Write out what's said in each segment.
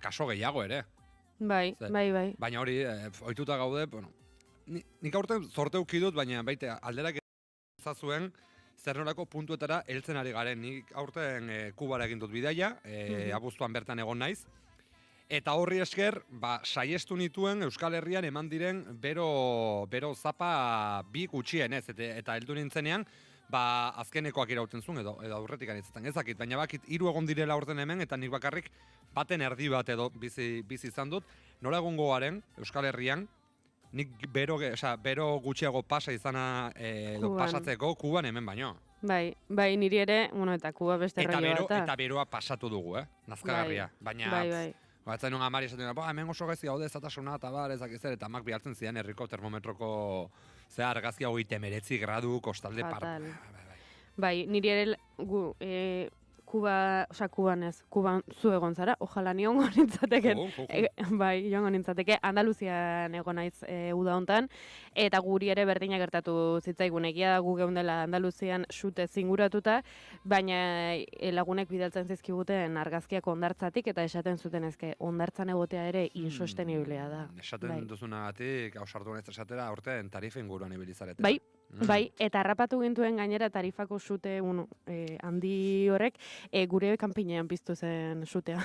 kaso gehiago ere. Bai. Baina hori, ohituta gaude, bueno, nik aurten zorte ukidut, baina baite alderak zazuen zer nolako puntuetara heltzen ari garen. Nik aurten Kubara egin dut bidaia, abuztuan bertan egon naiz. Eta horri esker, saiestu nituen Euskal Herrian eman diren bero zapa bi gutxienez, eta heldu nintzenean, azkenekoak irauten zuen, edo aurretik anitzetan ezakit, baina bakit 3 egon direla aurten hemen, eta nik bakarrik baten erdi bat edo bizi izan dut, nola egongo garen Euskal Herrian, nik bero gutxiago pasa izana edo pasatzeko Kuban hemen baino. Bai, niri ere, eta Kuba beste rollo bat. Eta beroa pasatu dugu, nazkagarria. Baina, batzen nuen amari esaten dut, hemen oso gaizki gaude zatasuna eta ezak zer, eta amak bihartzen zidan herriko termometroko argazkia 39 gradu kostalde Bai, niri ere Kuban zu egon zara, ojala ni ongo nintzateke, bai, jongo nintzateke, Andaluzian egon naiz uda hontan, eta guri ere berdina gertatu zitzaigun, egia gu geundela Andaluzian sute zinguratuta, baina lagunek bidaltzen zizkiguten argazkiak hondartzatik, eta esaten zuten ezke, hondartzan egotea ere insosteniblea da. Esaten duzunagatik, hausartu naiz esatera, aurten tarifa inguruan ibilizarete. Bai, eta harrapatu gintuen gainera tarifako sute handi horrek gure kanpinean piztu zen sutea.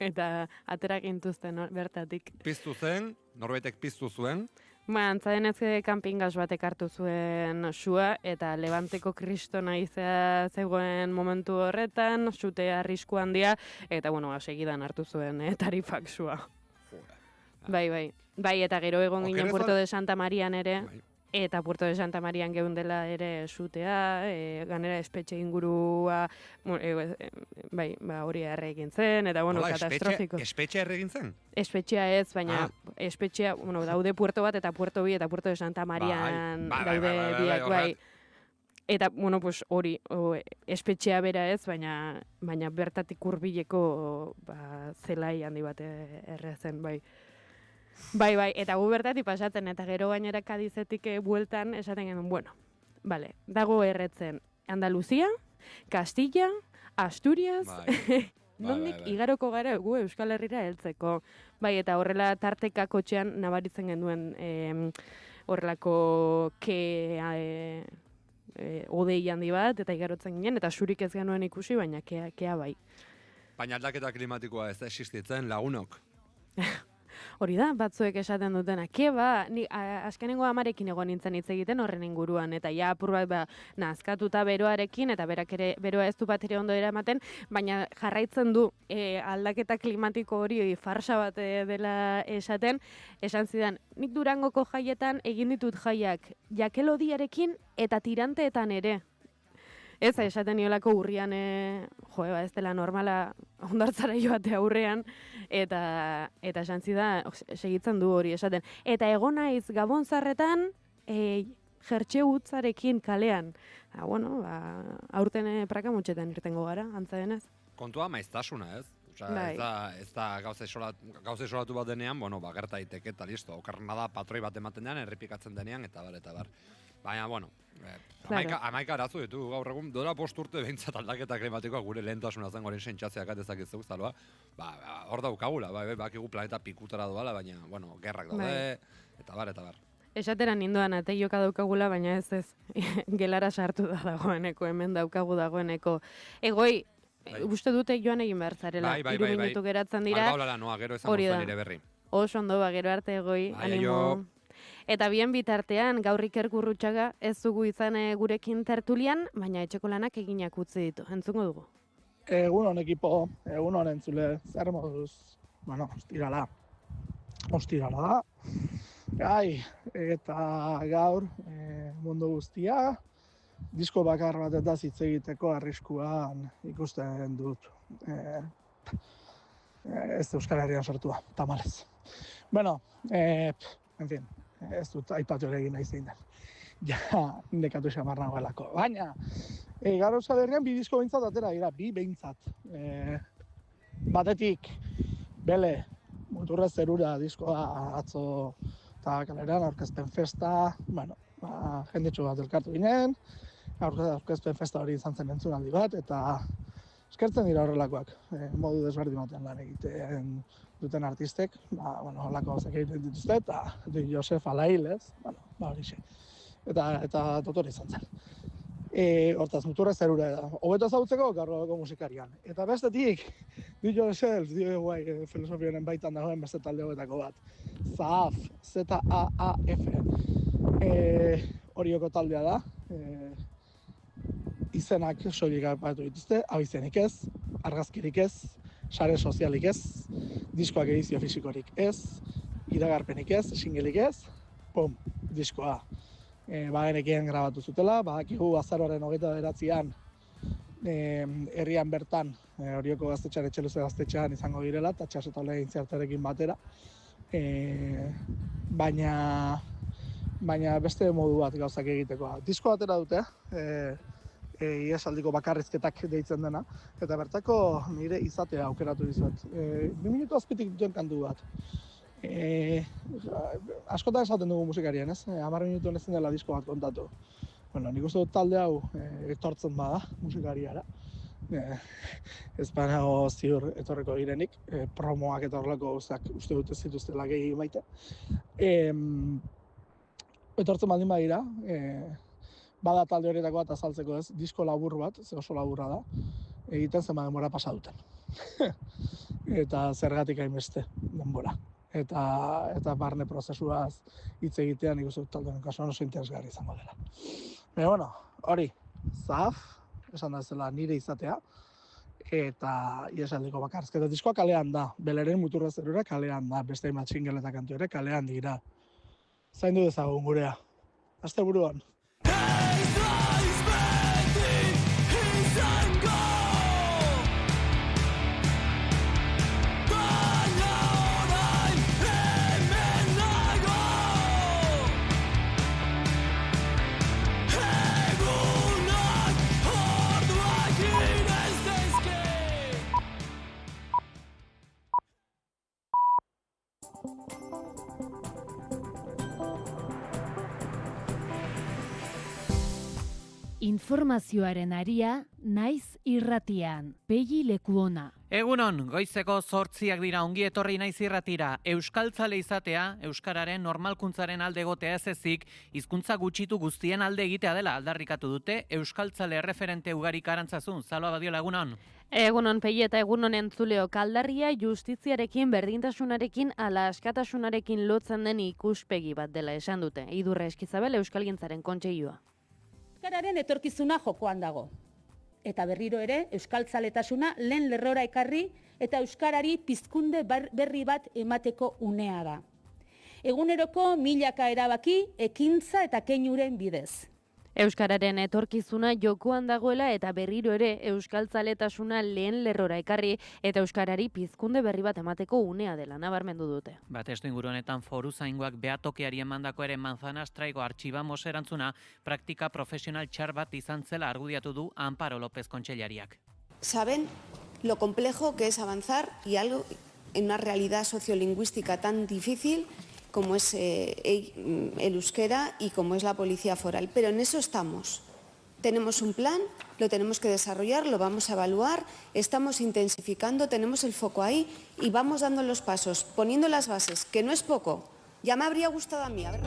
Eta atera gintuzten bertatik. Piztu zen, norbaitek piztu zuen? Antzadenez kanpingaz batek hartu zuen sua, eta Levanteko kristona izea zegoen momentu horretan, sute arrisku handia, eta segidan hartu zuen tarifak sua. Bai, eta gero egon ginen Puerto de Santa Marian ere, eta Puerto de Santa Marian geundela ere sutea, ganera espetxe ingurua, hori erregin zen, eta katastrofiko. Espetxea erregin zen? Espetxea ez, baina espetxea, daude Puerto bat eta Puerto bi eta Puerto de Santa Marian daude biak, bai. Eta, hori, espetxea bera ez, baina bertatik hurbileko zelai handi bat errezen, bai. Bai, eta gu bertatik pasatzen, eta gero gainera Kadizetik bueltan esaten genuen, dago erretzen Andaluzia, Castilla, Asturias, nondik igaroko gara gu Euskal Herrira heltzeko. Bai, eta horrela tarteka kotxean nabaritzen genuen horrelako odei handi bat, eta igarotzen ginen, eta surik ez genuen ikusi, baina kea bai. Baina aldaketa klimatikoa ez da existitzen lagunok? Hori da, batzuek esaten dutena. Ni azkenengo amarekin egon nintzen hitz egiten horren inguruan, eta ja apur bat nazkatuta beroarekin, eta berak ere beroa ez du bat ere ondo eramaten, baina jarraitzen du aldaketa klimatiko hori farsa bat dela esaten, esan zidan, nik Durangoko jaietan egin ditut jaiak jakelodiarekin eta tiranteetan ere. Ez, esaten niolako urrian, ez dela normala hondartzara joate aurrean, eta esan zidan, segitzen du hori esaten. Eta egon naiz Gabonzarretan, jertxe utzarekin kalean. Aurten praka mutxetan irtengo gara, antza denez. Kontua maiztasuna, ez? Ez da gauza isolatu bat denean, gerta daiteke eta listo. Okarrena da patroi bat ematen denean, errepikatzen denean, eta bar. Baina, amaika arazu ditu gaur egun, dola 5 urte behintzat aldaketa klimatikoa gure lehentasuna zen goren sentsatzeak atezakizuk zalua. Hor daukagula, bakigu planeta pikutara doala, baina, gerrak daude, eta bar. Esateran nindoan ateioka daukagula, baina ez, gelara sartu da dagoeneko, hemen daukagu dagoeneko. Egoi, uste dute joan egin behar zarela, 3 minutu geratzen dira. Algaulala noa, gero esan gozuen nire berri. Oso ondo, gero arte egoi, animo. Eta bien bitartean, gaur Iker Gurrutxaga ez dugu izan gurekin tertulian, baina etxeko lanak eginak utzi ditu. Entzungo dugu. Egunon ekipo, egunon entzule, zer moduz, ostirala da. Eta gaur mundu guztia, disko bakar bat eta hitz egiteko arriskuan ikusten dut. Ez Euskal Herrian sortua, tamalez. En fin, ez dut aipatu ere egin nahi zein den. Ja, nekatu xamar nagoelako. Baina, gaur Euskal Herrian 2 disko behintzat atera dira, 2 behintzat. Batetik, Bele, Muturrez zerura diskoa atzo eta kaleran aurkezpen festa, jendetxo bat elkartu ginen, aurkezpen festa hori izan zen entzunaldi bat, eta eskertzen dira horrelakoak, modu desberdin batean lan egiten duten artistek, holako gauzak egiten dituzte, eta Josef Alail, ez? Horixe. Eta dotore izan zen. Hortaz, muturra zerura da. Hobeto ezagutzeko, gaurko musikarian. Eta bestetik, Josef, filosofiaren baitan dagoen beste talde hauetako bat. Zaaf, Z-A-A-F. Horioko taldea da. Izenak soilik aipatu dituzte, abizenik ez, argazkirik ez, sare sozialik ez, diskoak edizio fisikorik ez, iragarpenik ez, singelik ez, pum, diskoa. Bagenekien grabatu zutela, badakigu azaroaren 29an herrian bertan, Orioko gaztetxean, Etxeluze gaztetxean izango direla, eta txaso lehen zertarekin batera. Baina beste modu bat gauzak egitekoa. Disko atera dute, iesaldiko bakarrizketak deitzen dena, eta bertako nire izatea aukeratu dizuet. 2 minutu azpitik duten kantu bat. Askotan esaten dugu musikarien, ez? 10 minutuen ezin dela disko bat kontatu. Nik uste dut talde hau etortzen bada musikariara. Ez banago ziur etorreko girenik, promoak eta horrelako gauzak uste dut ez zituztela gehi maite. Etortzen baldin badira, bada talde horietako bat azaltzeko ez, disko labur bat, ze oso laburra da, egiten zenba denbora pasa duten. Eta zergatik hainbeste denbora. Eta barne prozesuaz hitz egitean nik uste dut talde honen kasuan oso interesgarri izango dela. Baina, hori, Zaaf, esan da zela nire izatea, eta iesaldiko bakarrizketa diskoa kalean da, Beleren muturra zerura kalean da, beste hainbat single eta kantu ere kalean dira. Zaindu dezagun gurea. Asteburuan. Informazioaren aria, naiz irratian, Pegi Lekuona. Egunon, goizeko 8 dira, ongi etorri naiz irratira. Euskaltzale izatea, euskararen normalkuntzaren alde egotea ez ezik, hizkuntza gutxitu guztien alde egitea dela aldarrikatu dute Euskaltzale erreferente ugarik Arantzazun. Salva Badiola, egunon. Egunon Pegi eta egunon entzuleok, aldarria justiziarekin, berdintasunarekin, ala askatasunarekin lotzen den ikuspegi bat dela esan dute. Idurre Eskizabel Euskalgintzaren kontseilua. Euskararen etorkizuna jokoan dago. Eta berriro ere, euskaltzaletasuna lehen lerrora ekarri eta euskarari pizkunde berri bat emateko unea da. Eguneroko milaka erabaki, ekintza eta keinuren bidez. Euskararen etorkizuna jokoan dagoela eta berriro ere euskaltzaletasuna lehen lerrora ekarri eta euskarari pizkunde berri bat emateko unea dela nabarmendu dute. Testu inguru honetan foruzaingoak behatokeari emandako ere Manzanastraigo artxibamos erantzuna praktika profesional txar bat izan zela argudiatu du Amparo López Kontseilariak. Saben lo complejo que es avanzar y algo en una realidad sociolingüística tan difícil como es el euskera y como es la policía foral. Pero en eso estamos. Tenemos un plan, lo tenemos que desarrollar, lo vamos a evaluar, estamos intensificando, tenemos el foco ahí y vamos dando los pasos, poniendo las bases, que no es poco. Ya me habría gustado a mí. A ver.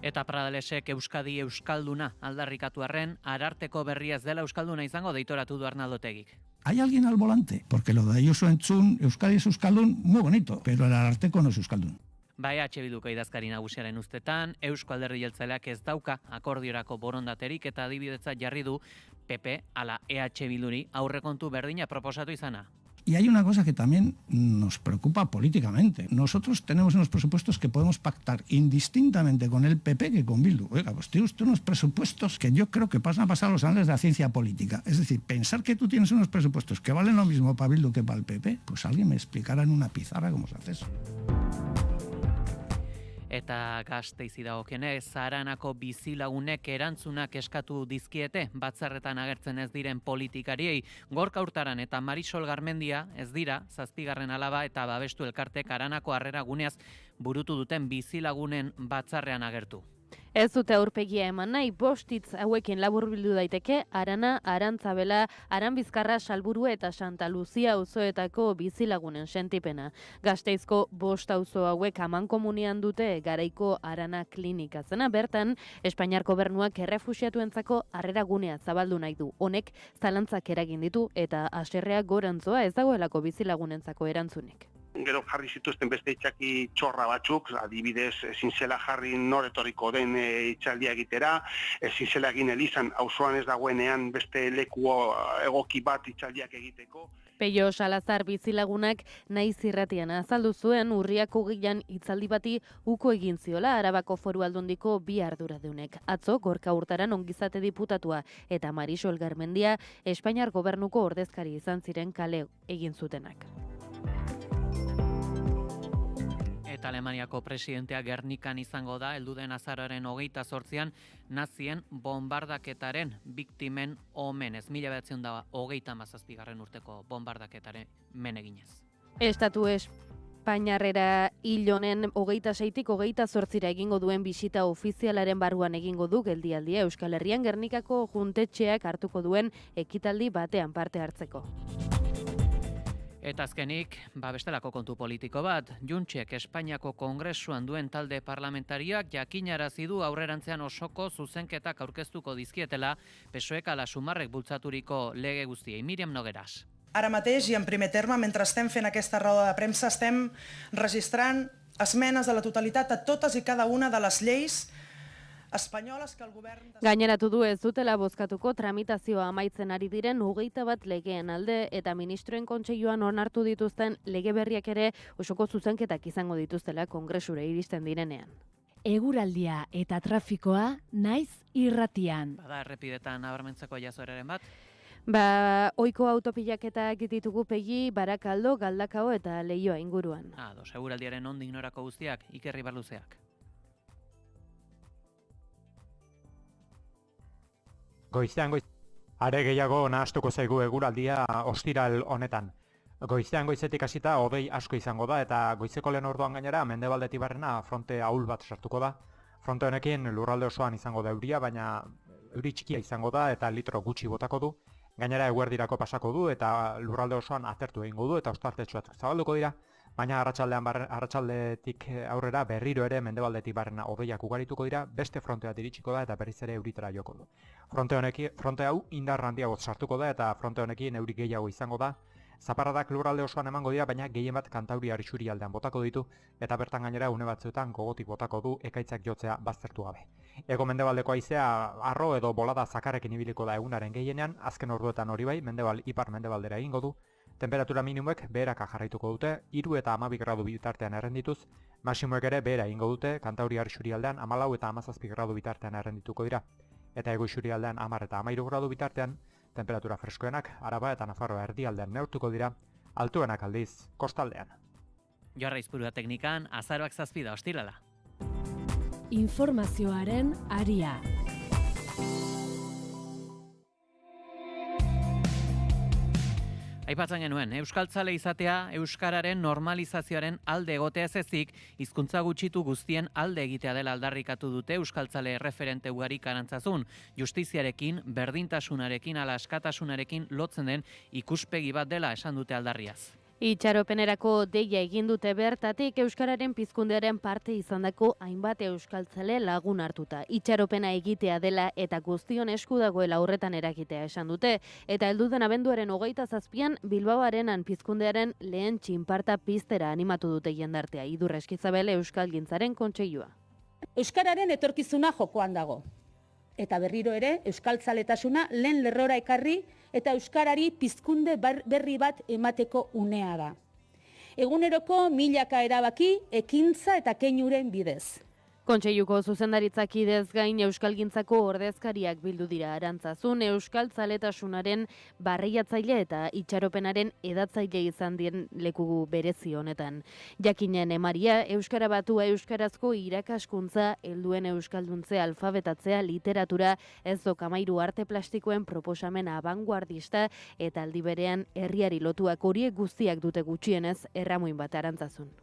Eta Pradalesek Euskadi euskalduna aldarrikatu arren, Ararteko berria ez dela euskalduna izango deitoratu du Arnaldo Tegik. Hay alguien al volante, porque lo de Ayuso Entzun, Euskadi es euskaldun, muy bonito, pero el Ararteko no es euskaldun. Bai, Bilduko idazkari nagusiaren ustetan, Eusko Alderdi Jeltzaleak ez dauka akordiorako borondaterik eta adibidetzat jarri du PP ala Bilduri aurrekontu berdina proposatu izana. Y hay una cosa que también nos preocupa políticamente. Nosotros tenemos unos presupuestos que podemos pactar indistintamente con el PP que con Bildu. Oiga, pues tiene usted unos presupuestos que yo creo que pasan a pasar a los anales de la ciencia política. Es decir, pensar que tú tienes unos presupuestos que valen lo mismo para Bildu que para el PP, pues alguien me explicara en una pizarra cómo se hace eso. Eta Gasteizi dagokionez, Zaranako bizilagunek erantzunak eskatu dizkiete, batzarretan agertzen ez diren politikariei, Gorka Hurtaran eta Marisol Garmendia ez dira, 7. alaba eta babestu elkartek Aranako harrera guneaz burutu duten bizilagunen batzarrean agertu. Ez dute aurpegia eman nahi, 5 hitz hauekin laburbildu daiteke Arana, Arantzabela, Aranbizkarra, Salburua eta Santa Luzia auzoetako bizilagunen sentipena. Gasteizko 5 auzo hauek amankomunean dute garaiko Arana klinika zena. Bertan, Espainiar gobernuak errefuxiatuentzako harrera gunea zabaldu nahi du. Honek zalantzak eragin ditu eta haserrea gorantzoa ez dagoelako bizilagunentzako erantzunik. Gero jarri zituzten beste itxaki txorra batzuk, adibidez ezin zela jarri nor etorriko den itxaldia egitera, ezin zela egin elizan auzoan ez dagoenean beste leku egoki bat itxaldiak egiteko. Peio Salazar bizilagunak Naiz irratian azaldu zuen urriako 2an hitzaldi bati uko egin ziola Arabako Foru Aldundiko 2 arduradunek. Atzo Gorka Hurtaran ongizate diputatua eta Marisol Garmendia Espainiar gobernuko ordezkari izan ziren kale egin zutenak. Eta Alemaniako presidentea Gernikan izango da, helduden azaroaren 28an nazien bombardaketaren biktimen omenez. 1937 urteko bombardaketaren meneginez. Estatu Espainiarrera hil honen 26tik 28ra egingo duen bisita ofizialaren barruan egingo du geldialdia Euskal Herrian Gernikako juntetxeak hartuko duen ekitaldi batean parte hartzeko. Eta azkenik, bestelako kontu politiko bat, Juntsek Espainiako Kongresuan duen talde parlamentarioak jakinarazi du aurrerantzean osoko zuzenketak aurkeztuko dizkietela PSOEk ala Sumarrek bultzaturiko lege guztiei. Míriam Nogueras. Ara mateix i en primer terme, mentre estem fent aquesta roda de premsa, estem registrant esmenes a la totalitat a totes i cada una de les lleis espanyoles que el govern... Gaineratu du ez dutela bozkatuko tramitazioa amaitzen ari diren 21 legeen alde eta ministroen kontseiluan onartu dituzten lege berriak ere osoko zuzenketak izango dituztela kongresura iristen direnean. Eguraldia eta trafikoa Naiz irratian. Bada errepidetan nabarmentzeko jazoeraren bat? Ohiko autopilaketak ditugu Pegi, Barakaldo, Galdakao eta Leioa inguruan. Eguraldiaren nondik norako guztiak, Iker Ribarluzeak. Goizean are gehiago nahastuko zaigu eguraldia ostiral honetan. Goizean goizetik hasita hodei asko izango da eta goizeko lehen orduan gainera mendebaldetik barrena fronte ahul bat sartuko da. Fronte honekin lurralde osoan izango da euria, baina euri txikia izango da eta litro gutxi botako du. Gainera eguerdirako pasako du eta lurralde osoan atertu egingo du eta ostartetsuak zabalduko dira. Baina arratsaldetik aurrera berriro ere mendebaldetik barrena hodeiak ugarituko dira, beste fronte bat iritsiko da eta berriz ere euritara joko du. Fronte hau indar handiago sartuko da eta fronte honekin euri gehiago izango da. Zaparradak lurralde osoan emango dira, baina gehien bat Kantauriar isurialdean botako ditu eta bertan gainera une batzuetan gogotik botako du ekaitzak jotzea baztertu gabe. Hego mendebaldeko haizea arro edo bolada zakarrekin ibiliko da egunaren gehienean, azken orduetan hori bai, ipar mendebaldera egingo du. Temperatura minimoek beheraka jarraituko dute, 3 eta 12 gradu bitartean errendituz, maximoek ere behera egingo dute, Kantauriar isurialdean 14 eta 17 gradu bitartean errendituko dira. Eta hego isurialdean 10 eta 13 gradu bitartean, temperatura freskoenak Araba eta Nafarroa erdialdean neurtuko dira, altuenak aldiz kostaldean. Joarra Izpurua teknikan, azaroak 7 da ostirala. Informazioaren aria. Aipatzen genuen, euskaltzale izatea euskararen normalizazioaren alde egotea ez ezik, hizkuntza gutxitu guztien alde egitea dela aldarrikatu dute euskaltzale referente ugarik Arantzazun, justiziarekin, berdintasunarekin, ala askatasunarekin lotzen den ikuspegi bat dela esan dute aldarriaz. Itxaropenerako deia egin dute bertatik euskararen pizkundearen parte izandako hainbat euskaltzale lagun hartuta. Itxaropena egitea dela eta guztion esku dagoela horretan eragitea esan dute. Eta helduden abenduaren 27an Bilbaoarenan pizkundearen lehen txinparta piztera animatu dute jendartea. Idur Eskizabel Euskalgintzaren kontseilua. Euskararen etorkizuna jokoan dago. Eta berriro ere, euskaltzaletasuna lehen lerrora ekarri eta euskarari pizkunde berri bat emateko unea da. Eguneroko milaka erabaki, ekintza eta keinuren bidez. Kontseiluko zuzendaritzak idez gain Euskalgintzako ordezkariak bildu dira Arantzazun, euskaltzaletasunaren barreiatzaile eta itxaropenaren edatzaile izan dien leku berezi honetan. Jakinen emaria, euskara batua euskarazko irakaskuntza, helduen euskalduntze alfabetatzea, literatura, ez dokamairu arte plastikoen proposamen abanguardista eta aldi berean herriari lotuak horiek guztiak dute gutxienez erramuin bat Arantzazun.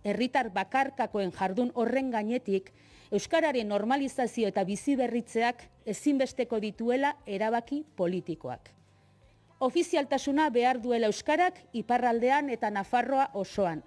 herritar bakarkakoen jardun horren gainetik, euskararen normalizazio eta biziberritzeak ezinbesteko dituela erabaki politikoak. Ofizialtasuna behar duela euskarak iparraldean eta Nafarroa osoan.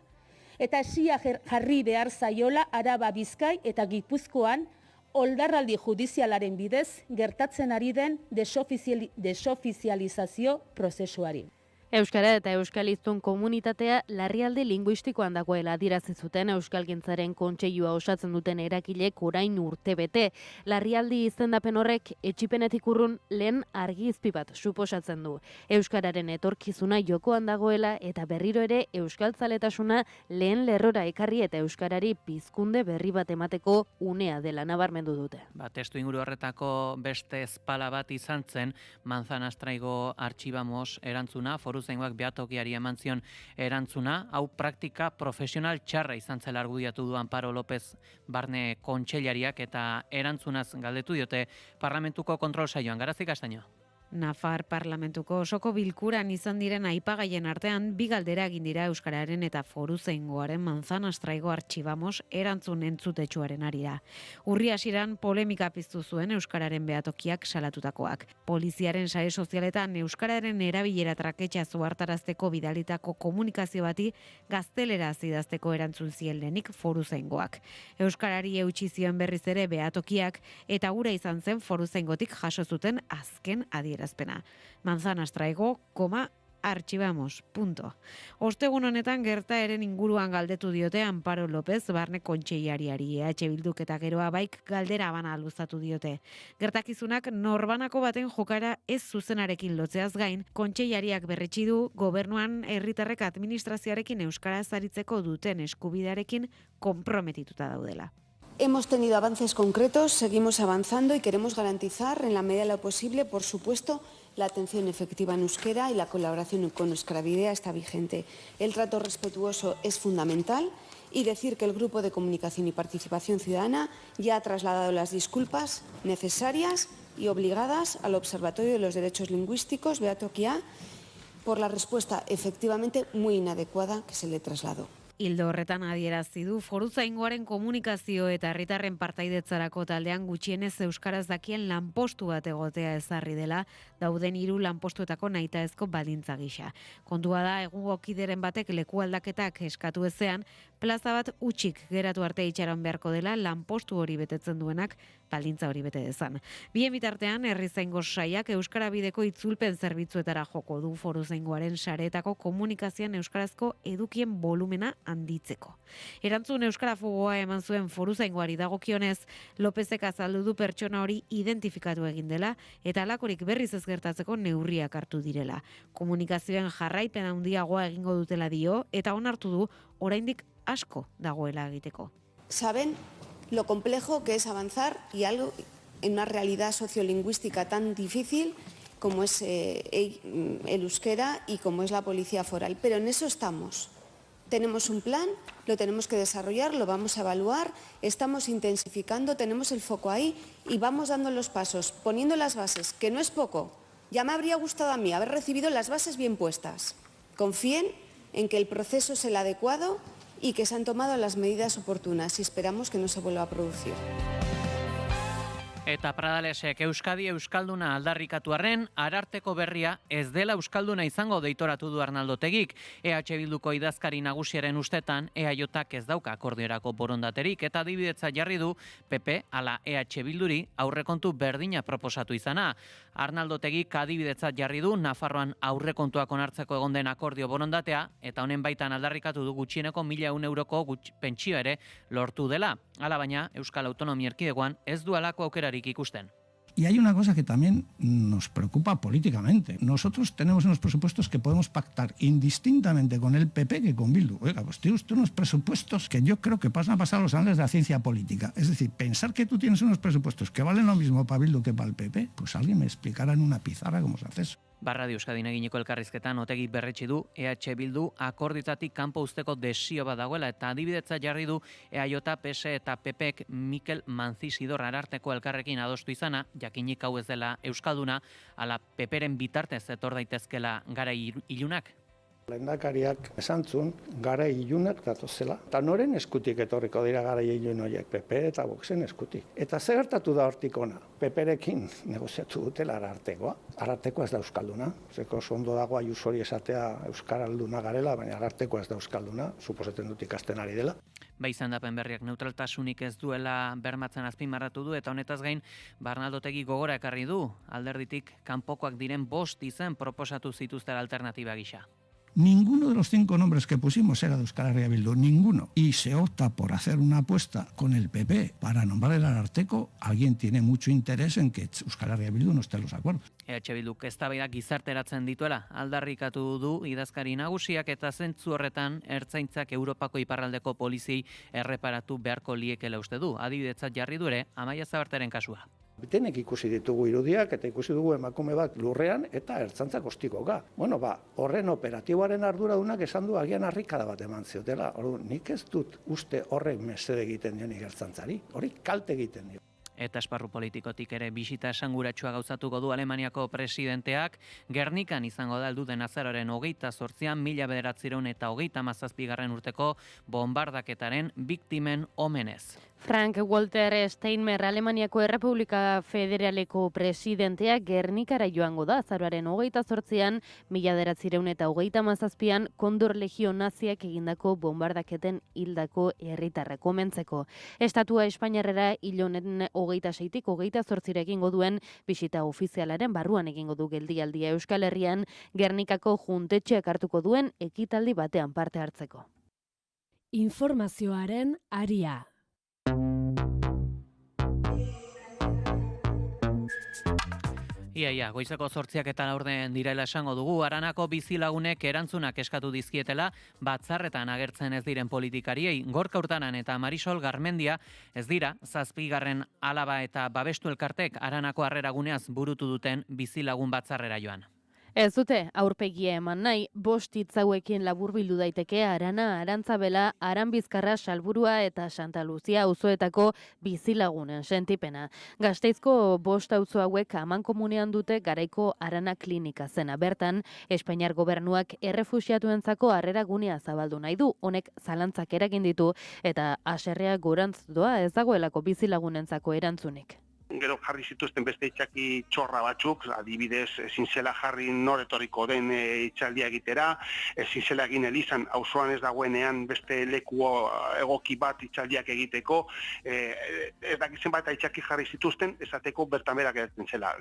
Eta esia jarri behar zaiola Araba, Bizkai eta Gipuzkoan oldarraldi judizialaren bidez gertatzen ari den desofizializazio prozesuari. Euskara eta euskaliztun komunitatea larrialdi linguistikoan dagoela adierazi zuten Euskalgintzaren kontseilua osatzen duten erakilek orain urtebete. Larrialdi izendapen horrek etxipenetik urrun lehen argizpi bat suposatzen du. Euskararen etorkizuna jokoan dagoela eta berriro ere euskaltzaletasuna lehen lerrora ekarri eta euskarari pizkunde berri bat emateko unea dela nabarmendu dute. Testu inguru horretako beste ezpala bat izan zen Manzanastraigo artxibamos erantzuna, Foruzaingoak behatokiari eman zion erantzuna, hau praktika profesional txarra izan zela argudiatu du Amparo López Barne kontseilariak eta erantzunaz galdetu diote Parlamentuko kontrol saioan. Garazi Castaño. Nafar Parlamentuko osoko bilkuran izan diren aipagaien artean bi galdera egin dira euskararen eta Foruzaingoaren Manzanastraigo artxibamos erantzun entzutetsuaren arira. Urri hasieran polemika piztu zuen euskararen behatokiak salatutakoak. Poliziaren sare sozialetan euskararen erabilera traketsa zuhartarazteko bidalitako komunikazio bati gazteleraz idazteko erantzun zien lehenik Foruzaingoak. Euskarari eutsi zion berriz ere behatokiak eta hura izan zen Foruzaingotik jaso zuten azken adierazpena. Manzanastraigo, archivamos, punto. Ostegun honetan gertaeren inguruan galdetu diote Amparo López Barne kontseilariari. EH Bilduk eta geroa baik galdera bana luzatu diote. Gertakizunak norbanako baten jokara ez zuzenarekin lotzeaz gain, kontseilariak berretsi du gobernuan herritarrek administrazioarekin euskaraz aritzeko duten eskubidearekin konprometituta daudela. Hemos tenido avances concretos, seguimos avanzando y queremos garantizar, en la medida de lo posible, por supuesto, la atención efectiva en euskera y la colaboración con Euskaravidea está vigente. El trato respetuoso es fundamental y decir que el Grupo de Comunicación y Participación Ciudadana ya ha trasladado las disculpas necesarias y obligadas al Observatorio de los Derechos Lingüísticos, Behatokia, por la respuesta efectivamente muy inadecuada que se le trasladó. Hildo horretan adierazi du Foruzaingoaren komunikazio eta herritarren partaidetzarako taldean gutxienez euskaraz dakien lanpostu bat egotea ezarri dela, dauden 3 lanpostuetako nahitaezko baldintza gisa. Kontua da egugokideren batek leku aldaketak eskatu ezean, plaza bat utxik geratu arte itxaron beharko dela lanpostu hori betetzen duenak baldintza hori bete dezan. Bien bitartean, Herrizaingo saiak Euskarabideko itzulpen zerbitzuetara joko du Foruzaingoaren sareetako komunikazioan euskarazko edukien volumena handitzeko. Erantzun euskarafoboa eman zuen Foruzaingoari dagokionez, Lópezek azaldu du pertsona hori identifikatu egin dela eta halakorik berriz ez gertatzeko neurriak hartu direla. Komunikazioen jarraipen handiagoa egingo dutela dio eta onartu du oraindik asko dagoela egiteko. Saben lo complejo que es avanzar y algo en una realidad sociolingüística tan difícil como es el euskera y como es la policía foral. Pero en eso estamos. Tenemos un plan, lo tenemos que desarrollar, lo vamos a evaluar, estamos intensificando, tenemos el foco ahí y vamos dando los pasos, poniendo las bases, que no es poco. Ya me habría gustado a mí haber recibido las bases bien puestas. Confíen en que el proceso es el adecuado y que se han tomado las medidas oportunas y esperamos que no se vuelva a producir. Eta Pradalesek Euskadi euskalduna aldarrikatu arren, Ararteko berria ez dela euskalduna izango deitoratu du Arnaldo Tegik. EH Bilduko idazkari nagusiaren ustetan, EAJak ez dauka akordiorako borondaterik eta adibidetza jarri du PP ala EH Bilduri aurrekontu berdina proposatu izana. Arnaldo Tegik adibidetzat jarri du Nafarroan aurrekontuak onartzeko egon den akordio borondatea eta honen baitan aldarrikatu du gutxieneko 1.000 euroko pentsio ere lortu dela. Hala baina, Euskal Autonomia Erkidegoan ez du halako aukerarik ikusten. Y hay una cosa que también nos preocupa políticamente. Nosotros tenemos unos presupuestos que podemos pactar indistintamente con el PP que con Bildu. Oiga, pues tiene usted unos presupuestos que yo creo que pasan a pasar los anales de la ciencia política. Es decir, pensar que tú tienes unos presupuestos que valen lo mismo para Bildu que para el PP, pues alguien me explicará en una pizarra cómo se hace eso. Radio Euskadin eginiko elkarrizketan Otegi berretsi du EH Bildu akordioetatik kanpo uzteko desio bat dagoela eta adibidetza jarri du EAJ, PS eta PPek Mikel Manzisidor Ararteko elkarrekin adostu izana, jakinik hau ez dela euskalduna, ala PPren bitartez etor daitezkela garai ilunak. Lehendakariak esantzun, gara ilunak datozela. Eta noren eskutik etorriko dira gara ilun horiek, PP eta Voxen eskutik. Eta zer gertatu da hortik ona? PP-rekin negoziatu dutela Arartekoa. Arartekoa ez da euskalduna. Zeko ondo dago Ayusori esatea euskaralduna garela, baina Arartekoa ez da euskalduna. Suposatzen dut ikasten ari dela. Bai, izendapen berriak neutraltasunik ez duela bermatzen azpimarratu du, eta honetaz gain Barnaldo Otegi gogora ekarri du. Alderditik kanpokoak diren 5 izen proposatu zituztela alternatiba gisa. Ninguno de los 5 nombres que pusimos era de Euskal Herria Bildu, ninguno. Y se opta por hacer una apuesta con el PP para nombrar el Ararteko. Alguien tiene mucho interés en que Euskal Herria Bildu no esté en los acuerdos. EH Bilduk eztabaidak gizarteratzen dituela aldarrikatu du idazkari nagusiak eta zentzu horretan ertzaintzak Europako iparraldeko poliziei erreparatu beharko liekela uste du. Adibidetzat jarri du ere Amaia Zabarteren kasua. Denek ikusi ditugu irudiak eta ikusi dugu emakume bat lurrean eta ertzantzak ostikoka. Bueno, horren operatiboaren arduradunak esan du agian harrikada bat eman ziotela. Nik ez dut uste horrek mesede egiten dionik ertzantzari, hori kalte egiten dio. Eta esparru politikotik ere bisita esanguratsua gauzatuko du Alemaniako presidenteak. Gernikan izango da helduden azaroaren 28an 1937 urteko bombardaketaren biktimen omenez. Frank Walter Steinmeier Alemaniako Errepublika Federaleko presidenteak Gernikara joango da azaroaren 28an 1937an Kondor Legio naziak egindako bombardaketen hildako herritarrak omentzeko. Estatua Espainiarrera hil honen 26tik 28 egingo duen bisita ofizialaren barruan egingo du geldialdia Euskal Herrian Gernikako juntetxeak hartuko duen ekitaldi batean parte hartzeko. Informazioaren aria. Ia, goizeko 8:04 direla esango dugu, Aranako bizilagunek erantzunak eskatu dizkietela, batzarretan agertzen ez diren politikariei. Gorka Hurtaran eta Marisol Garmendia ez dira, 7. alaba eta babestu elkartek Aranako harreraguneaz burutu duten bizilagun batzarrera joan. Ez dute aurpegia eman nahi, 5 hitz hauekin laburbildu daiteke Arana, Arantzabela, Aranbizkarra, Salburua eta Santa Luzia auzoetako bizilagunen sentipena. Gasteizko 5 auzo hauek amankomunean dute garaiko Arana klinika zena. Bertan, Espainiar gobernuak errefuxiatuentzako harreragunea zabaldu nahi du, honek zalantzak eragin ditu eta haserrea gorantz doa ez dagoelako bizilagunentzako erantzunik. Gero jarri zituzten beste itxaki txorra batzuk, adibidez ezin zela jarri nor etorriko den itxaldia egitera, ezin zela egin elizan auzoan ez dagoenean beste leku egoki bat itxaldiak egiteko, ez dakizen bat itxaki jarri zituzten, esateko bertan berak egiten zela.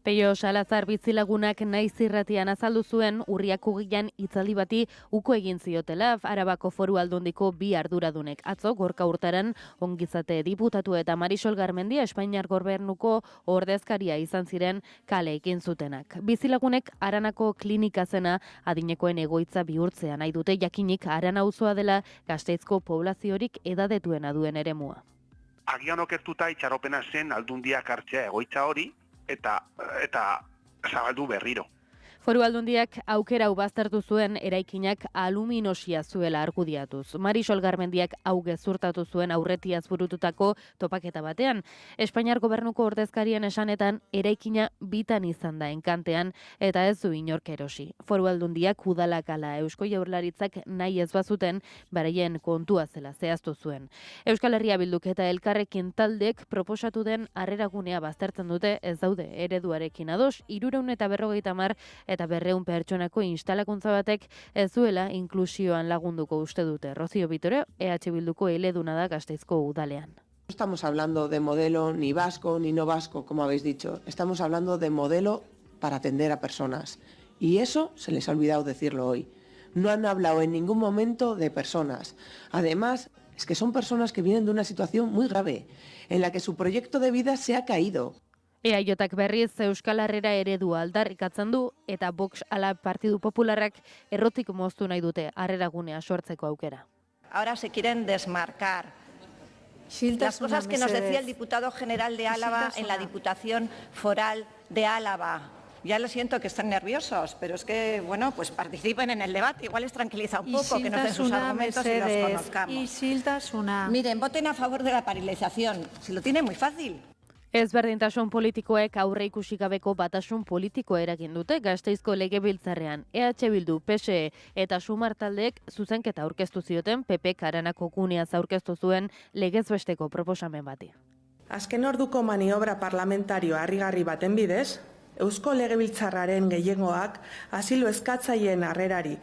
Peio Salazar bizilagunak Naiz irratian azaldu zuen Urriak 20an hitzaldi bati uko egin ziotela Arabako Foru Aldundiko 2 arduradunek. Atzo Gorka Hurtaran ongizate diputatu eta Marisol Garmendia Espainiar gobernuko ordezkaria izan ziren kale egin zutenak. Bizilagunek Aranako klinika zena adinekoen egoitza bihurtzea nahi dute, jakinik Arana auzoa dela Gasteizko poblaziorik edadetuena duen eremua. Agian okertuta itxaropena zen Aldundiak hartzea egoitza hori, eta zabaldu berriro. Foru Aldundiak aukera hau baztertu zuen eraikinak aluminosia zuela argudiatuz. Marisol Garmendiak hau gezurtatu zuen aurretiaz burututako topaketa batean. Espainiar gobernuko ordezkarien esanetan eraikina bitan izan da enkantean eta ez du inork erosi. Foru Aldundiak udalak ala Eusko Jaurlaritzak nahi ez bazuten beraien kontua zela zehaztu zuen. Euskal Herria Bilduk eta Elkarrekin taldek proposatu den harreragunea baztertzen dute, ez daude ereduarekin ados, 350 eta 200 pertsonako instalakuntza batek ez duela inklusioan lagunduko uste dute. Rocío Vitore, EH Bilduko eleduna da Gasteizko udalean. No estamos hablando de modelo ni vasco ni no vasco, como habéis dicho. Estamos hablando de modelo para atender a personas. Y eso se les ha olvidado decirlo hoy. No han hablado en ningún momento de personas. Además, es que son personas que vienen de una situación muy grave, en la que su proyecto de vida se ha caído. EAJak berriz Euskal Herrera eredua aldarrikatzen du eta Vox ala Partidu Popularrak errotik moztu nahi dute harreragunea sortzeko aukera. Ahora se quieren desmarcar. Las cosas que nos decía el diputado general de Álava en la Diputación Foral de Álava. Ya lo siento que están nerviosos, pero es que, bueno, pues participen en el debate. Igual les tranquiliza un poco que nos den sus argumentos y los conozcamos. Miren, voten a favor de la paralización. Si lo tienen muy fácil. Ezberdintasun politikoek aurre ikusi gabeko batasun politikoa eragin dute Gasteizko legebiltzarrean. EH Bildu, PSE eta Sumar taldeek zuzenketa aurkeztu zioten PP Karanako guneaz aurkeztu zuen legezbesteko proposamen bati. Azken orduko maniobra parlamentario harrigarri baten bidez, Eusko Legebiltzarraren gehiengoak asilo eskatzaileen harrerari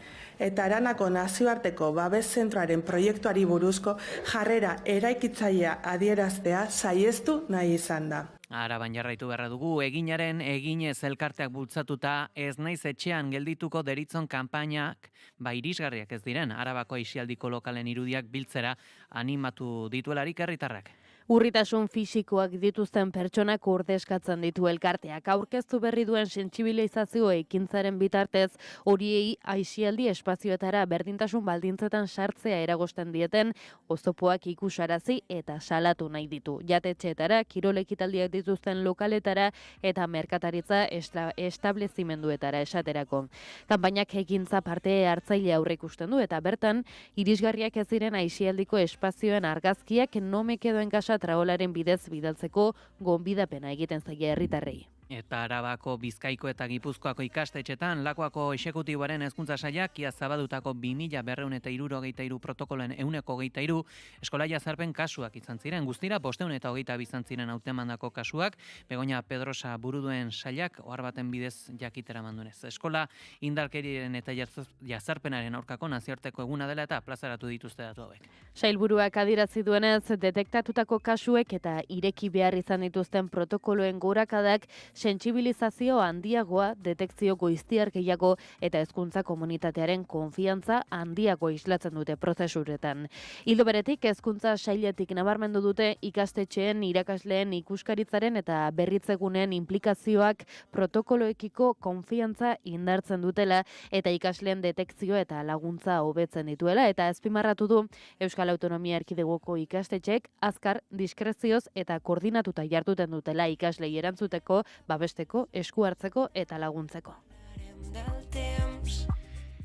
eta Aranako nazioarteko babes zentroaren proiektuari buruzko jarrera eraikitzailea adieraztea saihestu nahi izan da. Araban jarraitu beharra dugu, eginaren eginez elkarteak bultzatuta ez naiz etxean geldituko deritzon kanpainak irisgarriak ez diren. Arabako aisialdiko lokalen irudiak biltzera animatu dituelarik herritarrak. Urritasun fisikoak dituzten pertsonak ordezkatzen ditu elkarteak. Aurkeztu berri duen sentsibilizazio ekintzaren bitartez, horiei aisialdi espazioetara berdintasun baldintzetan sartzea eragosten dieten oztopoak ikusarazi eta salatu nahi ditu. Jatetxeetara, kirol ekitaldiak dituzten lokaletara eta merkataritza establezimenduetara esaterako. Kanpainak ekintza parte hartzaile aurre ikusten du eta bertan, irisgarriak ez diren aisialdiko espazioen argazkiak nomekedoen kasa traolaren bidez bidaltzeko gonbidapena egiten zaie herritarrei. Eta Arabako, Bizkaiko eta Gipuzkoako ikastetxetan Lakuako exekutiboaren hezkuntza sailak iaz zabadutako 2263 protokoloen 123 eskola jazarpen kasuak izan ziren. Guztira 522 izan ziren hautemandako kasuak, Begoña Pedrosa buruduen sailak ohar baten bidez jakitera mandunez. Eskola indarkeriaren eta jazarpenaren aurkako nazioarteko eguna dela eta plazaratu dituzte datu hauek. Sailburuak adierazi duenez, detektatutako kasuek eta ireki behar izan dituzten protokoloen gorakadak sentsibilizazio handiagoa, detekzio goiztiar gehiago eta hezkuntza komunitatearen konfiantza handiago islatzen dute prozesuretan. Ildo beretik, hezkuntza sailetik nabarmendu dute ikastetxeen, irakasleen, ikuskaritzaren eta berritzeguneen implikazioak protokoloekiko konfiantza indartzen dutela eta ikasleen detekzio eta laguntza hobetzen dituela eta azpimarratu du Euskal Autonomia Erkidegoko ikastetxeek azkar, diskrezioz eta koordinatuta jartuten dutela ikaslei erantzuteko, babesteko, esku hartzeko eta laguntzeko.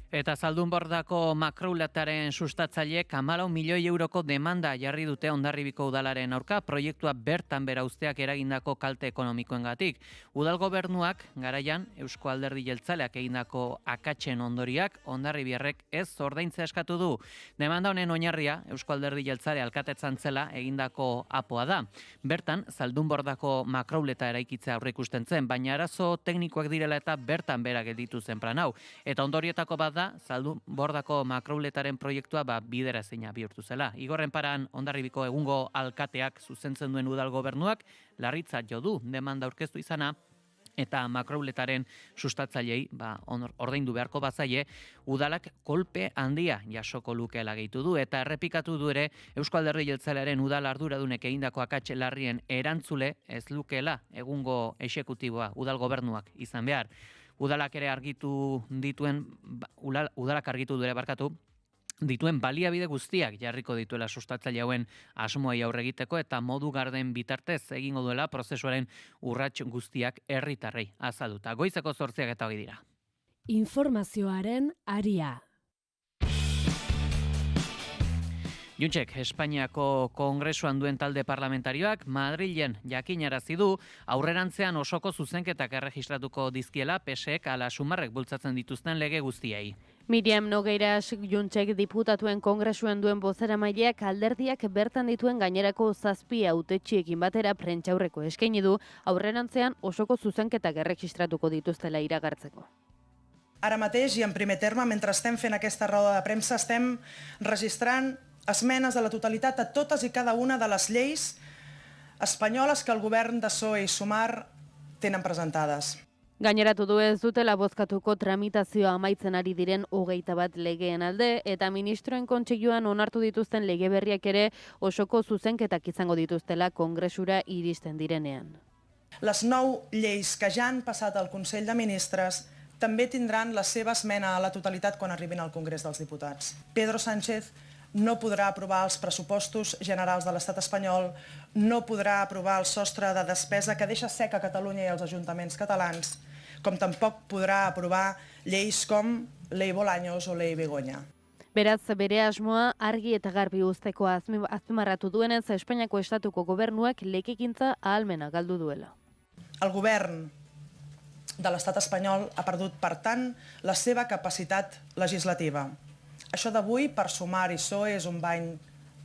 Eta Zaldunbordako makroulataren sustatzaileek 14 milioi euroko demanda jarri dute Hondarribiko udalaren aurka proiektua bertan bera uzteak eragindako kalte ekonomikoengatik. Udal gobernuak garaian Eusko Alderdi Jeltzaleak egindako akatsen ondoriak Hondarribiarrek ez ordaintzea eskatu du. Demanda honen oinarria Eusko Alderdi Jeltzale alkatetzan zela egindako apoa da. Bertan Zaldunbordako makrouleta eraikitzea aurreikusten zen, baina arazo teknikoak direla eta bertan bera gelditu zen plan hau. Eta ondorietako bat da Zaldunbordako makrouletaren proiektua bideraezina bihurtu zela. Igorren paran Hondarribiko egungo alkateak zuzentzen duen udal gobernuak larritzat jo du demanda aurkeztu izana eta makrouletaren sustatzailei ordaindu beharko bazaie udalak kolpe handia jasoko lukeela gehitu du eta errepikatu du ere Eusko Alderdi Jeltzalearen udal arduradunek egindako akats larrien erantzule ez lukeela egungo exekutiboa udal gobernuak izan behar. Udalak argitu dituen baliabide guztiak jarriko dituela sustatzaile hauen asmoei aurre egiteko eta modu garden bitartez egingo duela prozesuaren urrats guztiak herritarrei azalduta. Goizeko 8:00 dira. Informazioaren aria. Juntzek, Espainiako Kongresuan duen talde parlamentarioak Madrilen jakinarazi du aurrerantzean osoko zuzenketak erregistratuko dizkiela PSEk ala Sumarrek bultzatzen dituzten lege guztiei. Miriam Nogeiras Juntzek diputatuen Kongresuen duen bozeramaileak alderdiak bertan dituen gainerako 7 hautetxiekin batera prentsaurreko eskaini du aurrerantzean osoko zuzenketak erregistratuko dituztela iragartzeko. Ara mateix i en primer terme, mentre estem fent aquesta roda de premsa, estem registrant esmenes a la totalitat a totes i cada una de les lleis espanyoles que el govern de PSOE i Sumar tenen presentades. Gaineratu du ez dutela bozkatuko tramitazioa amaitzen ari diren 21 legeen alde eta ministroen kontseiluan onartu dituzten lege berriak ere osoko zuzenketak izango dituztela Kongresura iristen direnean. Les 9 lleis que ja han passat al Consell de Ministres també tindran la seva esmena a la totalitat quan arribin al Congrés dels Diputats. Pedro Sánchez no podrà aprovar els pressupostos generals de l'Estat espanyol, no podrà aprovar el sostre de despesa que deixa sec a Catalunya i els ajuntaments catalans, com tampoc podrà aprovar lleis com Ley Bolaños o Ley Begoña. Beraz, bere asmoa argi eta garbi uzteko azpimarratu duenez, Espainiako estatuko gobernuak lekekintza ahalmena galdu duela. El govern de l'estat espanyol ha perdut, per tant, la seva capacitat legislativa. Això d'avui, per Sumar i PSOE, és un bany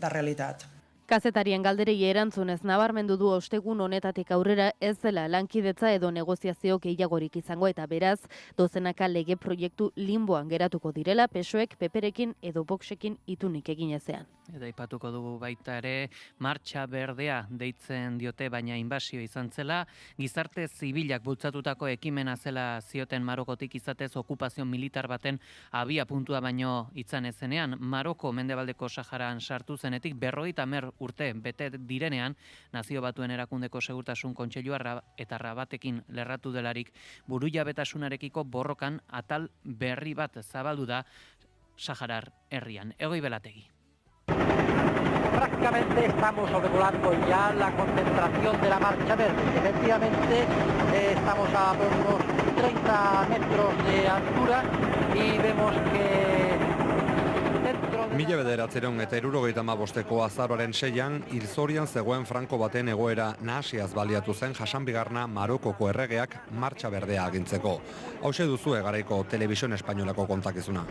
de realitat. Kazetarien galderei erantzunez nabarmendu du ostegun honetatik aurrera ez dela lankidetza edo negoziazio gehiagorik izango eta beraz dozenaka lege proiektu limboan geratuko direla PSOEk PPrekin edo Voxekin itunik egin ezean. Eta aipatuko dugu baita ere martxa berdea deitzen diote, baina inbasio izan zela, gizarte zibilak bultzatutako ekimena zela zioten Marokotik, izatez okupazio militar baten abia puntua baino izan ezenean. Maroko mendebaldeko Saharan sartu zenetik 50 urte bete direnean, Nazio Batuen Erakundeko Segurtasun Kontseilua eta Rabatekin lerratu delarik burujabetasunarekiko borrokan atal berri bat zabaldu da Saharar herrian. Egoi Belategi. Prácticamente estamos sobrevolando ya la concentración de la marcha verde. Efectivamente, estamos a unos 30 metros de altura y vemos que Mila bederatzeron eta 75ko azaroaren 6an, Hilzorian zegoen franko baten egoera nahasiaz baliatu zen Jasanbigarna Marokoko erregeak martxa berdea agintzeko. Hauxe duzue garaiko Televisión Espainolako kontakizuna.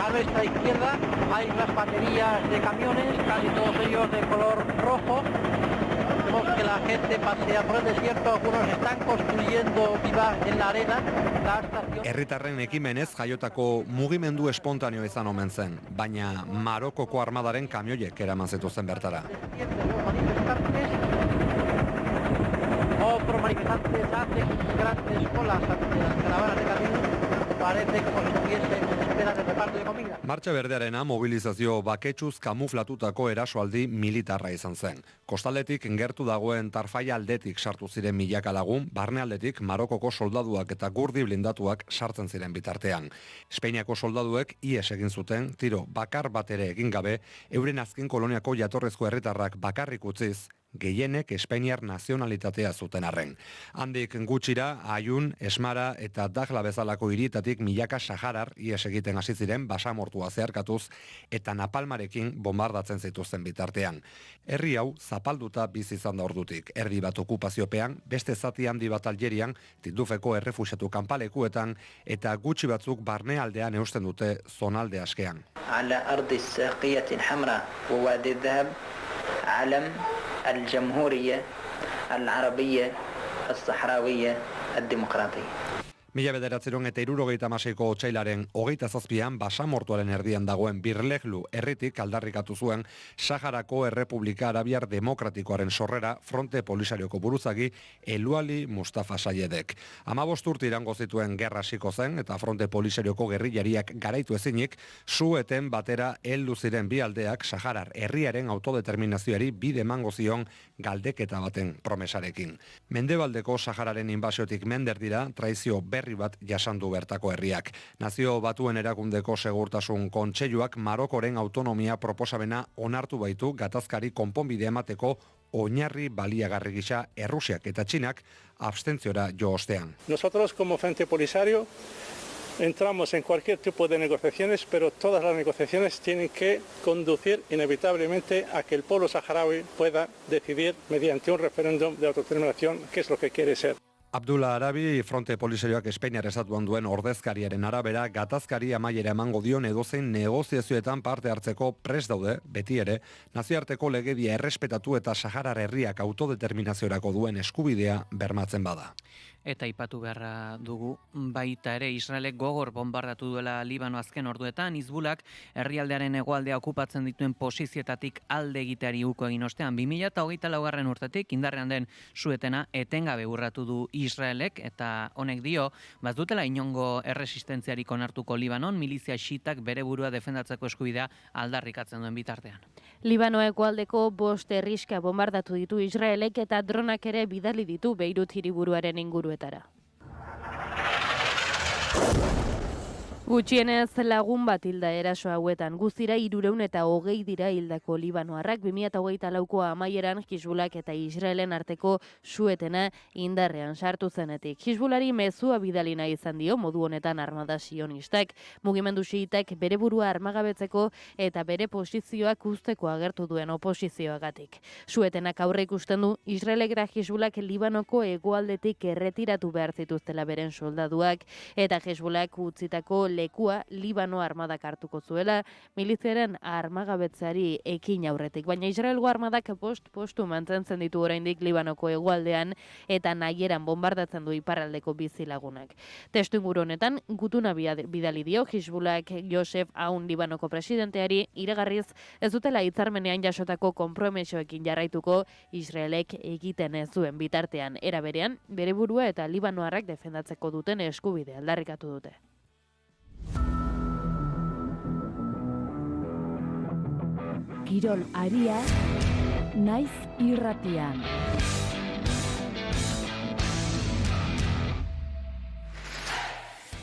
A nuestra izquierda hay unas baterías de camiones, casi todos ellos de color rojo. Vemos que la gente pasea por el desierto, algunos están construyendo vivas en la arena. Herritarren ekimenez jaiotako mugimendu espontaneo izan omen zen, baina Marokoko armadaren kamioiek eraman zituzten bertara. Otros manifestantes hacen grandes colas ante las caravanas de camiones. Parece como si estuviesen en espera del reparto de comida. Martxa berdearena mobilizazio baketsuz kamuflatutako erasoaldi militarra izan zen. Kostaldetik gertu dagoen Tarfaia aldetik sartu ziren milaka lagun, barnealdetik Marokoko soldaduak eta gurdi blindatuak sartzen ziren bitartean. Espainiako soldaduek ihes egin zuten, tiro bakar bat ere egin gabe, euren azken koloniako jatorrezko herritarrak bakarrik utziz, gehienek espainiar nazionalitatea zuten arren. Handik gutxira, Ayun, Esmara eta Dakhla bezalako hirietatik milaka saharar ihes egiten hasi ziren basamortua zeharkatuz eta napalmarekin bombardatzen zituzten bitartean. Herri hau zapalduta bizi izan da ordutik. Erdi bat okupaziopean, beste zati handi bat Aljerian, Tindufeko errefuxiatu kanpalekuetan eta gutxi batzuk barnealdean eusten dute zonalde askean. Ala ardi saqiyatin hamra wa wadi dhahab alam الجمهورية العربية الصحراوية الديمقراطية. Mila bederatzeron eta 76ko otsailaren 27an basamortuaren erdian dagoen Birlehlu herritik aldarrikatu zuen Saharako Errepublika Arabiar Demokratikoaren sorrera Fronte Polisarioko buruzagi Eluali Mustafa Sayedek. 15 urte irango zituen gerra hasiko zen eta Fronte Polisarioko gerrillariak garaitu ezinik, su-eten batera heldu ziren bi aldeak Saharar herriaren autodeterminazioari bide emango zion galdeketa baten promesarekin. Mendebaldeko Sahararen inbasiotik mender dira traizio berri bat jasandu bertako herriak. Nazio Batuen Erakundeko Segurtasun Kontseiluak Marokoren autonomia proposamena onartu baitu gatazkari konponbide emateko oinarri baliagarri gisa Errusiak eta Txinak abstentziora jo ostean. Nosotros como Frente Polisario entramos en cualquier tipo de negociaciones, pero todas las negociaciones tienen que conducir inevitablemente a que el pueblo saharaui pueda decidir mediante un referéndum de autodeterminación qué es lo que quiere ser. Abdullah Arabi, Fronte Polisarioak Espainiar estatuan duen ordezkariaren arabera, gatazkari amaiera emango dion edozein negoziazioetan parte hartzeko prest daude, beti ere, nazioarteko legedia errespetatu eta Saharar herriak autodeterminaziorako duen eskubidea bermatzen bada. Eta aipatu beharra dugu baita ere Israelek gogor bombardatu duela Libano azken orduetan, Hizbulak herrialdearen hegoaldea okupatzen dituen posizioetatik alde egiteari uko egin ostean 2024 urtetik indarrean den su-etena etengabe urratu du Israelek eta honek dio, dutela inongo erresistentziarik onartuko Libanon, milizia xiitak bere burua defendatzeko eskubidea aldarrikatzen duen bitartean. Libano hegoaldeko 5 herriska bombardatu ditu Israelek eta dronak ere bidali ditu Beirut hiriburuaren inguruetara. Gutxienez lagun bat hilda eraso hauetan. Guztira 320 dira hildako libanoarrak 2024ko amaieran Hizbulak eta Israelen arteko suetena indarrean sartu zenetik. Hizbulari mezua bidali nahi izan dio modu honetan armada sionistak. Mugimendu xiitak bere burua armagabetzeko eta bere posizioak usteko agertu duen oposizioagatik. Suetenak aurre ikusten du Israelek eta Hizbulak Libanoko hegoaldetik erretiratu behar zituztela beren soldaduak eta Hizbulak utzitako lekua Libano armadak hartuko zuela miliziaren armagabetzeari ekin aurretik. Baina Israelgo armadak postu mantentzen ditu oraindik Libanoko hegoaldean eta nahieran bombardatzen du iparraldeko bizilagunak. Testuinguru honetan gutuna bidali dio Hizbulak Josef Aoun Libanoko presidenteari iragarriz ez dutela hitzarmenean jasotako konpromisoekin jarraituko Israelek egiten ez zuen bitartean. Era berean, bere burua eta libanoarrak defendatzeko duten eskubide aldarrikatu dute. Kirol aria, naiz irratian.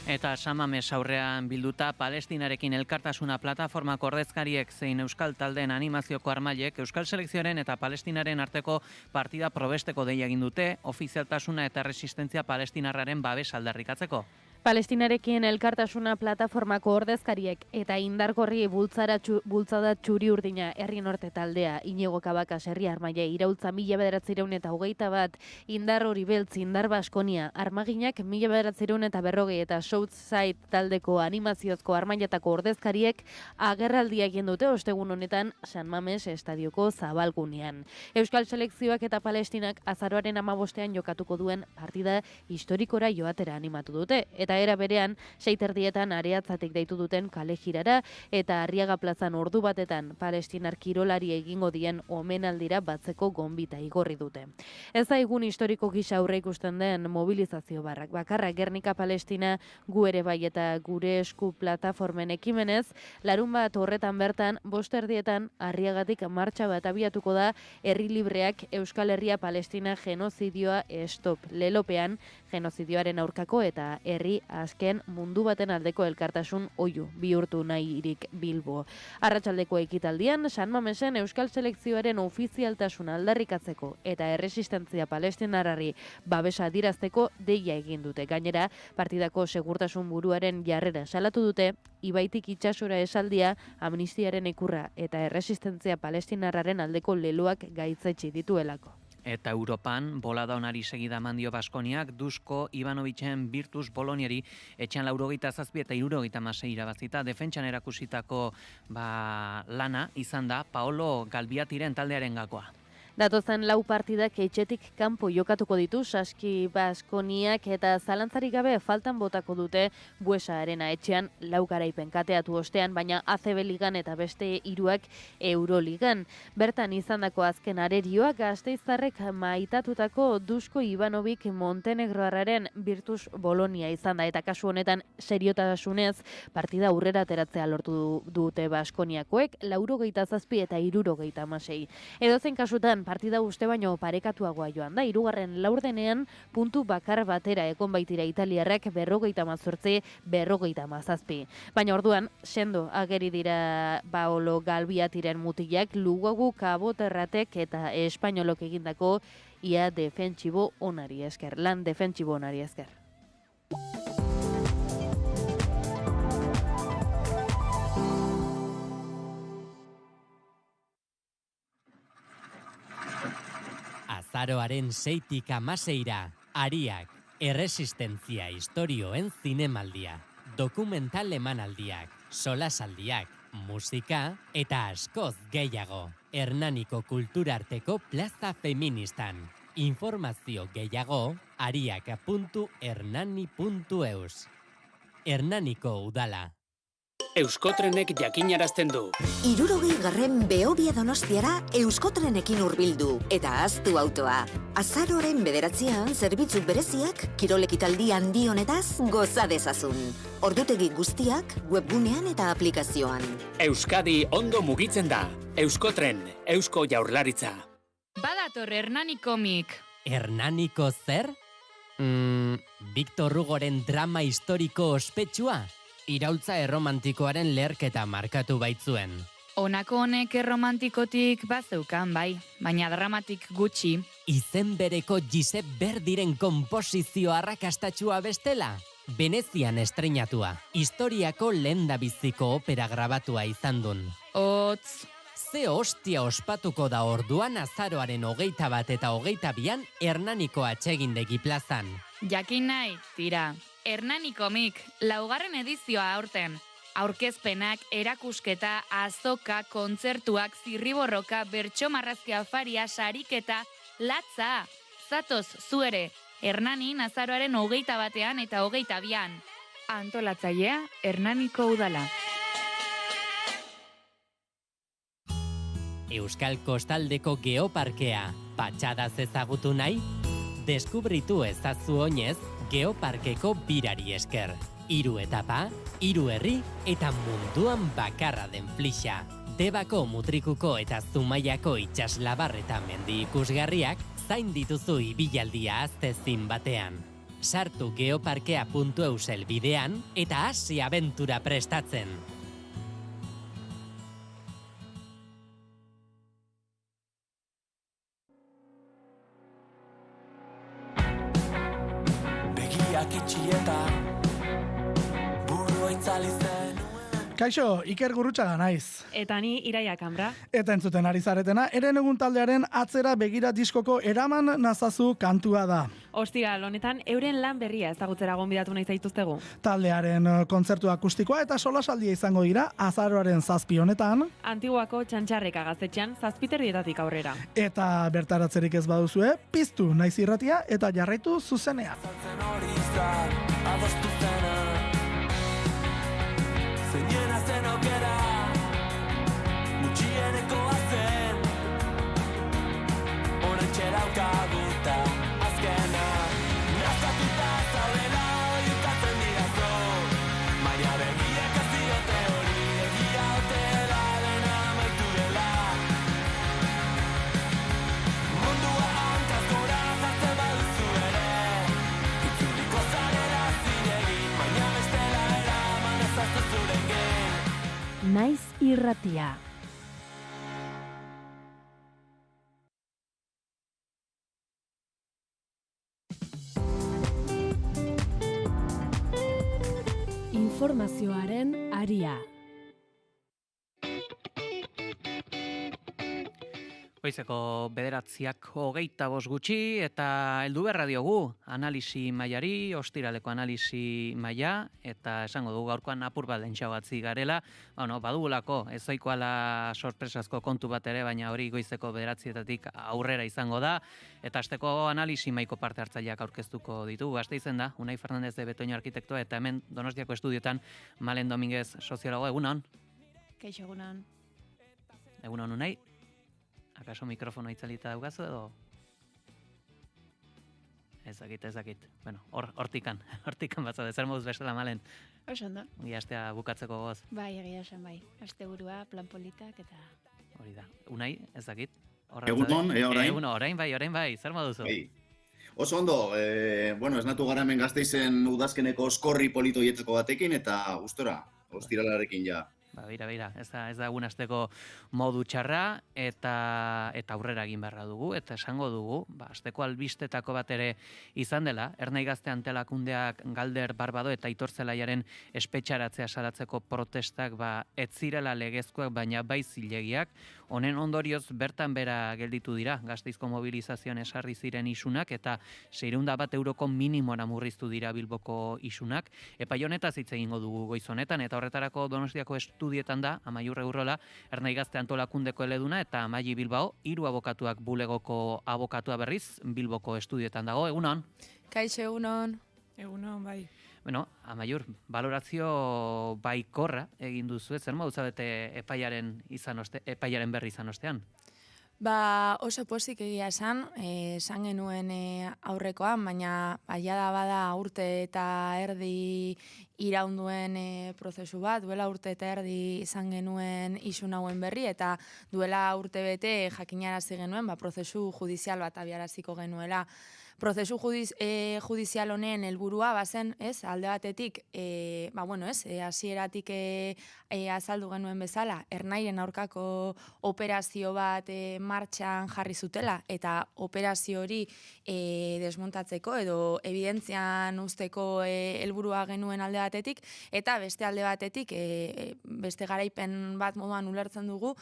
Eta Samames aurrean bilduta Palestinarekin elkartasuna plataformako ordezkariek zein Euskal taldeen animazioko armailek Euskal selekzioaren eta Palestinaren arteko partida probesteko deia egin dute, ofizialtasuna eta resistentzia palestinarraren babes aldarrikatzeko. Palestinarekin elkartasuna plataformako ordezkariek eta indarkorri bultzada txuri urdina herri norte taldea Inigo Cabakas herri armaile iraultza 1921 indar hori beltz indar Baskonia armaginak 1940 eta Southside taldeko animaziozko armailetako ordezkariek agerraldia egin dute ostegun honetan San Mames estadioko zabalgunean. Euskal selekzioak eta Palestinak azaroaren 15ean jokatuko duen partida historikora joatera animatu dute eta era berean 6:30 areatzatik deitu duten kale jirara eta Arriaga plazan ordu batetan palestinar kirolari egingo dien omenaldira batzeko gonbita igorri dute. Ez da egun historiko gisa aurre ikusten den mobilizazio bakarra Gernika Palestina gu ere bai eta gure esku plataformen ekimenez, larunbat horretan bertan 5:30 Arriagatik martxa bat abiatuko da herri libreak Euskal Herria Palestina genozidioa stop lelopean genozidioaren aurkako eta herri azken mundu baten aldeko elkartasun oihu bihurtu nahirik Bilbo. Arratsaldeko ekitaldian San Mamesen Euskal selekzioaren ofizialtasuna aldarrikatzeko eta erresistentzia palestinarrari babesa adirazteko deia egin dute. Gainera, partidako segurtasun buruaren jarrera salatu dute, ibaitik itsasora esaldia, amnistiaren ikurra eta erresistentzia palestinarraren aldeko leloak gaitzetsi dituelako. Eta Europan, bolada onari segida mandio Baskoniak, Dusko Ivanovicen Virtus Boloniari etxean 87 eta 76 irabazita, defentsan erakusitako lana izan da Paolo Galbiatiren taldearen gakoa. Datozen 4 partidak etxetik kanpo jokatuko ditu Saski Baskoniak eta zalantzarik gabe faltan botako dute Buesa Arena etxean 4 garaipen kateatu ostean, baina ACB Ligan eta beste 3 Euroligan. Bertan izandako azken arerioak gasteiztarrek maitatutako Dusko Ivanovic Montenegroarraren Virtus Bolonia izan da eta kasu honetan seriotasunez partida aurrera ateratzea lortu dute Baskoniakoek 87 eta 76. Edozein kasutan partida uste baino parekatuagoa joan da, 3. laurdenean puntu bakar batera egon baitira italiarrak 58-57. Baina orduan, sendo ageri dira Paolo Galbiatiren mutilak, Lugogu Kaboterratek eta Espainolok egindako ia defentsibo onari esker, lan defentsibo onari esker. Azaroaren 6tik 16ra, Ariak, erresistentzia istorioen zinemaldia, dokumental emanaldiak, solasaldiak, musika eta askoz gehiago. Hernaniko kulturarteko plaza feministan. Informazio gehiago, ariak.hernani.eus. Hernaniko udala. Euskotrenek jakinarazten du. 60. Behobia Donostiara Euskotrenekin hurbildu eta ahaztu autoa. Azaroaren 9an zerbitzu bereziak kirolekitaldi handi honetaz goza dezazun. Ordutegi guztiak webgunean eta aplikazioan. Euskadi ondo mugitzen da. Euskotren, Eusko Jaurlaritza. Badator Hernanikomik. Hernaniko zer? Victor Hugoren drama historiko ospetsua? iraultza erromantikoaren lerketa markatu baitzuen. Honako honek erromantikotik bazeukan bai, baina dramatik gutxi. Izen bereko Giuseppe Verdiren konposizio arrakastatsua bestela? Venezian estreinatua, historiako lehendabiziko opera grabatua izan dun. Otz. Ze hostia ospatuko da orduan azaroaren 21 eta 22an Hernaniko atsegindegi plazan. Jakin nahi, tira. Hernanikomik, 4. edizioa aurten. Aurkezpenak, erakusketa, azoka, kontzertuak, zirriborroka, bertso marrazki afaria, sariketa, latza. Zatoz, zuere, Hernanin azaroaren 21 eta 22an. Antolatzailea, Hernaniko udala. Euskal Kostaldeko Geoparkea, patxadaz ezagutu nahi? Deskubritu ezazu oinez Geoparkeko birari esker. 3 etapa, 3 herri eta munduan bakarra den flixa. Debako, Mutrikuko eta Zumaiako itsaslabar eta mendi ikusgarriak zain dituzu ibilaldia aztezin batean. Sartu geoparkea.eus elbidean eta hasi abentura prestatzen. Begiak itxieta burua itzali zen. Kaixo, Iker Gurrutxaga naiz. Eta ni Iraia Kanbra. Eta entzuten ari zaretena, Eren egun taldearen atzera begira diskoko eraman nazazu kantua da. Ostiral honetan, euren lan berria ezagutzera gonbidatu nahi zaituztegu. Taldearen kontzertu akustikoa eta solasaldia izango dira azaroaren 7 honetan. Antiguako Txantxarreka gaztetxean 7:00 aurrera. Eta bertaratzerik ez baduzue, piztu naiz irratia eta jarraitu zuzenean. Zeinena zen aukera, gutxienekoa zen, oraintxe daukaguta azkena. Nazkatuta zaudela oiukatzen dirazo, baina begiak ez diote hori, egia ote da dena amaitu dela. Mundua hankaz gora jartzen baduzu ere, itzuliko zarela zinegin, baina bestela eraman ezaztu zure. Naiz irratia. Informazioaren aria. Goizeko 9:25 gutxi eta heldu berra diogu analisi mailari, ostiraleko analisi maila eta esango dugu gaurkoan apur bat lentsagatzi garela. Badugulako ez ohikoala sorpresazko kontu bat ere, baina hori goizeko 9:00 aurrera izango da eta asteko analisi maiko parte hartzaileak aurkeztuko ditugu. Gasteizen da Unai Fernandez de Betoño arkitektoa eta hemen Donostiako estudiotan Malen Dominguez soziologo. Egunon. Kaixo, egunon. Egunon Unai. Akaso mikrofono itzalita daukazu edo? Ezakit. Bueno, hortikan batzade, zer moduz bestela Malen? Oso ondo. Ia astea bukatzeko goz. Bai, egia esan bai. Asteburua, plan politak eta... Hori da. Unai, ezakit? Egunon, orain bai, zer moduzu? Bai. Oso ondo, esnatu gara hemen Gasteizen udazkeneko eskorri polito hietzeko batekin eta gustora, ostiralarekin ja. Beira, ez da egun asteko modu txarra eta aurrera egin beharra dugu eta esango dugu, asteko albistetako bat ere izan dela, Ernai Gazte Antolakundeak Galder Barbado eta Aitor Zelaiaren espetxaratzea salatzeko protestak ez zirela legezkoak baina bai zilegiak, honen ondorioz bertan bera gelditu dira, Gasteizko mobilizazioan esarri ziren isunak eta 601 euroko minimora murriztu dira Bilboko isunak, epai honetaz hitz egingo dugu goiz honetan eta horretarako Donostiako estudietan da, Amaiur Eurrola, Ernai Gazte Antolakundeko eleduna eta Amaili Bilbao, 3 abokatuak bulegoko abokatua berriz, Bilboko estudietan dago, egunon? Kaixo, egunon. Egunon, bai. Bueno, Amaiur, balorazio baikorra egin duzu, zer modu zabete epaiaren berri izan ostean? Oso pozik egia esan genuen aurrekoan, baina da bada urte eta erdi iraunduen prozesu bat, duela urte eta erdi izan genuen isun hauen berri, eta duela urte bete jakinarazi genuen, prozesu judizial bat abiaraziko genuela. prozesu judizial honen helburua bazen, ez, alde batetik, hasieratik azaldu genuen bezala, ernairen aurkako operazio bat martxan jarri zutela, eta operazio hori desmontatzeko edo evidentzian usteko helburua genuen alde batetik, eta beste alde batetik, beste garaipen bat moduan ulertzen dugu,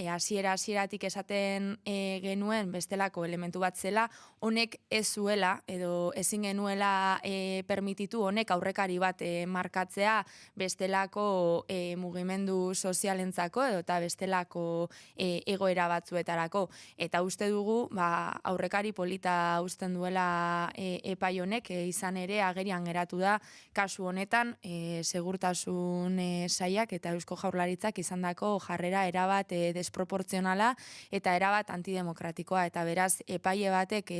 hasieratik esaten genuen bestelako elementu bat zela, honek ez zuela edo ezin genuela permititu honek aurrekari bat markatzea bestelako mugimendu sozialentzako edo eta bestelako egoera batzuetarako. Eta uste dugu aurrekari polita uzten duela epai honek, izan ere agerian geratu da kasu honetan segurtasun sailak eta Eusko Jaurlaritzak izandako jarrera erabat desproportzionala eta erabat antidemokratikoa, eta beraz epaile batek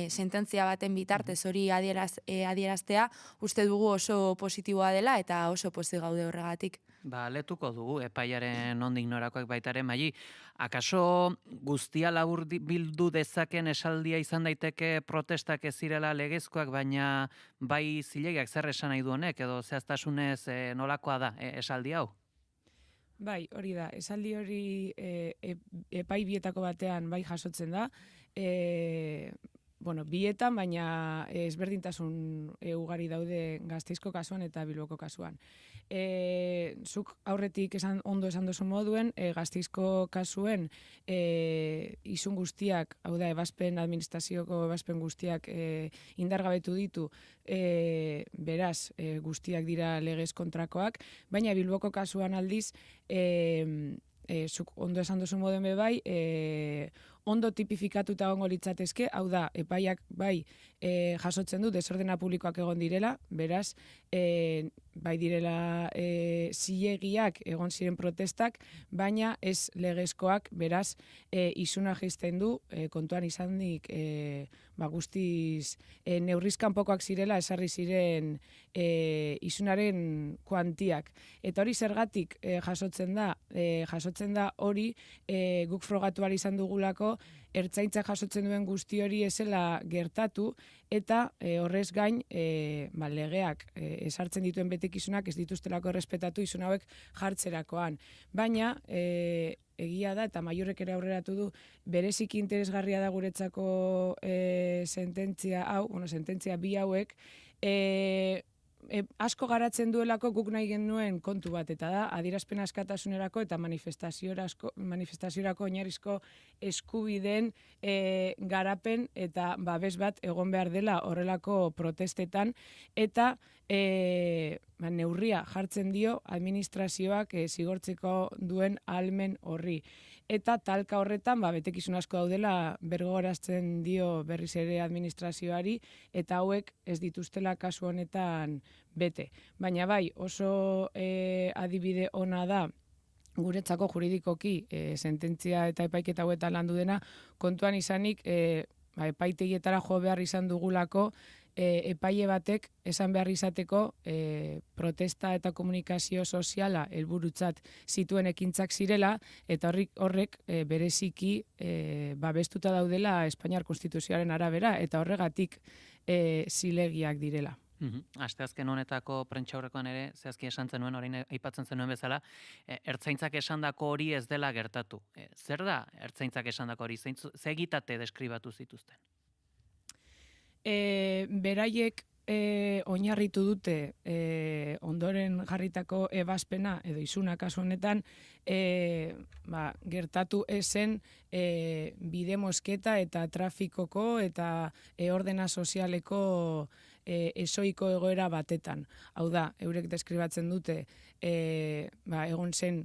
sententzia baten bitartez hori adieraztea uste dugu oso positiboa dela eta oso pozik gaude horregatik. Letuko dugu epaiaren nondik norakoak baitare, Maili, akaso guztia labur bildu dezaken esaldia izan daiteke protestak ez zirela legezkoak, baina bai zilegiak zer esan nahi du honek, edo zehaztasunez nolakoa da esaldi hau? Bai, hori da, esaldi hori epai bietako batean bai jasotzen da, bietan, baina ezberdintasun ugari daude Gasteizko kasuan eta Bilboko kasuan. Zuk aurretik ondo esan duzu moduen, Gasteizko kasuen izun guztiak, hau da, administrazioko ebazpen guztiak indargabetu ditu, beraz, guztiak dira legez kontrakoak, baina Bilboko kasuan aldiz, zuk ondo esan duzu moduen bai, ondo tipifikatuta egongo litzatezke, hau da, epaiak bai jasotzen du desordena publikoak egon direla, beraz, bai direla zilegiak egon ziren protestak, baina ez legezkoak, beraz, izuna jaisten du, kontuan izanik guztiz neurrizkanpokoak zirela esarri ziren izunaren kuantiak. Eta hori zergatik jasotzen da hori guk frogatu ahal izan dugulako ertzaintza jasotzen duen guzti hori ezela gertatu, eta horrez gain legeak esartzen dituen betekizunak ez dituztelako errespetatu izun hauek jartzerakoan. Baina egia da, eta Maiorrek ere aurreratu du, bereziki interesgarria da guretzako sententzia bi hauek, asko garatzen duelako guk nahi genuen kontu bat, eta da, adierazpen askatasunerako eta manifestaziorako oinarrizko eskubideen garapen eta babes bat egon behar dela horrelako protestetan, eta neurria jartzen dio administrazioak zigortzeko duen ahalmen horri. Eta talka horretan betekizun asko daudela bergorazten dio berriz ere administrazioari, eta hauek ez dituztela kasu honetan bete. Baina bai, oso adibide ona da guretzako juridikoki sententzia eta epaiketa hauetan landu dena, kontuan izanik epaitegietara jo behar izan dugulako epaile batek esan behar izateko protesta eta komunikazio soziala helburutzat zituen ekintzak zirela, eta horrek bereziki babestuta daudela Espainiar Konstituzioaren arabera, eta horregatik zilegiak direla. Asteazken honetako prentsaurrekoan ere, zehazki esan zenuen, orain aipatzen zenuen bezala, ertzaintzak esandako hori ez dela gertatu. Zer da ertzaintzak esandako hori? Ze egitate deskribatu zituzten? Beraiek oinarritu dute ondoren jarritako ebazpena edo izuna kasu honetan gertatu esen bide mosketa eta trafikoko eta ordena sozialeko ezoiko egoera batetan. Hau da, eurek deskribatzen dute egon zen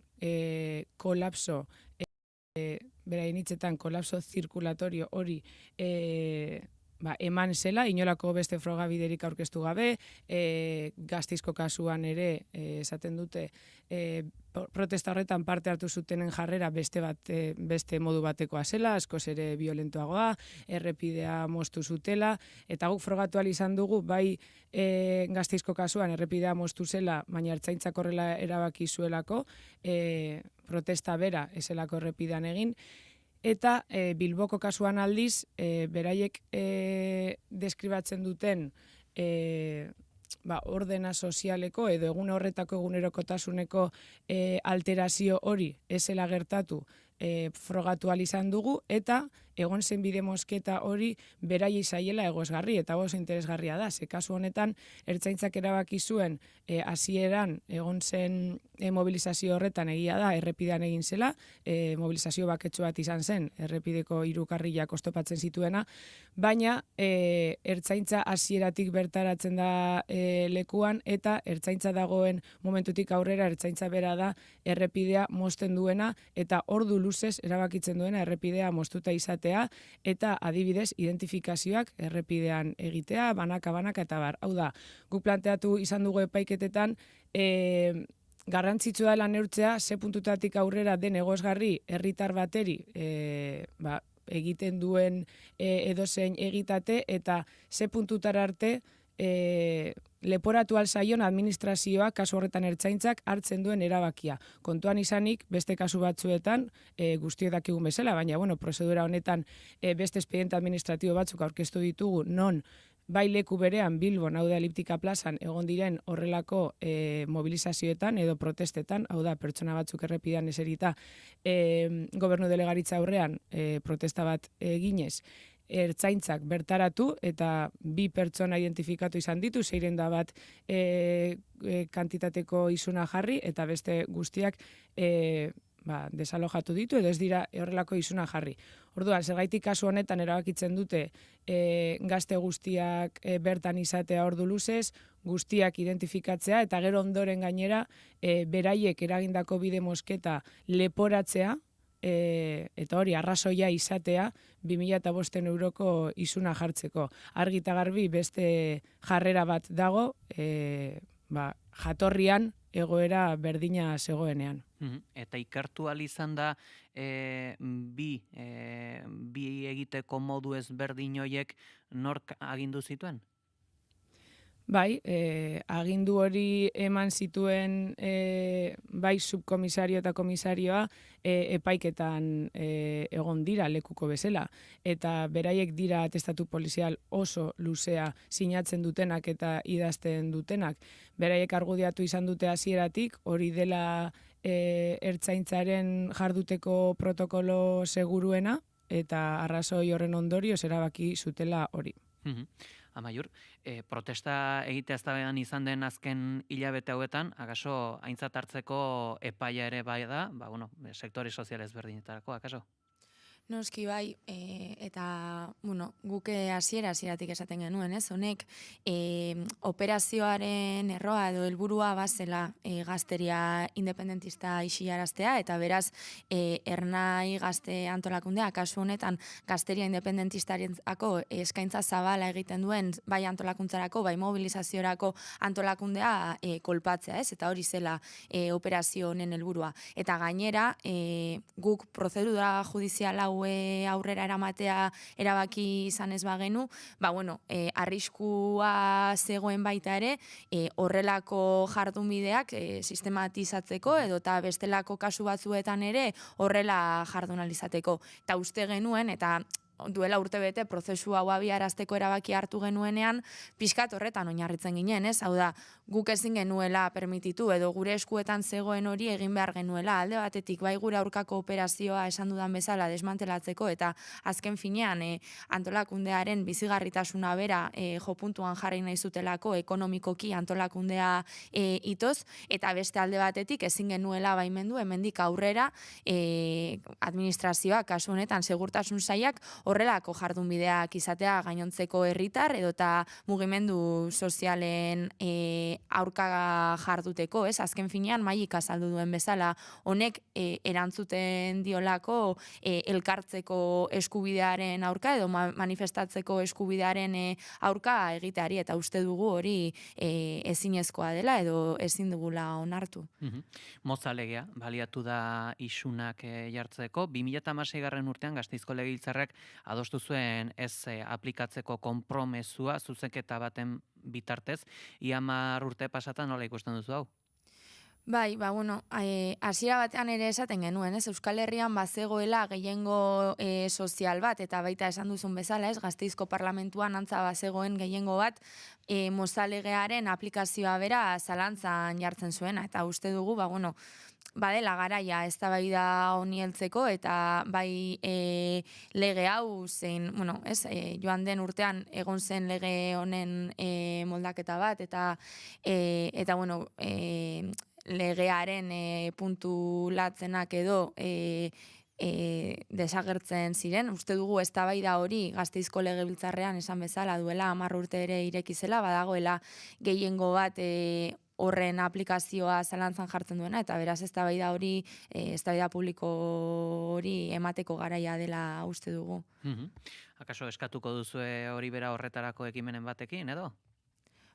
kolapso, beraien hitzetan kolapso zirkulatorio hori eman zela, inolako beste frogabiderik aurkeztu gabe, Gasteizko kasuan ere esaten dute protesta horretan parte hartu zutenen jarrera beste modu batekoa zela, askoz ere violentoagoa, errepidea moztu zutela, eta guk frogatu ahal izan dugu, bai Gasteizko kasuan errepidea moztu zela, baina ertzaintzak horrela erabaki zuelako, protesta bera ezelako errepidean egin, eta Bilboko kasuan aldiz, beraiek deskribatzen duten ordena sozialeko edo egun horretako egunerokotasuneko alterazio hori ezela gertatu frogatu ahal izan dugu, eta egon zen bide mozketa hori beraiei zaiela egosgarri, eta oso interesgarria da. Ze kasu honetan, ertzaintzak erabaki zuen hasieran egon zen mobilizazio horretan egia da, errepidean egin zela, mobilizazio baketsu bat izan zen, errepideko 3 karrilak oztopatzen zituena, baina ertzaintza hasieratik bertaratzen da lekuan, eta ertzaintza dagoen momentutik aurrera ertzaintza bera da errepidea mozten duena, eta ordu luzez erabakitzen duena errepidea moztuta izatea, eta adibidez identifikazioak errepidean egitea, banaka eta bar. Hau da, guk planteatu izan dugu epaiketetan, garrantzitsua dela neurtzea, ze puntutatik aurrera den egosgarri herritar bateri egiten duen edozein egitate, eta ze puntutara arte leporatu alzaion administrazioa, kasu horretan ertzaintzak, hartzen duen erabakia. Kontuan izanik, beste kasu batzuetan, guztiok dakigun bezala, baina, prozedura honetan beste espediente administratibo batzuk aurkeztu ditugu, non bai leku berean Bilbon, hau da Eliptika plazan, egon diren horrelako mobilizazioetan edo protestetan, hau da pertsona batzuk errepidean eserita gobernu delegaritza aurrean protesta bat eginez, ertzaintzak bertaratu eta 2 pertsona identifikatu izan ditu, 600 bat kantitateko isuna jarri, eta beste guztiak desalojatu ditu, edo ez dira horrelako isuna jarri. Orduan, zergaitik kasu honetan erabakitzen dute gazte guztiak bertan izatea ordu luzez, guztiak identifikatzea, eta gero ondoren gainera beraiek eragindako bide mozketa leporatzea, eta hori arrazoia izatea 2.500 euroko isuna jartzeko. Argi eta garbi beste jarrera bat dago, jatorrian egoera berdina zegoenean. Eta ikertu ahal izan da bi egiteko modu ezberdin horiek nork agindu zituen? Bai, agindu hori eman zituen bai subkomisario eta komisarioa epaiketan egon dira lekuko bezala. Eta beraiek dira atestatu polizial oso luzea sinatzen dutenak eta idazten dutenak. Beraiek argudiatu izan dute hasieratik, hori dela ertzaintzaren jarduteko protokolo seguruena, eta arrazoi horren ondorioz erabaki zutela hori. Amaiur, protesta egitea eztabaidan izan den azken hilabete hauetan, akaso aintzat hartzeko epaia ere bai da, sektore sozial ezberdinetarako, akaso? Noski bai, eta guk hasieratik esaten genuen, ez? Honek operazioaren erroa edo helburua bazela gazteria independentista isilaraztea, eta beraz Ernai Gazte Antolakundea kasu honetan gazteria independentistarientzako eskaintza zabala egiten duen bai antolakuntzarako, bai mobilizaziorako antolakundea kolpatzea, ez? Eta hori zela operazio honen helburua. Eta gainera, guk prozedura judiziala aurrera eramatea erabaki izan ez bagenu, arriskua zegoen baita ere, horrelako jardunbideak sistematizatzeko edo eta bestelako kasu batzuetan ere horrela jardunalizateko. Eta uste genuen, eta duela urtebete prozesu hau abiarazteko erabaki hartu genuenean, pixkat horretan oinarritzen ginen, ez? Hau da, guk ezin genuela permititu edo gure eskuetan zegoen hori egin behar genuela. Alde batetik, bai gure aurkako operazioa esan dudan bezala desmantelatzeko, eta azken finean antolakundearen bizigarritasuna bera jopuntuan jarri nahi zutelako ekonomikoki antolakundea itoz, eta beste alde batetik ezin genuela baimendu hemendik aurrera administrazioak, kasu honetan segurtasun sailak, horrelako jardunbideak izatea gainontzeko herritar edota mugimendu sozialen aurka jarduteko, ez? Azken finean mailak azaldu duen bezala, honek erantzuten diolako elkartzeko eskubidearen aurka edo manifestatzeko eskubidearen aurka egiteari, eta uste dugu hori ezinezkoa dela edo ezin dugula onartu. Motza legea, baliatu da isunak jartzeko. 2016 urtean Gasteizko Legebiltzarrak adostu zuen ez aplikatzeko konpromezua zuzenketa baten bitartez. Ia 10 urte pasatan nola ikusten duzu hau? Bai, hasiera batean ere esaten genuen, ez? Euskal Herrian bazegoela gehiengo sozial bat, eta baita esan duzun bezala, ez? Gasteizko parlamentuan antza bazegoen gehiengo bat, mozalegearen aplikazioa bera zalantzan jartzen zuena, eta uste dugu, badela garaia eztabaida honi heltzeko, eta bai lege hau zein, joan den urtean egon zen lege honen moldaketa bat, eta legearen puntu latzenak edo desagertzen ziren. Uste dugu eztabaida hori Gasteizko Legebiltzarrean esan bezala duela 10 urte ere ireki zela, badagoela gehiengo bat horren aplikazioa zalantzan jartzen duena, eta beraz eztabaida hori, eztabaida publiko hori emateko garaia dela uste dugu. Akaso eskatuko duzue hori bera horretarako ekimenen batekin, edo?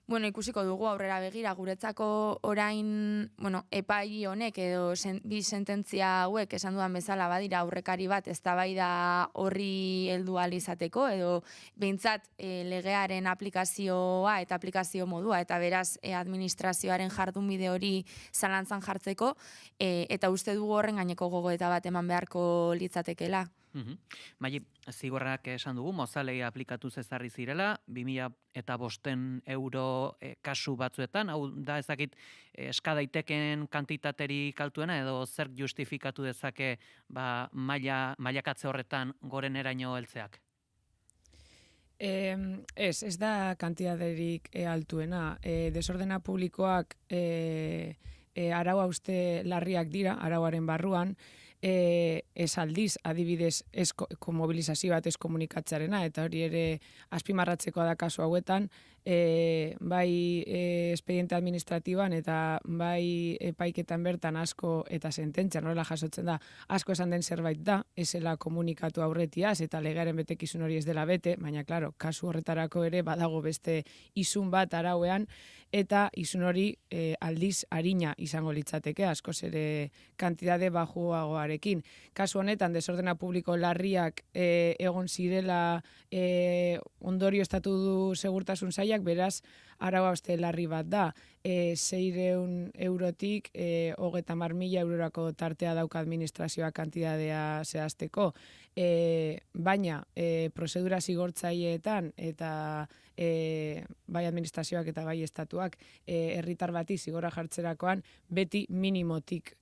Ikusiko dugu aurrera begira, guretzako orain, epai honek edo bi sententzia hauek esan dudan bezala badira aurrekari bat eztabaida horri heldu ahal izateko, edo behintzat legearen aplikazioa eta aplikazio modua, eta beraz administrazioaren jardunbide hori zalantzan jartzeko, eta uste dugu horren gaineko gogoeta bat eman beharko litzatekela. Maili, zigorrak esan dugu, mozalei aplikatuz ezarri zirela, 2005 euro kasu batzuetan, hau da ezakit eskadaiteken kantitaterik altuena, edo zer justifikatu dezake mailakatze horretan goreneraino heltzeak? Ez da kantitaterik altuena. Desordena publikoak arau hauste larriak dira, arauaren barruan, ez aldiz, adibidez, mobilizazio bat ez komunikatzearena, eta hori ere azpimarratzekoa da kasu hauetan, bai espediente administratiboan eta bai epaiketan bertan asko eta sententzia horrela jasotzen da, asko esan den zerbait da, ezela komunikatu aurretiaz eta legearen betekizun hori ez dela bete, baina, klaro, kasu horretarako ere badago beste isun bat arauean, eta isun hori aldiz arina izango litzateke, askoz ere kantitate bajuagoarekin. Kasu honetan, desordena publiko larriak egon zirela ondorio estatu du segurtasun sailak, beraz, arau hauste larri bat da. 600 eurotik 30.000 eurorako tartea dauka administrazioa kantitatea zehazteko. Baina, prozedura zigortzaileetan eta bai administrazioak eta bai estatuak herritar bati zigorra jartzerakoan beti minimotik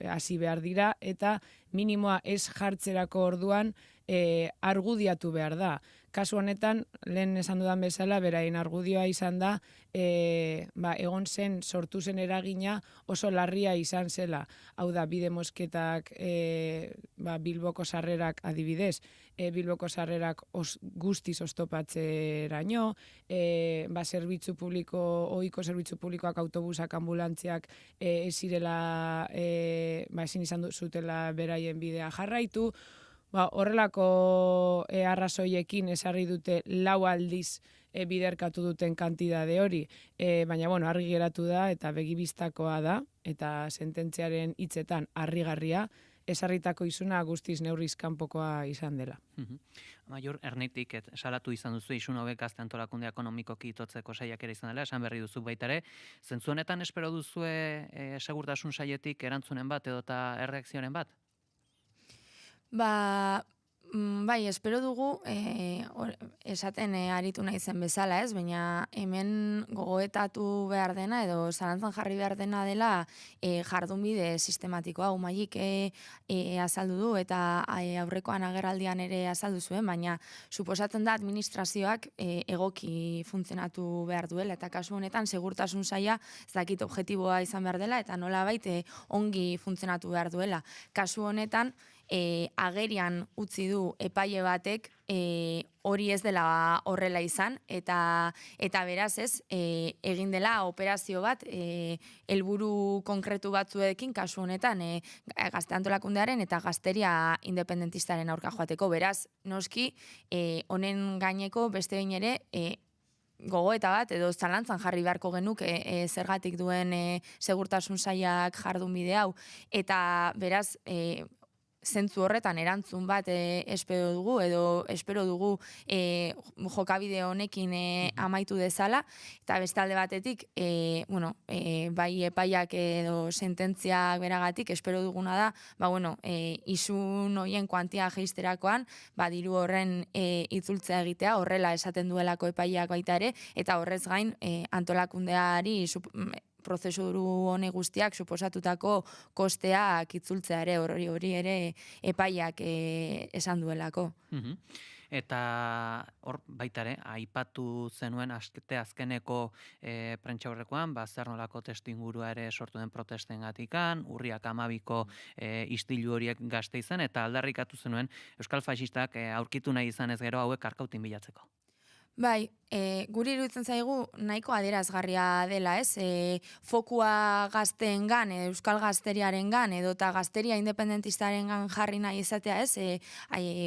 hasi behar dira, eta minimoa ez jartzerako orduan argudiatu behar da. Kasu honetan, lehen esan dudan bezala, beraien argudioa izan da, egon zen, sortu zen eragina oso larria izan zela. Hau da, bide mosketak Bilboko sarrerak adibidez, Bilboko sarrerak guztiz oztopatzeraino, zerbitzu publiko, ohiko zerbitzu publikoak, autobusak, ambulantziak ez zirela, ezin izan zutela beraien bidea jarraitu. Horrelako arrazoiekin esarri dute 4 aldiz biderkatu duten kantitate hori, baina argi geratu da eta begibistakoa da, eta sententziaren hitzetan harrigarria, esarritako isuna guztiz neurriz kanpokoa izan dela. Maior, ernitik salatu izan duzu isun hauek gazte antolakunde ekonomikoki itotzeko saiakera izan dela, esan berri duzu baita ere. Zentzu honetan espero duzue segurtasun saietik erantzunen bat edota erreakzionen bat? Bai, espero dugu esaten aritu nahi zen bezala, ez? Baina hemen gogoetatu behar dena edo zalantzan jarri behar dena dela jardunbide sistematikoa. Maik azaldu du eta aurrekoan agerraldian ere azaldu zuen, baina suposatzen da administrazioak egoki funtzionatu behar duela, eta kasu honetan segurtasun saila ez dakit objektiboa izan behar dela eta nolabait ongi funtzionatu behar duela. Kasu honetan agerian utzi du epaile batek hori ez dela horrela izan, eta beraz ez, egin dela operazio bat helburu konkretu batzuekin, kasu honetan gazte antolakundearen eta gazteria independentistaren aurka joateko. Beraz, noski, honen gaineko beste behin ere gogoeta bat edo zalantzan jarri beharko genuke zergatik duen segurtasun sailak jardunbide hau, eta beraz zentzu horretan erantzun bat espero dugu, edo espero dugu jokabide honekin amaitu dezala, eta bestalde batetik, bai epaiak edo sententziak beragatik, espero duguna da, isun hoien kuantia jeisterakoan, diru horren itzultzea egitea, horrela esaten duelako epaiak baita ere, eta horrez gain antolakundeari prozesuru hone guztiak suposatutako kosteak itzultzea ere, hori ere epaiak esan duelako. Eta hor baita ere, aipatu zenuen azkeneko prentsaurrekoan, zer nolako testuingurua ere sortu den protestengatikan, urriak 12ko istilu horiek Gasteizen, eta aldarrikatu zenuen euskal faxistak aurkitu nahi izan ez gero hauek arkautin bilatzeko. Bai, guri iruditzen zaigu nahiko adierazgarria dela, ez? Fokua gazteengan, euskal gazteriarengan, edota gazteria independentistarengan jarri nahi izatea, ez?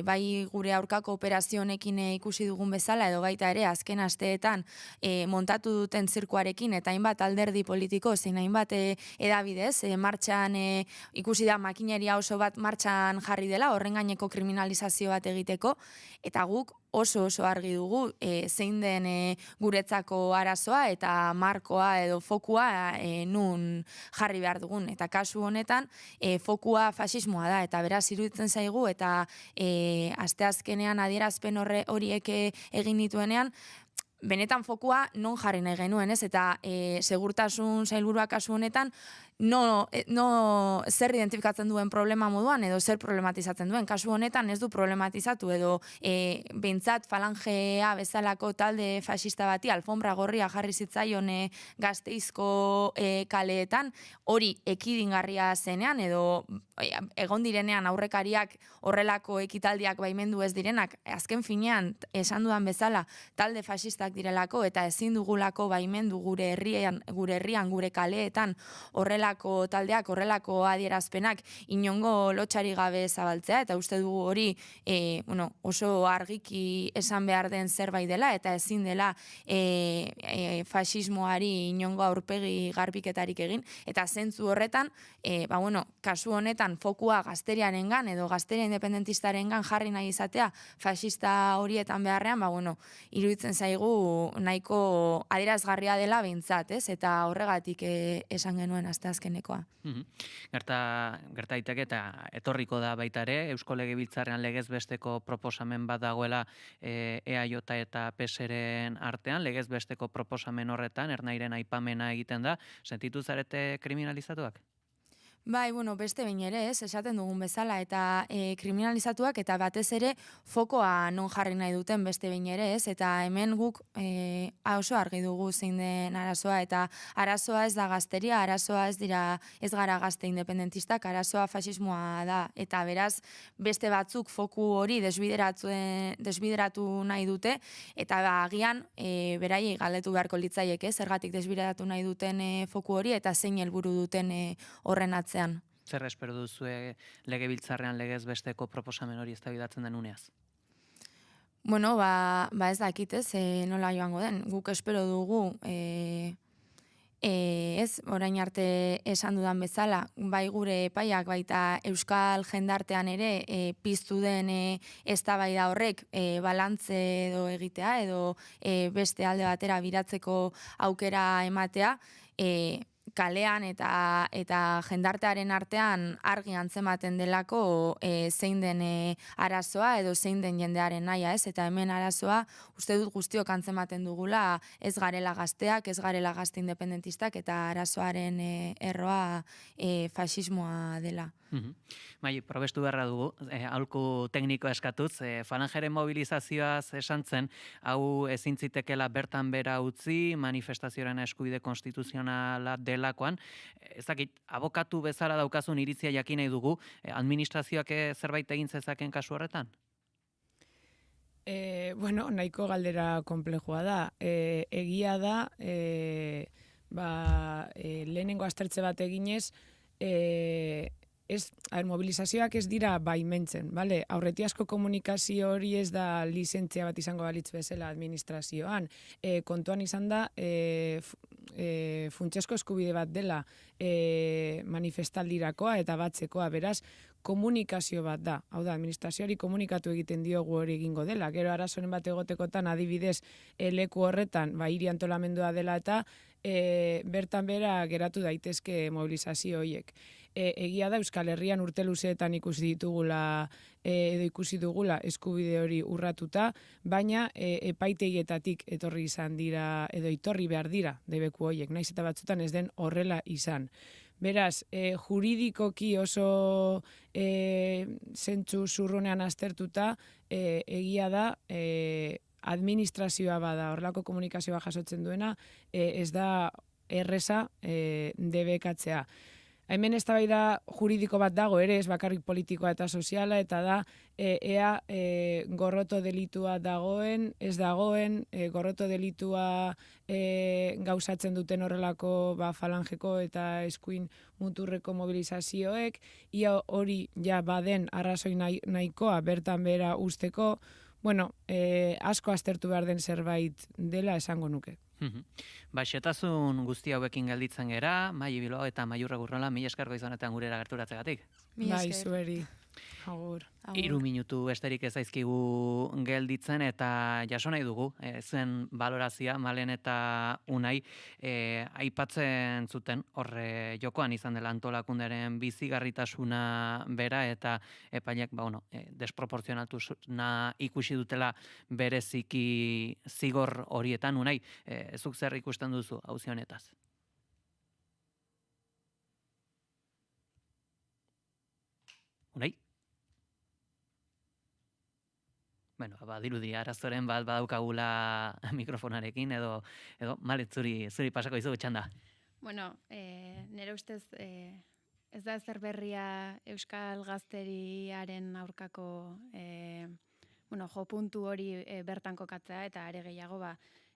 Bai gure aurkako operazio honekin ikusi dugun bezala, edo baita ere azken asteetan montatu duten zirkuarekin, eta hainbat alderdi politiko, zein hainbat edabidez, martxan ikusi da makineria oso bat martxan jarri dela, horren gaineko kriminalizazio bat egiteko, eta guk oso argi dugu zein den guretzako arazoa eta markoa edo fokua nun jarri behar dugun. Eta kasu honetan fokua faxismoa da, eta beraz iruditzen zaigu, eta asteazkenean adierazpen horiek egin dituenean, benetan fokua non jarri nahi genuen, ez? Eta segurtasun sailburuak kasu honetan, zer identifikatzen duen problema moduan, edo zer problematizatzen duen. Kasu honetan ez du problematizatu, edo behintzat falangea bezalako talde faxista bati alfombra gorria jarri zitzaion Gasteizko kaleetan, hori ekidingarria zenean, edo egon direnean aurrekariak horrelako ekitaldiak baimendu ez direnak, azken finean esan dudan bezala talde faxistak direlako, eta ezin dugulako baimendu gure herrian, gure kaleetan horrelako taldeak, horrelako adierazpenak inongo lotxari gabe zabaltzea, eta uste dugu hori oso argiki esan behar den zerbait dela, eta ezin dela faxismoari inongo aurpegi garbiketarik egin, eta zentzu horretan, kasu honetan fokua gazteriarengan edo gazteria independentistarengan jarri nahi izatea faxista horietan beharrean, iruditzen zaigu nahiko adierazgarria dela behintzat, ez? Eta horregatik esan genuen asteazkenekoa. Gerta daiteke eta etorriko da baita ere, Eusko Legebiltzarrean legez besteko proposamen bat dagoela EAJ eta PSren artean, legez besteko proposamen horretan, ernairen aipamena egiten da, sentitu zarete kriminalizatuak? Bai, beste behin ere, ez, esaten dugun bezala, eta kriminalizatuak, eta batez ere fokoa non jarri nahi duten beste behin ere, ez, eta hemen guk oso argi dugu zein den arazoa, eta arazoa ez da gazteria, arazoa ez gara gazte independentistak, arazoa faxismoa da, eta beraz beste batzuk foku hori desbideratu nahi dute, eta agian beraiei galdetu beharko litzaiek, zergatik desbideratu nahi duten foku hori, eta zein helburu duten horren atzean. Zer espero duzue Legebiltzarrean legez besteko proposamen hori eztabaidatzen den uneaz? Ez dakit, ez, nola joango den. Guk espero dugu, orain arte esan dudan bezala, bai gure epaiak baita euskal jendartean ere piztu den eztabaida horrek balantze edo egitea, edo beste alde batera biratzeko aukera ematea, kalean eta jendartearen artean argi antzematen delako zein den arazoa edo zein den jendearen nahia, ez? Eta hemen arazoa uste dut guztiok antzematen dugula, ez garela gazteak, ez garela gazte independentistak, eta arazoaren erroa faxismoa dela. Probestu beharra dugu, aholku tekniko eskatuz, falangeren mobilizazioaz esan zen, hau ezin zitekela bertan bera utzi, manifestazioaren eskubide konstituzionala delakoan, ezakit, abokatu bezala daukazun iritzia jakin nahi dugu, administrazioak zerbait egin zezaken kasu horretan? Nahiko galdera komplejua da. Egia da, lehenengo aztertze bat eginez, mobilizazioak ez dira baimentzen, bale? Aurretiazko komunikazio hori ez da lizentzia bat izango balitz bezala administrazioan. Kontuan izan da, funtsezko eskubide bat dela manifestaldirakoa eta batzekoa, beraz, komunikazio bat da. Hau da, administrazioari komunikatu egiten diogu hori egingo dela. Gero arazoren bat egotekotan adibidez leku horretan hiri antolamendua dela eta bertan bera geratu daitezke mobilizazio horiek. Egia da Euskal Herrian urte luzeetan ikusi dugula eskubide hori urratuta, baina epaitegietatik etorri izan dira edo etorri behar dira debeku horiek, naiz eta batzutan ez den horrela izan. Beraz, juridikoki oso zentzu zurrunean aztertuta, egia da administrazioa bada, horrelako komunikazioa jasotzen duena, ez da erreza debekatzea. Hemen eztabaida juridiko bat dago ere, ez bakarrik politikoa eta soziala, eta da ea gorroto delitua dagoen, ez dagoen, gorroto delitua gauzatzen duten horrelako falangeko eta eskuin muturreko mobilizazioek, ia hori ja baden arrazoi nahikoa bertan bera usteko, bueno, asko aztertu behar den zerbait dela esango nuke. Xetasun guzti hauekin gelditzen gera, Maili Bilbao eta Maiurra Gurrola, mila eskerko izanetan gurera gerturatzegatik. Bai, zueri. Agur. 3 minutu besterik ez zaizkigu gelditzen eta jaso nahi dugu, zuen balorazia, Malen eta Unai, aipatzen zuten, horre jokoan izan dela antolakundaren bizigarritasuna bera eta epaileak desproportzionatuna ikusi dutela bereziki zigor horietan. Unai, zuk zer ikusten duzu auzi honetaz? Unai? Bueno, badirudi arazoren bat badaukagula mikrofonarekin edo Malet zuri pasako izugu txanda. Bueno, nire ustez ez da ezer berria Euskal Gazteriaren aurkako jo puntu hori bertan kokatzea eta are gehiago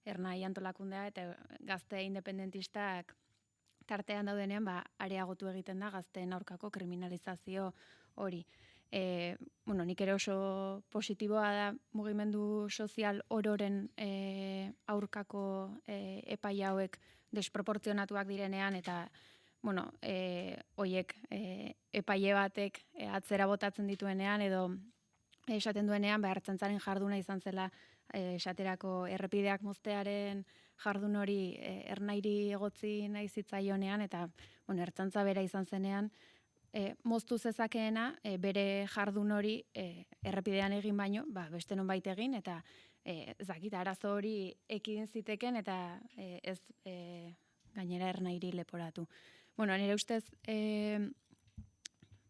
ernai antolakundea eta gazte independentistak tartean daudenean areagotu egiten da gazteen aurkako kriminalizazio hori. Nik ere oso positiboa da mugimendu sozial ororen aurkako epaia hauek desproportzionatuak direnean eta hoiek epaile batek atzera botatzen dituenean edo esaten duenean ertzaintzaren jarduna izan zela esaterako errepideak moztearen jardun hori ernairi egotzi nahi zitzaionean eta ertzaintza bera izan zenean moztu zezakeena bere jardun hori errepidean egin baino, beste nonbait egin eta ezakit arazo hori ekidin ziteken eta ez gainera ernairi leporatu. Nire ustez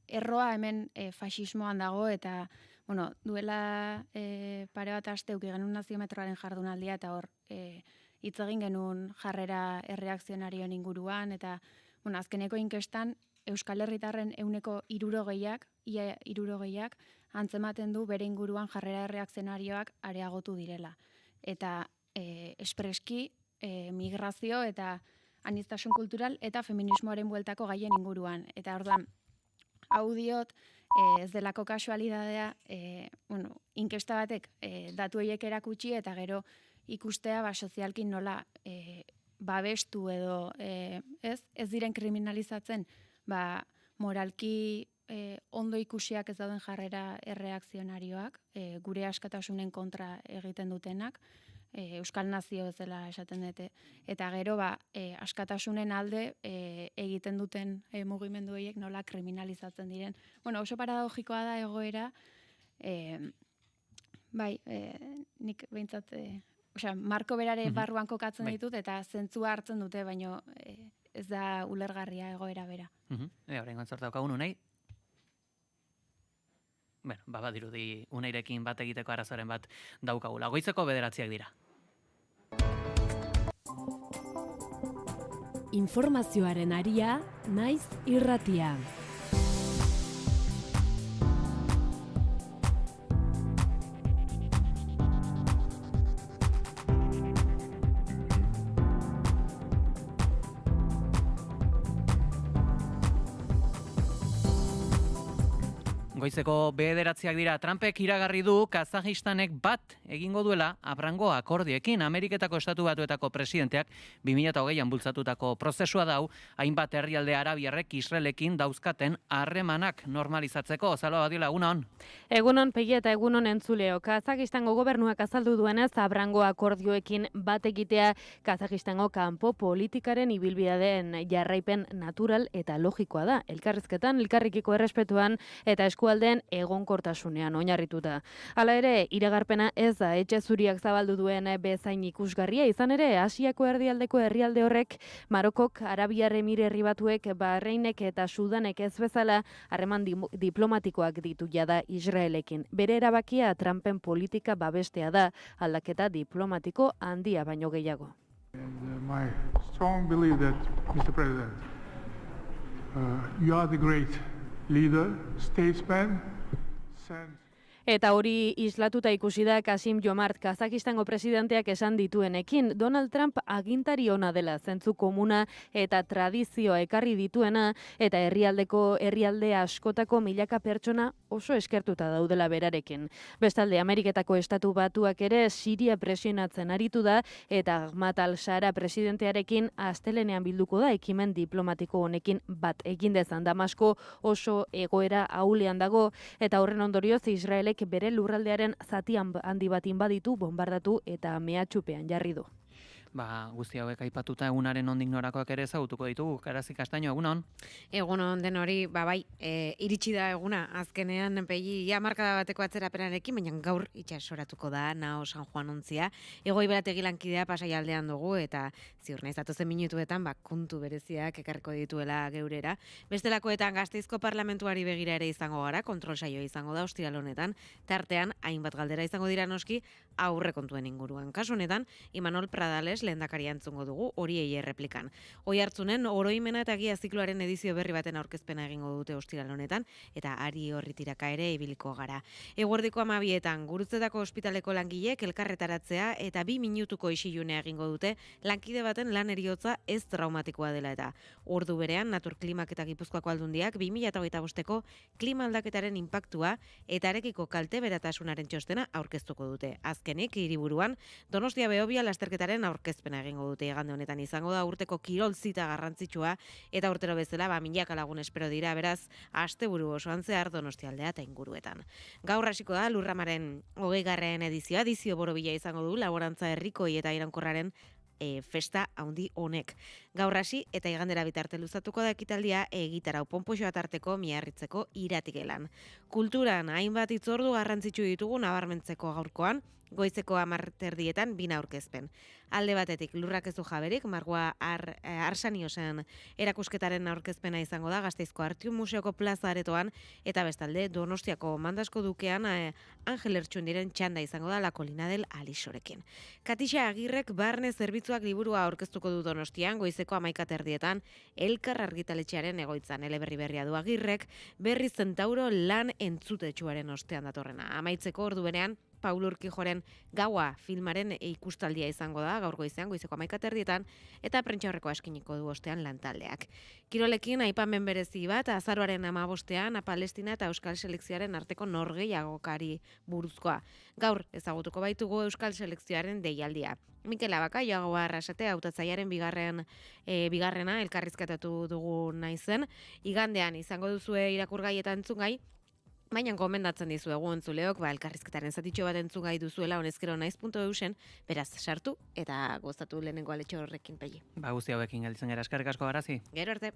erroa hemen faxismoan dago eta duela pare bat aste uki genuen naziometroaren jardunaldia eta hor hitz egin genuen jarrera erreakzionarioen inguruan eta azkeneko inkestan Euskal Herritarren 60%, ia 60%, antzematen du bere inguruan jarrera erreakzionarioak areagotu direla. Eta espreski migrazio eta aniztasun kultural eta feminismoaren bueltako gaien inguruan. Eta orduan, hau diot, ez delako kasualidadea, inkesta batek datu horiek erakutsi eta gero ikustea sozialkin nola babestu edo ez diren kriminalizatzen moralki ondo ikusiak ez dauden jarrera erreakzionarioak, gure askatasunen kontra egiten dutenak, Euskal Nazio ez dela esaten dute, eta gero askatasunen alde egiten duten mugimendu horiek nola kriminalizatzen diren. Oso paradogikoa da egoera, nik behintzat, marko berare barruan kokatzen ditut eta zentzua hartzen dute, baino ez da ulergarria egoera bera. Horrengoan zorta daukagun Unai? Badirudi Unairekin bat egiteko arazoren bat daukagula. Goizeko 9:00 dira. Informazioaren aria, naiz irratia. Goizeko bederatziak dira, Trumpek iragarri du Kazajistanek bat egingo duela Abrango akordioekin. Ameriketako Estatu Batuetako presidenteak 2020an bultzatutako prozesua dau, hainbat herrialde arabiarrek Israelekin dauzkaten harremanak normalizatzeko. Zalo Badiola, egunon. Egunon Pegi eta egunon entzuleo. Kazajistango gobernuak azaldu duenez, Abrango akordioekin bat egitea Kazajistango kanpo politikaren ibilbidearen jarraipen natural eta logikoa da. Elkarrizketan, elkarrikiko errespetuan eta eskualdeen egonkortasunean oinarrituta. Hala ere, iragarpena ez da etxe zuriak zabaldu duen bezain ikusgarria, izan ere Asiako erdialdeko herrialde horrek Marokok, Arabiar Emirerri Batuek, Bahreinek eta Sudanek ez bezala harreman diplomatikoak ditu jada Israelekin. Bere erabakia Trumpen politika babestea da, aldaketa diplomatiko handia baino gehiago. My strong belief that, Mr. President, you are the great leader, statesman, Eta hori islatuta ikusi da Kasim Jomart Kazakistango presidenteak esan dituenekin. Donald Trump agintari ona dela, zentzu komuna eta tradizioa ekarri dituena, eta herrialde askotako milaka pertsona oso eskertuta daudela berarekin. Bestalde, Ameriketako Estatu Batuak ere Siria presionatzen aritu da, eta Ahmad al-Shara presidentearekin astelenean bilduko da ekimen diplomatiko honekin bat egin dezan. Damasko oso egoera ahulean dago, eta horren ondorioz Israelek bere lurraldearen zati handi bat inbaditu, bombardatu eta mehatxupean jarri du. Guzti hauek aipatuta egunaren nondik norakoak ere ezagutuko ditugu. Karazi Kastaino, egunon? Egunon den hori, iritsi da eguna, azkenean Pegi hamarkada bateko atzerapenarekin, baina gaur itxasoratuko da, Nao San Juan ontzia. Ego Iberategi lankidea Pasaialdean dugu, eta ziur naiz datozen minutuetan kontu bereziak ekarriko dituela geurera. Bestelakoetan Gasteizko parlamentuari begira ere izango gara, kontrol saioa izango da ostiral honetan, tartean hainbat galdera izango dira noski aurrekontuen inguruan. Kasu honetan, Imanol Pradales lehendakaria entzungo dugu, horiei erreplikan. Oihartzunen oroimena eta gia zikloaren edizio berri baten aurkezpena egingo dute ostiral honetan, eta ari horri tiraka ere ibiliko gara. Eguerdiko 12etan Gurutzetako ospitaleko langileek elkarretaratzea eta 2 minutuko isilunea egingo dute, lankide baten lan heriotza ez traumatikoa dela eta. Ordu berean, Naturklimak eta Gipuzkoako Aldundiak 2025ko klima aldaketaren inpaktua eta arekiko kalte beratasunaren txostena aurkeztuko dute. Azkenik, hiriburuan, Donostia Behobia lasterketaren aurkezpena egingo dute igande honetan izango da urteko kirol zita garrantzitsua eta urtero bezala milaka lagun espero dira, beraz asteburu osoan zehar Donostialdea eta inguruetan. Gaur hasiko da Lurramaren 20. edizio borobila izango du laborantza herrikoi eta iraunkorraren festa handi honek. Gaur hasi eta igandera bitarte luzatuko da ekitaldia egitarau ponpoxoa tarteko Miarritzeko iratigelan. Kulturan hainbat hitzordu garrantzitsu ditugu nabarmentzeko gaurkoan, goizeko 10:00 2 aurkezpen. Alde batetik lurrak ez du jaberik, Margoa Arsaniosen erakusketaren aurkezpena izango da Gasteizko Artium Museoko plaza aretoan, eta bestalde Donostiako Mandasko Dukean Angel Ertxundiren txanda izango da La Colina del Alixorekin. Katixa Agirrek barne zerbitzuak liburua aurkeztuko du Donostian, goizeko 11:30 Elkar argitaletxearen egoitzan. Eleberri berria du Agirrek, Berri Zentauro lan entzutetsuaren ostean datorrena. Amaitzeko ordu berean Paul Urquijoren Gaua filmaren ikustaldia izango da, gaur goizean, goizeko 11:30 eta prentsaurrekoa eskiniko du ostean lantaldeak. Kirolekin aipamen berezi bat, azaroaren 15ean Palestina eta Euskal Selekzioaren arteko norgehiagokari buruzkoa. Gaur ezagutuko baitugu Euskal Selekzioaren deialdia. Mikel Abaka, Joago Arrasate, hautatzailearen bigarrena elkarrizketatu dugu naizen. Igandean izango duzue irakurgai eta entzungai, baina gomendatzen dizuegu entzuleok, elkarrizketaren zatitxo bat entzugai duzuela honezkero.naiz.eusen, beraz sartu eta gozatu lehenengo aletxo horrekin Pegi. Guzti hauekin gelditzen gara, eskerrik asko Garazi. Gero arte.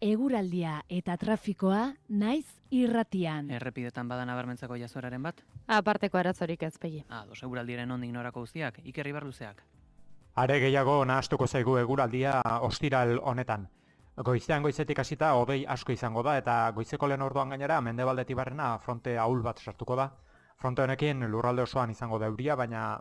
Eguraldia eta trafikoa Naiz irratian. Errepidetan badan nabarmentzeko jazoraren bat? Aparteko arazorik ez Pegi. Eguraldiaren nondik norako guztiak, Iker Ibarluzeak. Are gehiago nahastuko zaigu eguraldia ostiral honetan. Goizean goizetik hasita hodei asko izango da eta goizeko lehen orduan gainera mendebaldetik barrena fronte ahul bat sartuko da. Fronte honekin lurralde osoan izango da euria, baina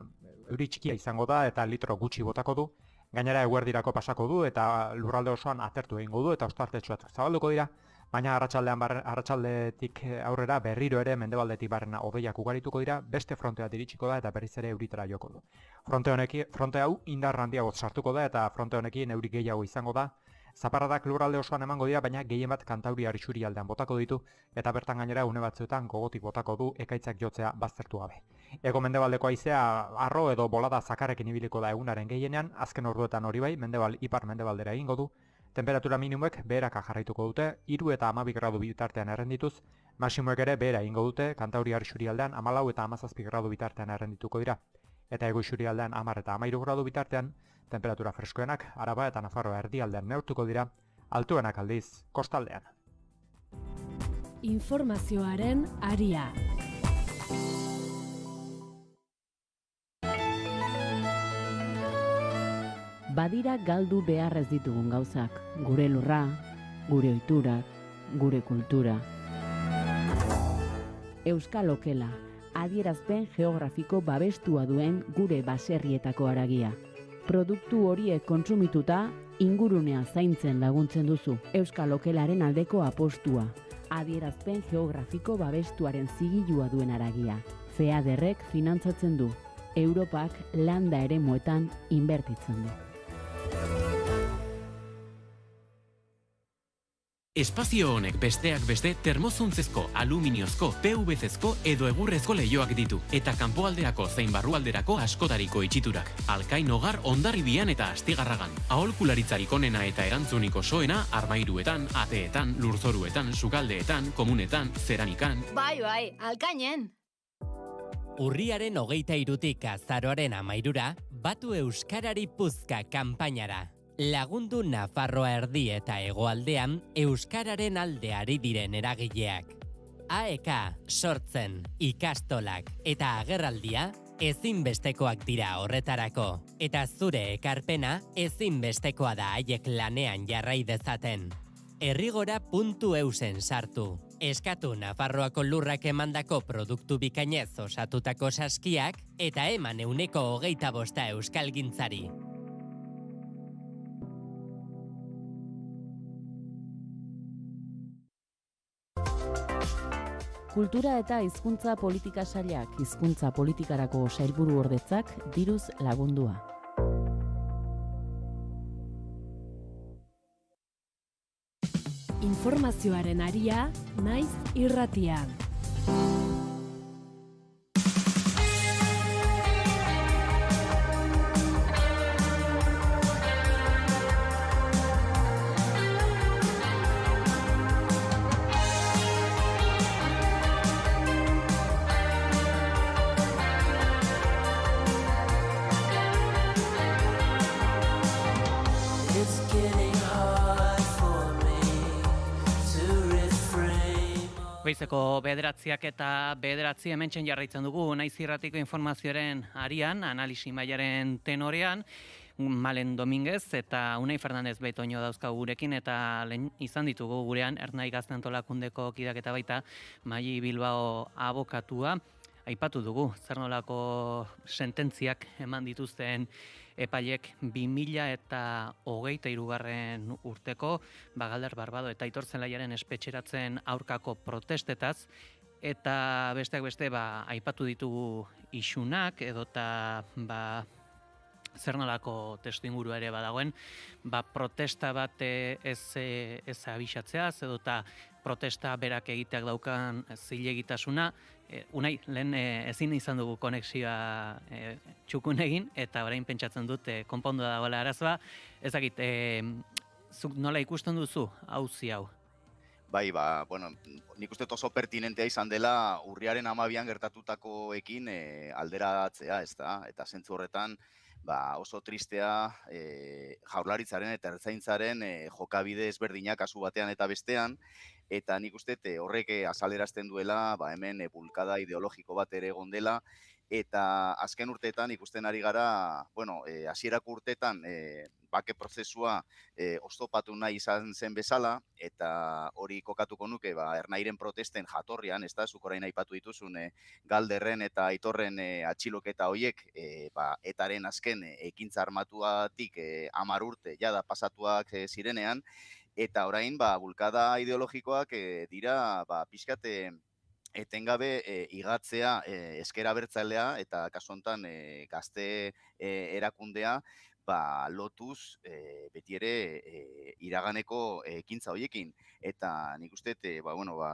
euri txikia izango da eta litro gutxi botako du. Gainera eguerdirako pasako du eta lurralde osoan atertu egingo du eta ostartetsuak zabalduko dira. Baina arratsaldetik aurrera berriro ere mendebaldetik barrena hodeiak ugarituko dira, beste frontea diritsiko da eta berriz ere euritara joko du. Fronte hau indar handiago sartuko da eta fronte honekin euri gehiago izango da. Zaparradak lurralde osoan emango dira, baina gehien bat Kantauri isurialdean botako ditu, eta bertan gainera une batzuetan gogotik botako du ekaitzak jotzea baztertu gabe. Hego-mendebaldeko haizea arro edo bolada zakarrekin ibiliko da egunaren gehienean, azken orduetan hori bai, ipar-mendebaldera egingo du. Temperatura minimoek beheraka jarraituko dute, 3 eta 12 gradu bitartean errendituz, maximoek ere behera egingo dute, Kantauri isurialdean 14 eta 17 gradu bitartean errendituko dira. Eta hego isurialdean 10 eta 13 gradu bitartean, temperatura freskoenak Araba eta Nafarroa erdialdean neurtuko dira, altuenak aldiz kostaldean. Informazioaren aria. Badira galdu behar ez ditugun gauzak, gure lurra, gure ohiturak, gure kultura. Euskal Okela, adierazpen geografiko babestua duen gure baserrietako haragia. Produktu horiek kontsumituta, ingurunea zaintzen laguntzen duzu. Euskal Okelaren aldeko apostua, adierazpen geografiko babestuaren zigilua duen haragia. FEADERrek finantzatzen du. Europak landa eremuetan inbertitzen du. Espazio honek besteak beste termozuntzezko, aluminiozko, PVC-ezko edo egurrezko leihoak ditu eta kanpoalderako zein barrualderako askotariko itxiturak. Alkain Hogar Hondarribian eta Astigarragan. Aholkularitzarik onena eta erantzunik osoena armairuetan, ateetan, lurzoruetan, sukaldeetan, komunetan, zeranikan. Bai, alkainen! Urriaren 23tik azaroaren 13 batu Euskarari Puzka kanpainara. Lagundu Nafarroa erdi eta hegoaldean euskararen alde ari diren eragileak. AEK, sortzen, ikastolak eta agerraldia ezinbestekoak dira horretarako. Eta zure ekarpena ezinbestekoa da haiek lanean jarrai dezaten. Errigora.eusen sartu. Eskatu Nafarroako lurrak emandako produktu bikainez osatutako saskiak eta eman 25% euskalgintzari. Kultura eta hizkuntza politika sailak hizkuntza politikarako sailburu ordetzak diruz lagundua. Informazioaren aria, naiz irratian. Goizeko 9:00 eta 9:00 hementsen jarraitzen dugu naiz irratiko informazioaren arian, analisi mailaren tenorean, Malen Dominguez eta Unai Fernandez Betoño dauzkagu gurekin eta izan ditugu gurean Ernai Gazte Antolakundeko kideak eta baita Maili Bilbao abokatua. Aipatu dugu, zer nolako sententziak eman dituzten epailek 2023 urteko Galder Barbado eta Aitor Zelaiaren espetxeratzen aurkako protestetaz, eta besteak beste aipatu ditugu isunak edota zer nolako testuingurua ere badagoen, protesta bat ez abisatzeaz edota protesta berak egiteak daukan zilegitasuna. Unai, lehen ezin izan dugu konexioa txukun egin, eta orain pentsatzen dut konpondu dagoela arazoa. Ezakit, zuk nola ikusten duzu auzi hau? Bai, bueno, nik uste oso pertinentea izan dela urriaren 12an gertatutakoekin alderatzea, ezta? Eta zentzu horretan, oso tristea Jaurlaritzaren eta Ertzaintzaren jokabide ezberdinak kasu batean eta bestean, eta nik uste horrek azalerazten duela hemen bulkada ideologiko bat ere egon dela, eta azken urteetan ikusten ari gara, hasierako urteetan bake prozesua oztopatu nahi izan zen bezala, eta hori kokatuko nuke Ernairen protesten jatorrian, ez da, zuk orain aipatu dituzun Galderren eta Aitorren atxiloketa horiek, etaren azken ekintza armatuatik 10 urte jada pasatuak zirenean, eta orain bulkada ideologikoak dira pixkat etengabe igatzea ezker abertzalea eta kasu honetan gazte erakundea lotuz beti ere iraganeko ekintza horiekin. Eta nik uste,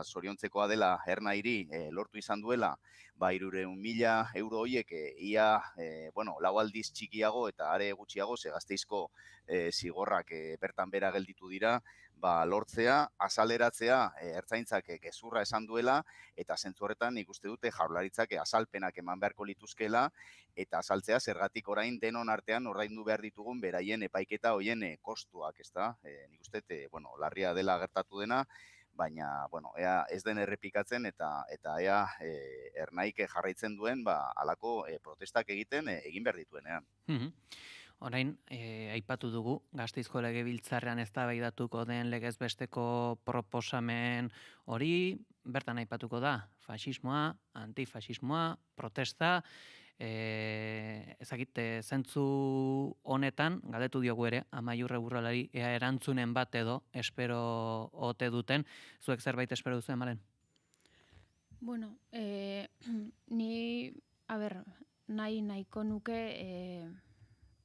zoriontzekoa dela Ernairi lortu izan duela, 300.000 euro horiek ia, lau aldiz txikiago eta are gutxiago, ze Gasteizko zigorrak bertan bera gelditu dira, lortzea, azaleratzea ertzaintzak gezurra esan duela, eta zentzu horretan nik uste dute Jaurlaritzak azalpenak eman beharko lituzkela, eta azaltzea zergatik orain denon artean ordaindu behar ditugun beraien epaiketa hoien kostuak, ezta? Nik uste, larria dela gertatu dena, baina, ea ez den errepikatzen eta ea Ernaik jarraitzen duen, halako protestak egin behar dituenean. Orain, aipatu dugu, Gasteizko Legebiltzarrean eztabaidatuko den legez besteko proposamen hori, bertan aipatuko da, faxismoa, antifasismoa, protesta, ezakit, zentzu honetan, galdetu diogu ere, Amaiur Egurrolari, ea erantzunen bat edo, espero ote duten, zuek zerbait espero duzu, Malen? Bueno, ni, nahiko nuke,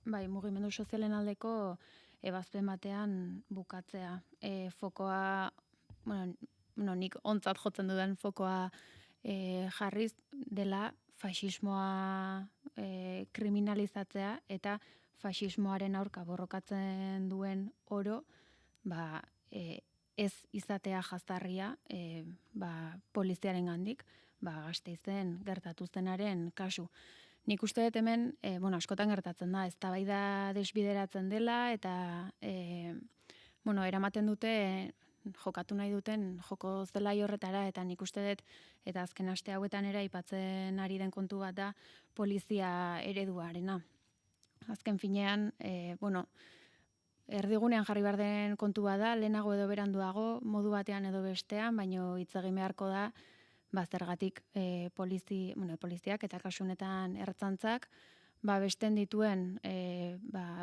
mugimendu sozialen aldeko ebazpen batean bukatzea. Fokoa, nik ontzat jotzen dudan fokoa jarriz dela faxismoa kriminalizatzea eta faxismoaren aurka borrokatzen duen oro, ez izatea jazarria poliziaren gandik, Gasteizen gertatu zenaren kasu. Nik uste dut hemen, askotan gertatzen da, eztabaida desbideratzen dela, eta, eramaten dute, jokatu nahi duten, joko zelai horretara, eta nik uste dut, eta azken aste hauetan ere aipatzen ari den kontu bat da, polizia ereduarena. Azken finean, erdigunean jarri behar den kontu bat da, lehenago edo beranduago, modu batean edo bestean, baino hitz egin beharko da, zergatik poliziak eta kasu honetan ertzantzak besten dituen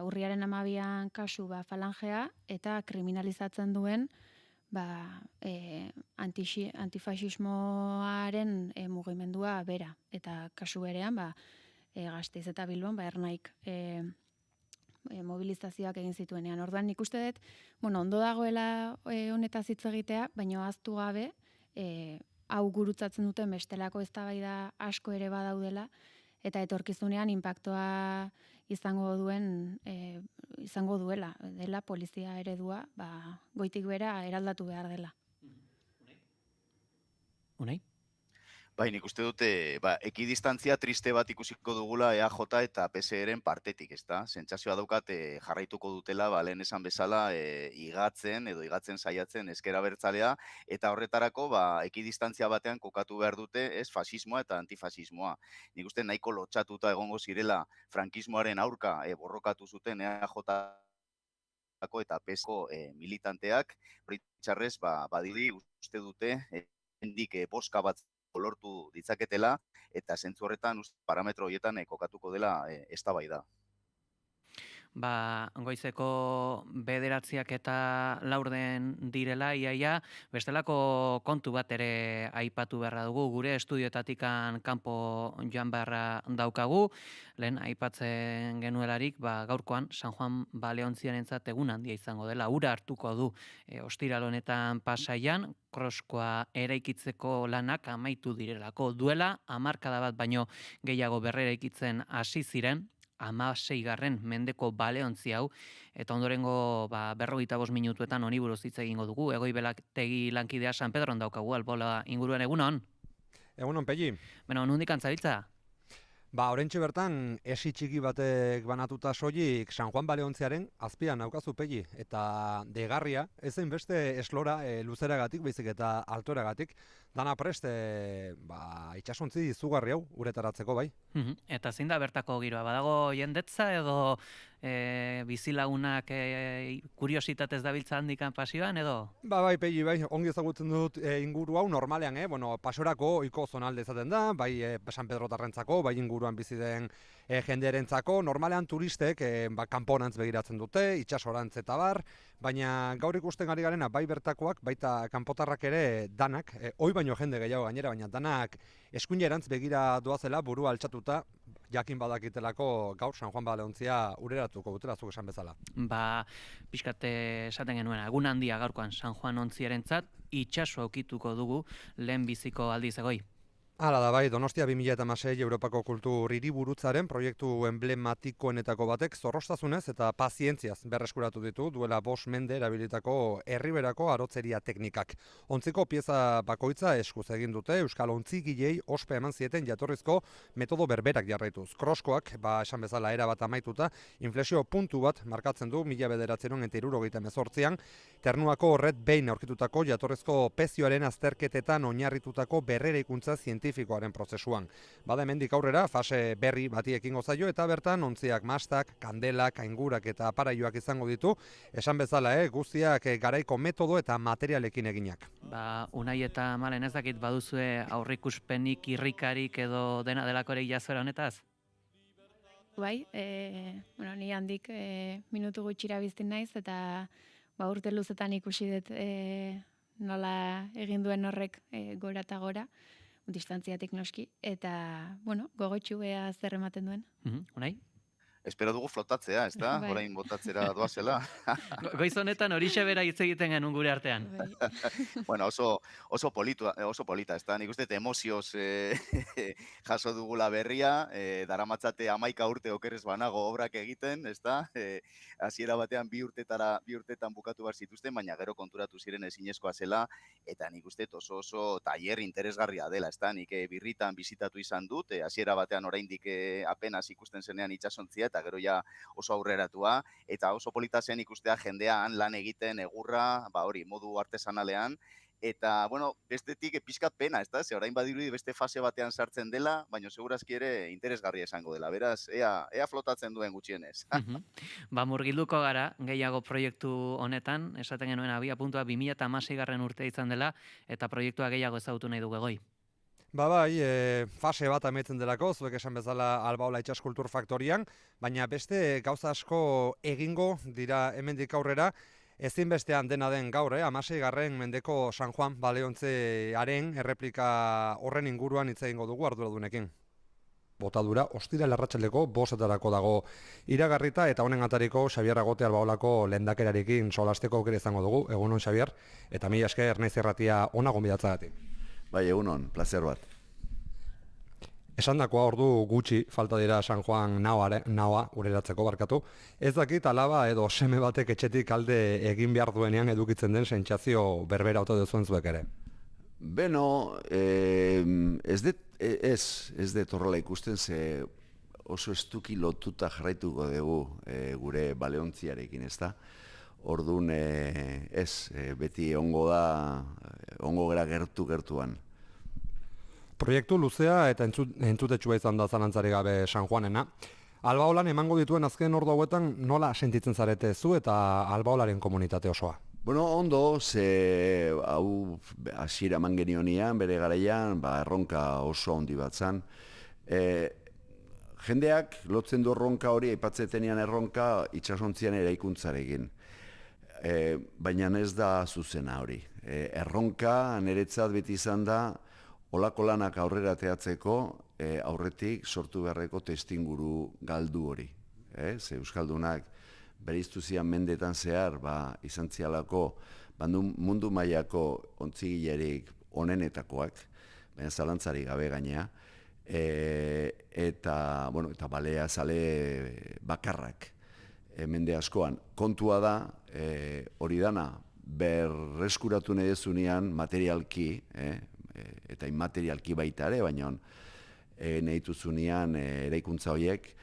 urriaren 12an kasu falangea eta kriminalizatzen duen antifasismoaren mugimendua bera. Eta kasu berean Gasteiz eta Bilbon Ernaik mobilizazioak egin zituenean. Orduan nik uste dut, ondo dagoela honetaz hitz egitea, baina ahaztu gabe hau gurutzatzen duten bestelako eztabaida asko ere badaudela, eta etorkizunean inpaktoa izango duela, dela polizia eredua, goitik bera eraldatu behar dela. Unai? Nik uste dute, ekidistantzia triste bat ikusiko dugula EAJ eta PSR-en partetik, ezta? Sentsazioa daukat jarraituko dutela, lehen esan bezala, igatzen saiatzen ezker abertzalea, eta horretarako, ekidistantzia batean kokatu behar dute, ez, fasismoa eta antifasismoa. Nik uste nahiko lotxatuta egongo zirela frankismoaren aurka borrokatu zuten EAJ eta PSko militanteak, horitzarrez, badiri uste dute, hendik boska bat lortu ditzaketela, eta zentzu horretan parametro horietan kokatuko dela eztabaida. Goizeko 9 eta 4 direla, iaia, bestelako kontu bat ere aipatu beharra dugu, gure estudioetatikan kanpo joan beharra daukagu, lehen aipatzen genuelarik, gaurkoan San Juan Baleontziarentzat egun handia izango dela, ura hartuko du ostiral honetan Pasaian, kroskoa eraikitzeko lanak amaitu direlako duela, 10 bat baino gehiago berreraikitzen hasi ziren, 16. mendeko baleontzi hau, eta ondorengo 45 minutuetan honi buruz hitz egingo dugu. Egoi Belategi lankidea San Pedron daukagu, Albola inguruan, egunon? Egunon, Pegi. Nondik antzabiltza? Orentxe bertan, esi txiki batek banatuta soilik San Juan Baleontziaren azpian naukazu, Pegi, eta degarria, ezen beste eslora luzeragatik, baizik eta altoragatik, dana prest, itxasontzi izugarri hau, uretaratzeko, bai. Eta zein da bertako giroa, badago jendetza edo bizilagunak kuriositatez dabiltza handikan pasioan edo? Bai, Pegi, bai, ongi ezagutzen dut inguru hau normalean, pasorako oiko zonalde izaten da, bai San Pedrotarrentzako, bai inguruan bizi den jendearentzako, normalean turistek kanporantz begiratzen dute, itsasorantz eta bar, baina gaur ikusten ari garena bai bertakoak, baita kanpotarrak ere danak, oi baino jende gehiago gainera, baina danak eskuinerantz begira doazela burua altxatuta, jakin badakitelako gaur San Juan Baleontzia ureratuko dutela zuk esan bezala. Ba, pixkat esaten genuen, egun handia gaurkoan San Juan ontziarentzat, itsaso aukituko dugu lehen biziko aldiz egoi. Hala da bai, Donostia 2016 Europako kultur hiriburutzaren proiektu emblematikoenetako batek zorroztasunez eta pazientziaz berreskuratu ditu duela 5 mende erabilitako herriberako arotzeria teknikak. Ontziko pieza bakoitza eskuz egin dute Euskal Ontzigilei ospe eman zieten jatorrizko metodo berberak jarraituz. Kroskoak, esan bezala erabat amaituta, inflexio puntu bat markatzen du 1978an, Ternuako Red Bain aurkitutako jatorrizko pezioaren azterketetan oinarritutako berreraikuntza zientifikoaren prozesuan. Bada hemendik aurrera fase berri bati ekingo zaio eta bertan ontziak mastak, kandelak, aingurak eta aparaioak izango ditu, esan bezala guztiak garaiko metodo eta materialekin eginak. Ba, Unai eta Malen ez dakit baduzue aurrikuspenik, irrikarik edo dena delakorik jazuera honetaz? Bai, ni handik minutu gutxira biztin naiz eta urte luzetan ikusi dut nola egin duen horrek gora eta gora, distantziatik noski, eta, gogotxu ea zer ematen duen. Unai? Espero dugu flotatzea, ez da? Bai. Orain botatzera doazela. Goiz honetan horixe bera hitz egiten genuen gure artean. Bueno, oso polita, ez da? Nik uste emozioz jaso dugula berria, daramatzate 11 urte okerrez banago obrak egiten, ez da? Hasiera batean 2 urtetan bukatu behar zituzten, baina gero konturatu ziren ezinezkoa zela, eta nik uste oso tailer interesgarria dela, ez da? Nik birritan bizitatu izan dut, hasiera batean oraindik apenas ikusten zenean itsasontzia, eta gero ja oso aurreratua, eta oso polita zen ikustea jendean lan egiten egurra, modu artesanalean, eta, bestetik pixkat pena, ez da? Ze orain badirudi beste fase batean sartzen dela, baina segurazki ere interesgarria izango dela, beraz, ea flotatzen duen gutxienez. Ba, murgilduko gara, gehiago proiektu honetan, esaten genuen abiapuntua 2016 urtea izan dela, eta proiektua gehiago ezagutu nahi dugu egoi. Bai, fase bat ametzen delako, zuek esan bezala Albaola Itsas Kultur Faktorian, baina beste gauza asko egingo dira hemendik aurrera, ezinbestean dena den gaur, 16. mendeko San Juan Baleontzearen erreplika horren inguruan hitz egingo dugu arduradunekin. Botadura, ostiral arratsaldeko 5:00 dago iragarrita, eta honen atariko Xabier Agote Albaolako lehendakerarekin solasteko aukera izango dugu. Egunon, Xabier, eta mila esker naiz irratia ona gonbidatzagatik. Bai, egunon, placer bat. Esandakoa ordu gutxi falta dira San Juan naoa ureratzeko barkatu. Ez dakit alaba edo seme batek etxetik alde egin behar duenean edukitzen den sentsazio berbera ote duzuen zuek ere. Beno, ez dut horrela ikusten, ze oso estuki lotuta jarraituko dugu gure Baleontziarekin, ez da? Orduan, beti ongo gara gertuan. Proiektu luzea eta entzutetsua izan da zalantzarik gabe San Juanena. Albaolan emango dituen azken ordu hauetan nola sentitzen zarete zu eta Albaolaren komunitate osoa? Bueno, ondo, ze hau hasiera eman genionian, bere garaian, erronka oso handi bat zan. Jendeak lotzen du erronka hori, aipatzetenean erronka itsasontzian eraikuntzarekin. Baina ez da zuzena hori. Erronka niretzat beti izan da olako lanak aurrera teatzeko aurretik sortu beharreko testinguru galdu hori. Ze Euskaldunak bereiztu zian mendetan zehar izan zialako mundu mailako ontzigilerik onenetakoak, baina zalantzarik gabe gainea, eta balea zale bakarrak. Mende askoan, kontua da, hori dana, berreskuratu nahi dezunean materialki, eta inmaterialki baita ere, baina nahi duzunean eraikuntza horiek,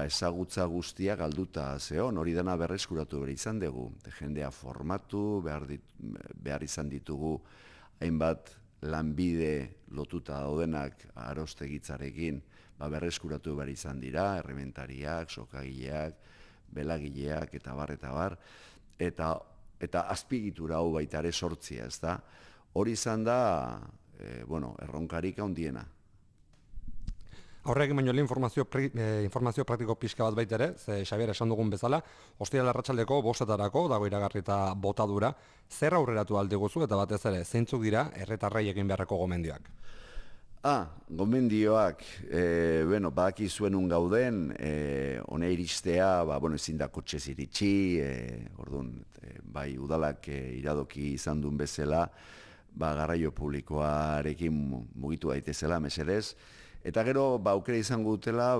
ezagutza guztia galduta zeon, hori dana berreskuratu behar izan dugu. Jendea formatu, behar izan ditugu, hainbat lanbide lotuta daudenak arostegitzarekin, berreskuratu behar izan dira, errementariak, sokagileak, belagileak eta bar, eta azpigitura hau baita ere sortzia, ez da? Hori izan da, erronkarik handiena. Horrekin baino informazio praktiko pixka bat baita ere, ze Xabier esan dugun bezala, ostiral arratsaldeko 5:00 dago iragarrita botadura, zer aurreratu alde guzu eta batez ere, zeintzuk dira herritarrei egin beharreko gomendioak? Gomendioak, badaki zuenun gauden, hone iristea, ezin da kotxez iritsi, orduan, bai udalak iradoki izan duen bezala, garraio publikoarekin mugitu daitezela, mesedez. Eta gero, aukera izango dutela,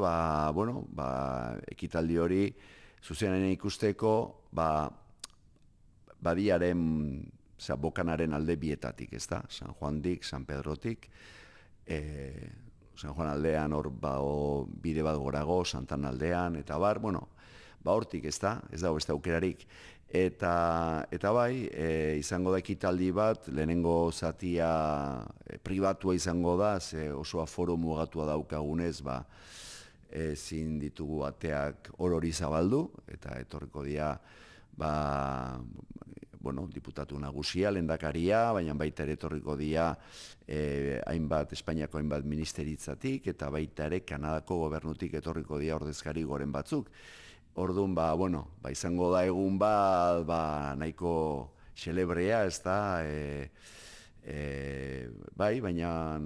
ekitaldi hori, zuzenean ikusteko, badiaren, bokanaren alde bietatik, ez da? San Juandik, San Pedrotik, San Juan aldean hor bide bat gorago, Santan aldean, eta hortik, ez da? Ez dago beste aukerarik. Eta bai, izango da ekitaldi bat, lehenengo zatia pribatua izango da, ze oso aforo mugatua daukagunez, ezin ditugu ateak hori zabaldu, eta etorriko dira, diputatu nagusia, lehendakaria, baina baita ere etorriko dira Espainiako hainbat ministeritzatik, eta baita ere Kanadako gobernutik etorriko dira ordezkari goren batzuk. Orduan, izango da egun nahiko xelebrea, ez da, baina,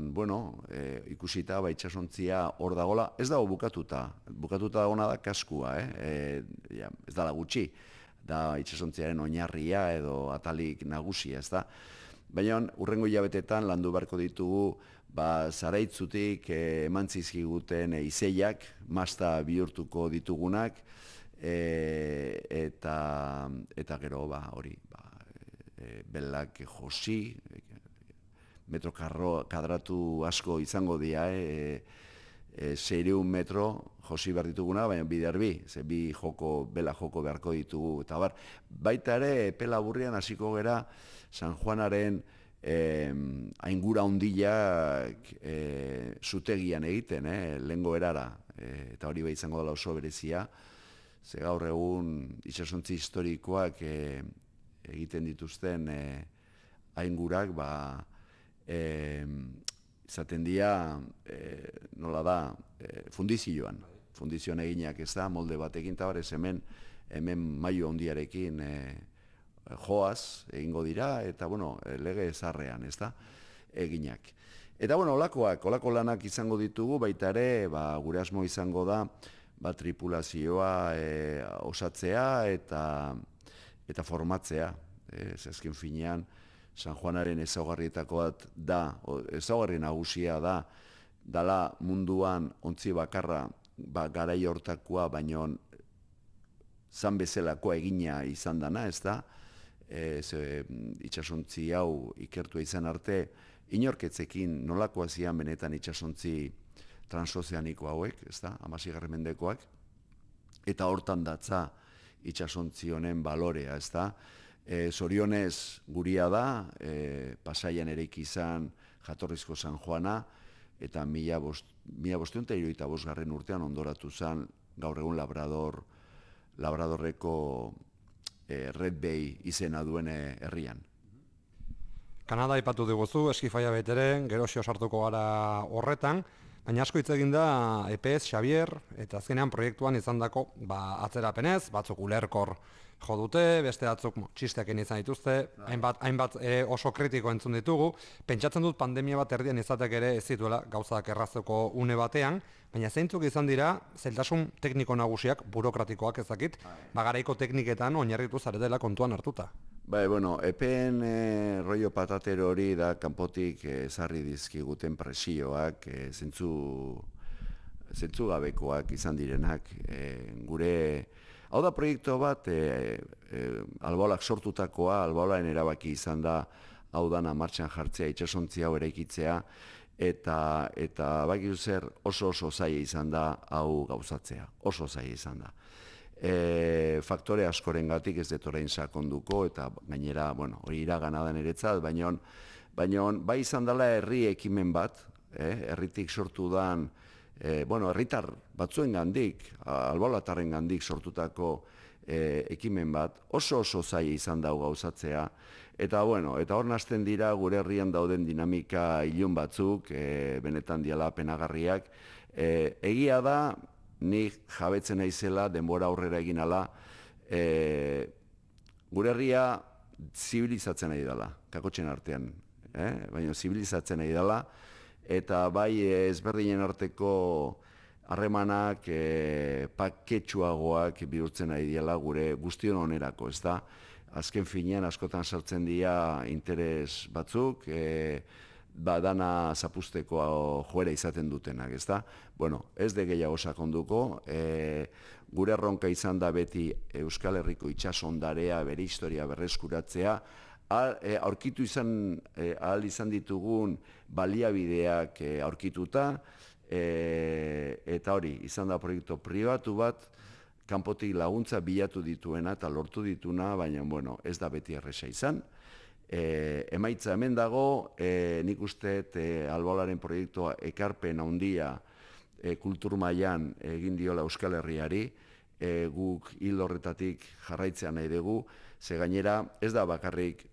ikusita, itxasontzia hor dagoela, ez dago bukatuta dagona da kaskua, ez dala gutxi, da itxasontziaren oinarria edo atalik nagusia, ez da. Baina, hurrengo hilabetetan landu beharko ditugu, zaraitzutik eman zizkiguten izeiak, masta bihurtuko ditugunak, eta gero, hori, belak josi, metro kadratu asko izango dira, 600 metro josi behar dituguna, baina bider bi bela joko beharko ditugu, eta baita ere, pela burrian hasiko gera San Juanaren aingura hundiak zutegian egiten, lehengo erara, eta hori izango dela oso berezia, ze gaur egun itxasontzi historikoak egiten dituzten aingurak, izaten dira, nola da, fundizioan eginak, ez da, molde batekin, eta ez hemen maio handiarekin joaz egingo dira, eta lege zarrean, ez da, eginak. Eta olako lanak izango ditugu, baita ere, gure asmo izango da, tripulazioa osatzea eta formatzea, azken finean, San Juanaren ezaugarrietako bat da, ezaugarri nagusia da, dala munduan ontzi bakarra garai hortakoa, baino zan bezalakoa egina izan dana, ez da, itxasontzi hau ikertua izan arte, inorketzekin nolakoa zian benetan itxasontzi transozeaniko hauek, ez da, 16. mendekoak, eta hortan datza itxasontzi honen balorea, ez da. Zorionez guria da, Pasaian ereiki izan jatorrizko San Juana, eta 1575 urtean ondoratu zen gaur egun Labradorreko Red Bay izena duen herrian. Kanada aipatu diguzu, eskifaia beteren, gerosio sartuko gara horretan, baina asko hitz egin da EPS, Xavier, eta azkenean proiektuan izandako atzerapenez, batzuk ulerkor jo dute, beste batzuk txisteakin izan dituzte, hainbat oso kritiko entzun ditugu. Pentsatzen dut pandemia bat erdian izatek ere ez zituela gauzak errazteko une batean, baina zeintzuk izan dira zailtasun tekniko nagusiak, burokratikoak ezakit, garaiko tekniketan oinarritu zaretela kontuan hartuta. EPEN rollo patatero hori da kanpotik ezarri dizkiguten presioak, zentzu gabekoak izan direnak, hau da proiektu bat, Albaolak sortutakoa, Albaolaren erabaki izan da, hau dana martxan jartzea, itxasontzi hau eraikitzea, eta bakizu zer oso zaila izan da hau gauzatzea, oso zaila izan da. Faktore askorengatik ez dut orain sakonduko, eta gainera, hori iragana da niretzat, baina bai izan dela herri ekimen bat, herritik sortu dan, herritar batzuen gandik, albaolatarren gandik sortutako ekimen bat, oso zaila izan da gauzatzea, eta hor nazten dira gure herrian dauden dinamika ilun batzuk, benetan diala penagarriak, egia da, nik jabetzen naizela, denbora aurrera egin ala, gure herria zibilizatzen nahi dela, kakotxen artean, baina zibilizatzen nahi dela, eta bai ezberdinen arteko harremanak paketsuagoak bihurtzen ari diela gure guztion onerako, ezta? Azken finean askotan sartzen dira interes batzuk, dana zapusteko joera izaten dutenak, ezta? Bueno, ez de gehiago sakonduko, gure erronka izan da beti Euskal Herriko itsasondarea, bere historia berreskuratzea, aurkitu ahal izan ditugun baliabideak aurkituta, eta hori, izan da proiektu pribatu bat, kanpotik laguntza bilatu dituena eta lortu dituna, baina bueno, ez da beti erresa izan. Emaitza hemen dago, nik uste Albaolaren proiektua ekarpen handia kultur mailan egin diola Euskal Herriari, guk hil horretatik jarraitzea nahi dugu, ze gainera ez da bakarrik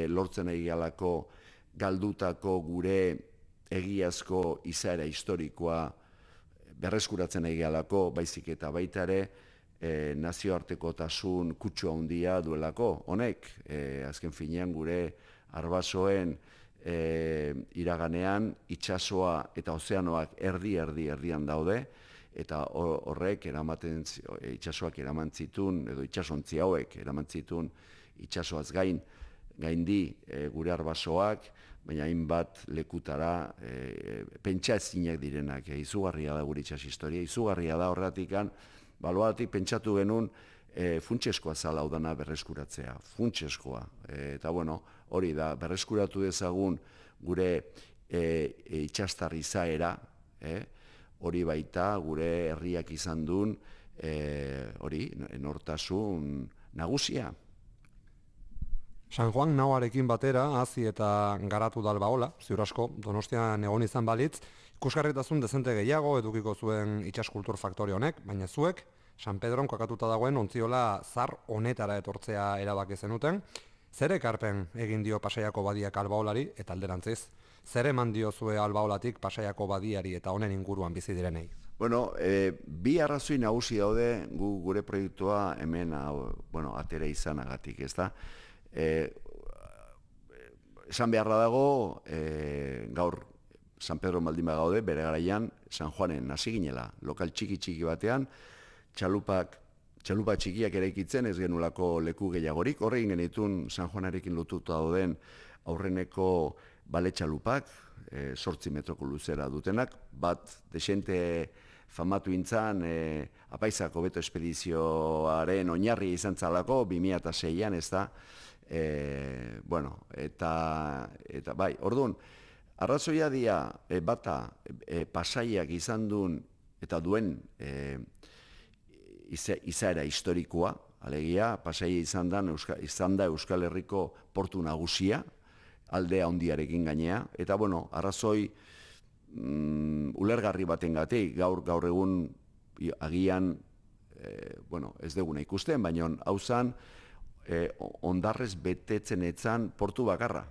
lortzen egialako galdutako gure egiazko izaera historikoa berreskuratzen egialako, baizik eta baita ere nazioartekotasun kutsu handia duelako. Honek, azken finean gure arbasoen iraganean itsasoa eta ozeanoak erdian daude, eta horrek itsasoak eraman zitun, edo itsasontzi hauek eraman zitun itsasoaz gaindi gure arbasoak, baina hainbat lekutara pentsa ezinak direnak. Izugarria da gure itsas historia, izugarria da horretikan, baloatik pentsatu genuen funtseskoa zala udana berreskuratzea, funtseskoa. Eta bueno, hori da, berreskuratu dezagun gure itsastar izaera, hori baita gure herriak izan duen, hori, nortasun nagusia. San Juan nahoarekin batera, hazi eta garatu da Albaola, ziur asko, Donostian egon izan balitz, ikusgarritasun dezente gehiago edukiko zuen itsaskultur faktore honek, baina zuek, San Pedron kokatuta dagoen ontziola zar honetara etortzea erabaki zenuten, zer ekarpen egin dio Pasaiako badiak Albaolari eta alderantziz? Zer eman diozue Albaolatik Pasaiako badiari eta honen inguruan bizi direnei? Bueno, bi arrazoi nagusi daude gure proiektua hemen atera izanagatik, ezta? Esan beharra dago, gaur San Pedro baldin bagaude, bere garaian San Juanen hasi ginela, lokal txiki batean, txalupa txikiak eraikitzen ez genulako leku gehiagorik, horregin genitun San Juanarekin lotuta dauden aurreneko bale txalupak, 8 metroko luzera dutenak, bat desente famatu intzan apaizako beto espedizioaren oinarri izan zalako, 2006an, ez da, eta bai, orduan, arrazoia dia bata Pasaiak izan duen eta duen izaera historikoa, alegia, Pasaia izan da Euskal Herriko portu nagusia, aldea handiarekin gainea, eta bueno, arrazoi ulergarri batengatik, gaur egun agian, ez duguna ikusten, baina hau zan, ondarrez betetzen etzan portu bakarra.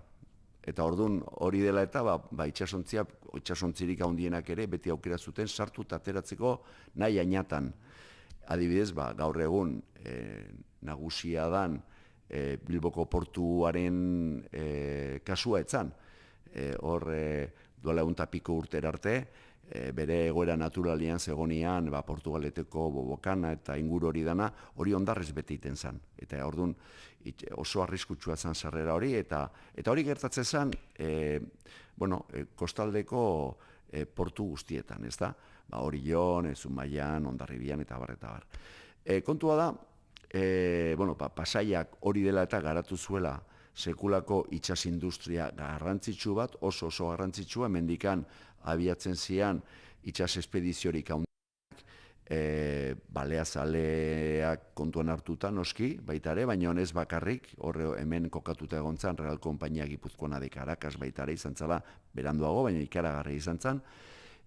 Eta orduan hori dela eta itsasontzirik handienak ere beti aukera zuten sartu eta ateratzeko nahi ainatan. Adibidez, gaur egun nagusia dan Bilboko portuaren kasua etzan. Hor duela piko urtera arte, bere egoera naturalian zegonian Portugaleteko Bobokana eta inguru hori dana, hori ondarrez bete iten zen. Eta orduan oso arriskutsua zen sarrera hori, eta hori gertatzen zen, kostaldeko portu guztietan, ez da? Orion, Zumaian, Hondarribian eta bar. Kontua da, Pasaiak hori dela eta garatu zuela sekulako itsas industria garrantzitsu bat, oso garrantzitsua, hemendikan abiatzen zian itsas espediziorik handiak, baleazaleak kontuan hartuta noski, baita ere, baina honez bakarrik, horre hemen kokatuta egon zan, Real Kompainia Gipuzkoana de Caracas baita ere izan zala, beranduago, baina ikaragarri izan zan.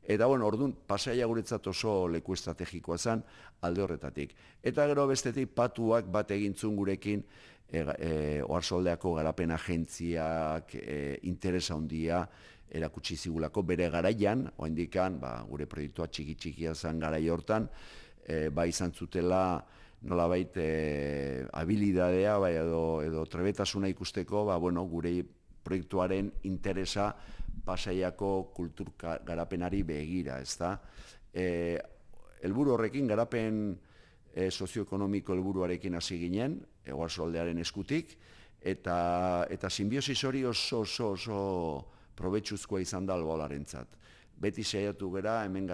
Eta orduan, Pasaia guretzat oso leku estrategikoa zen alde horretatik. Eta gero bestetik patuak bat egintzun gurekin, Oarsoldeako garapen agentziak interesa handia erakutsi zigulako bere garaian, oindikan, gure proiektua txikia zen garai hortan, izan zutela nolabait habilidadea edo trebetasuna ikusteko, gure proiektuaren interesa Pasaiako kultur garapenari begira, ezta? Helburu horrekin, garapen sozioekonomiko helburuarekin hasi ginen, Oarsoaldearen eskutik, eta simbiosis hori oso probetxuzkoa izan da Albolarentzat. Beti saiatu gera, hemen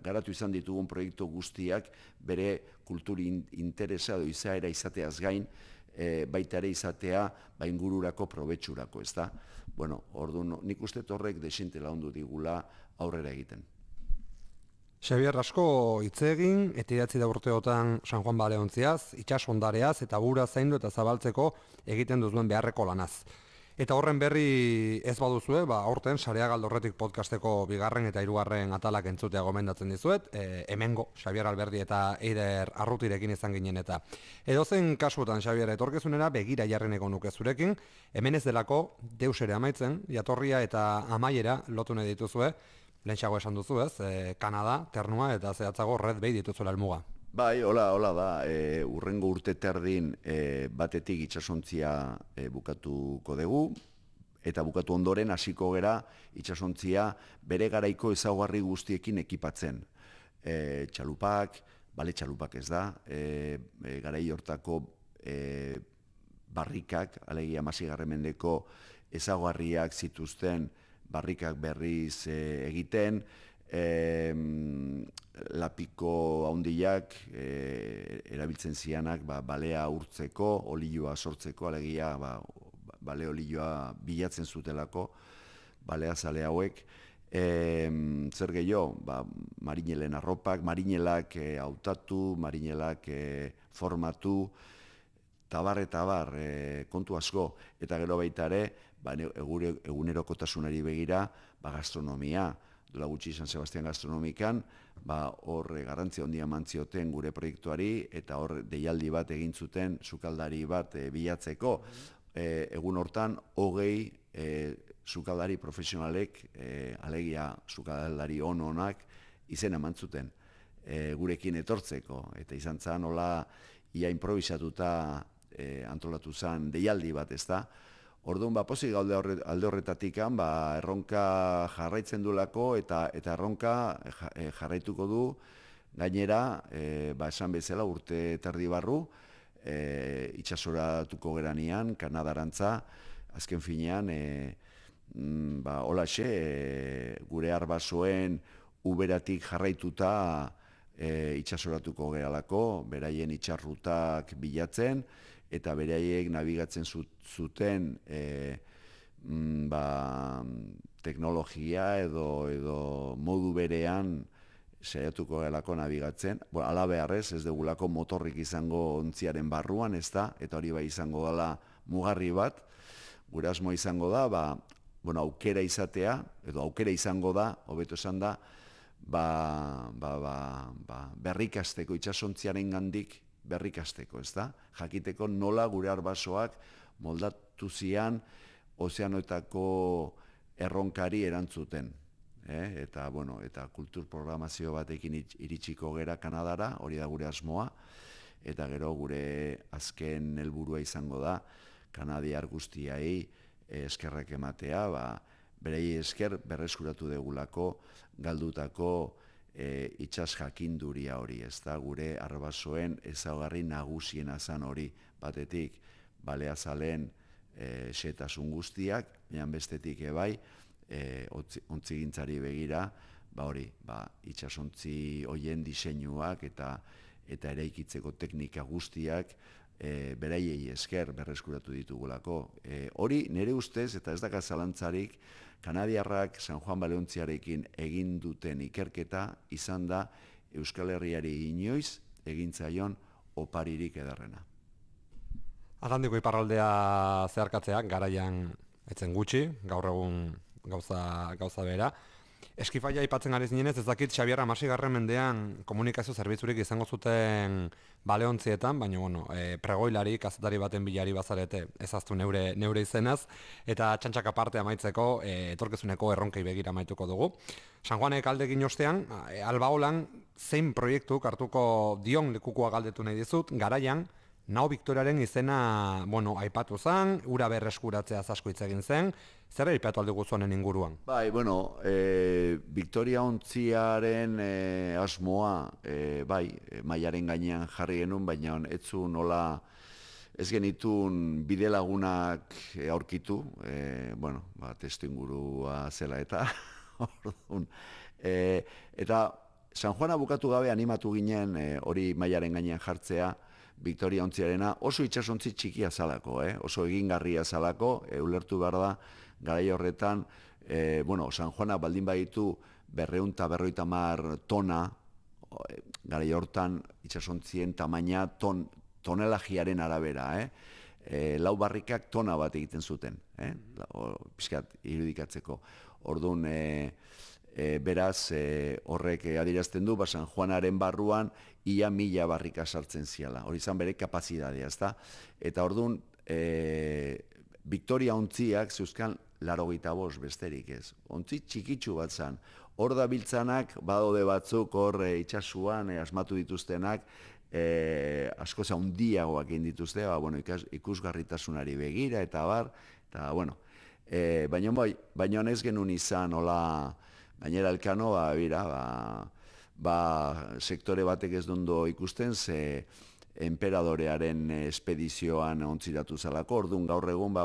garatu izan ditugun proiektu guztiak bere kultur interesa edo izaera izateaz gain, baita ere izatea ingururako probetxurako, ezta? Bueno, orduan, nik uste horrek desente lagundu digula aurrera egiten. Xabier, asko hitz egin eta idatzi da urteotan San Juan Baleontziaz, itsas ondareaz eta gura zaindu eta zabaltzeko egiten duzuen beharreko lanaz. Eta horren berri ez baduzue, aurten Sarea Galdorretik podcasteko 2. eta 3. atalak entzutea gomendatzen dizuet, hemengo Xabier Alberdi eta Eider Arrutirekin izan ginen eta. Edozein kasuetan, Xabier, etorkizunera begira jarreneko nuke zurekin, hemen ez delako deus ere amaitzen, jatorria eta amaiera lotu nahi dituzue, lehentxago esan duzu ez, Kanada, Ternua eta zehatzago Red Bay dituzuela helmuga. Bai, hola da, urrengo urte terdin batetik itsasontzia bukatuko dugu, eta bukatu ondoren hasiko gera itsasontzia bere garaiko ezaugarri guztiekin ekipatzen. Txalupak, bale txalupak ez da, garai hortako barrikak, alegia 16. mendeko ezaugarriak zituzten barrikak berriz egiten, lapiko haundiak erabiltzen zianak balea urtzeko, olioa sortzeko, alegia bale olioa bilatzen zutelako, balea zale hauek. Zer gehiago, marinelen arropak, marinelak hautatu, marinelak formatu, tabar eta bar, kontu asko, eta gero baita ere, egunerokotasunari begira, gastronomia, dola gutxi San Sebastian gastronomikan, hor garrantzia handia eman zioten gure proiektuari, eta hor deialdi bat egin zuten, sukaldari bat bilatzeko. Egun hortan, 20 sukaldari profesionalek, alegia sukaldari onak, izen eman zuten gurekin etortzeko, eta izan zen, hola, ia improvisatuta antolatu zen deialdi bat, ez da. Orduan, pozik alde horretatik, erronka jarraitzen duelako eta erronka jarraituko du gainera, esan bezala urte terdi barru, itxasoratuko geranean, Kanadarantza, azken finean, holaxe, gure arbasoen uberatik jarraituta itxasoratuko geralako, beraien itxarrutak bilatzen, eta beraiek nabigatzen zuten teknologia edo modu berean saiatuko gelako nabigatzen. Ala beharrez, ez dugulako motorrik izango ontziaren barruan, ez da, eta hori bai izango dela mugarri bat. Gure asmo izango da, aukera izatea, edo aukera izango da, hobeto esan da, berrikasteko itsasontziaren gandik, berrikasteko, ez da? Jakiteko nola gure arbasoak moldatu zian ozeanoetako erronkari erantzuten. Eta kultur programazio batekin iritsiko gera Kanadara, hori da gure asmoa, eta gero gure azken helburua izango da, kanadiar guztiai eskerrak ematea, berei esker berreskuratu degulako, galdutako itsas jakinduria hori, ez da, gure arbasoen ezaugarri nagusien azan hori, batetik baleazaleen xetasun guztiak, baina bestetik ebai, ontzigintzari begira, itsasontzi hoien diseinuak eta eraikitzeko teknika guztiak beraiei esker berreskuratu ditugulako. Hori nire ustez, eta ez daka zalantzarik, Kanadiarrak San Juan Baleontziarekin egin duten ikerketa izan da Euskal Herriari inoiz egintzaion oparirik ederrena. Atlantiko iparraldea zeharkatzeak garaian etzen gutxi, gaur egun gauza bera. Eskifaia aipatzen ari zinenez, ez dakit Xabier 16. mendean komunikazio zerbitzurik izango zuten Baleontzietan, baina pregoilari, kazetari baten bilari bazarete ezaztu neure izenaz, eta txantxak aparte amaitzeko etorkizuneko erronkei begira amaituko dugu. San Juanek aldegin ostean, Albaolan zein proiektuk hartuko dion lekukoa galdetu nahi dizut, garaian Nao Victoriaren izena, aipatu zen, ura berreskuratzea asko hitz egin zen, zer aipatu alde honen inguruan? Bai, Victoria ontziaren asmoa, mailaren gainean jarri genuen, baina ez genitun bidelagunak aurkitu, testu ingurua zela eta, eta San Juana bukatu gabe animatu ginen hori mailaren gainean jartzea, Victoria ontziarena oso itsasontzi txikia zalako, oso egingarria zalako, ulertu behar da, garai horretan, San Juana baldin baditu 250 tona, garai hortan itsasontzien tamaina tonelajiaren arabera, lau barrikak tona bat egiten zuten, pixkat irudikatzeko. Orduan, beraz, horrek adierazten du, San Juanaren barruan, ia 1000 barrika sartzen ziala. Hori izan bere kapazitatea, ezta? Eta orduan, Victoria ontziak zeuzkan 85 besterik ez. Ontzi txikitsu bat zan. Hor da biltzanak, badaude batzuk, hor itxasuan asmatu dituztenak, asko handiagoak egin dituzte, ikusgarritasunari begira, eta bar, eta baina ez genuen izan, hola, gainera Elkano, sektore batek ez dundo ikusten, ze enperadorearen espedizioan ontziratu zalako, orduan gaur egun,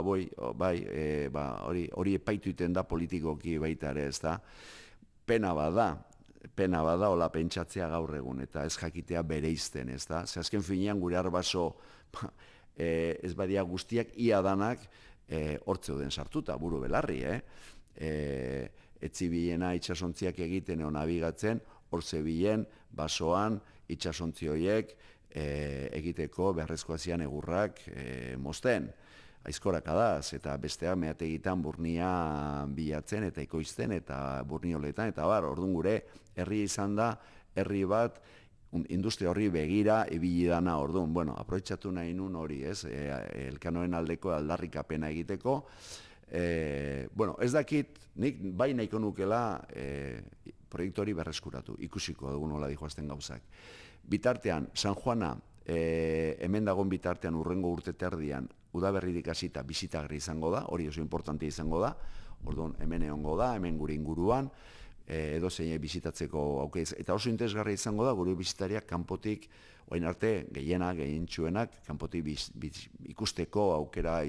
hori epaitu iten da politikoki baita ere, ez da, pena bada hola pentsatzea gaur egun, eta ez jakitea bereizten, ez da, ze azken finean gure arbaso, ez badia guztiak, ia danak, hortzeuden sartuta, buru belarri, etzibilena itxasontziak egiten egon nabigatzen, hor zebilen, basoan, itxasontzi horiek egiteko beharrezkoa zian egurrak mozten, aizkorakadaz, eta besteak meategitan burnia bilatzen eta ikoizten eta burnioletan, eta orduan gure herri izan da, herri bat, industria horri begira ibili dana orduan, aprobetxatu nahi nun hori, Elkanoen aldeko aldarrikapena egiteko, ez dakit, nik bai nahiko nukela proiektu hori berreskuratu, ikusiko dugu nola dijoazten gauzak. Bitartean, San Juana, hemen dagoen bitartean urrengo urte terdian, udaberririk hasita bizitagarri izango da, hori oso importante izango da, orduan hemen egongo da, hemen gure inguruan, edo zein bizitatzeko aukez, eta oso interesgarria izango da, gure bizitariak kanpotik, orain arte, gehientsuenak, kanpotik ikusteko aukera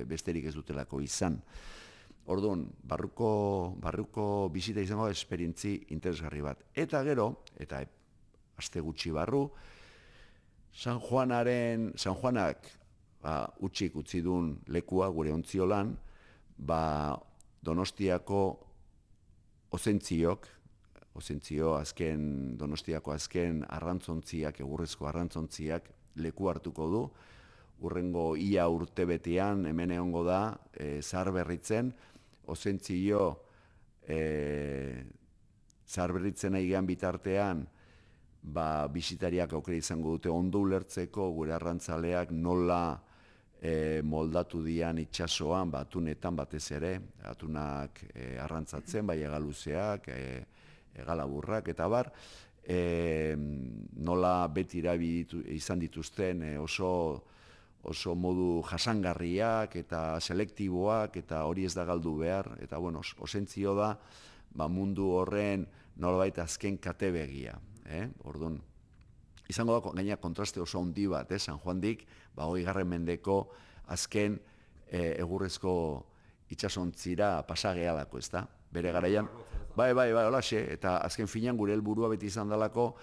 besterik ez dutelako izan. Orduan, barruko bizita izango da esperientzi interesgarri bat. Eta gero, eta aste gutxi barru, San Juanak utxik utzi duen lekua gure ontziolan, Donostiako Donostiako azken arrantzontziak, egurrezko arrantzontziak leku hartuko du, urrengo ia urtebetean hemen egongo da, zaharberritzen, ozentzio zaharberritzen aigean bitartean, bisitariak aukera izango dute ondo ulertzeko, gure arrantzaleak nola moldatu dian itxasoan, atunetan batez ere, atunak arrantzatzen, egaluzeak, egalaburrak, eta bar, nola beti izan dituzten oso modu jasangarriak eta selektiboak, eta hori ez da galdu behar, eta osentzio da, mundu horren nolabait azken katebegia. Orduan, izango da gaina kontraste oso handi bat, San Juandik, 20. mendeko azken egurrezko itxasontzira pasagealako, ez da? Bere garaian, holaxe, eta azken finean gure helburua beti izan dalako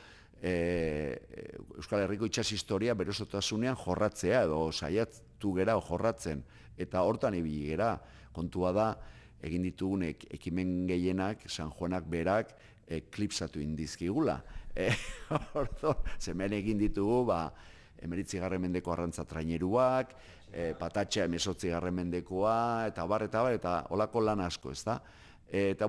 Euskal Herriko itxas historia bere osotasunean jorratzea, edo saiatu gera jorratzen, eta hortan ibili gera, kontua da, egin ditugun ekimen gehienak, San Juanak berak, eklipsatu indizkigula. Zemen egin ditugu, 19. mendeko arrantza traineruak, patatxea 18. mendekoa, eta holako lan asko, ez da? Eta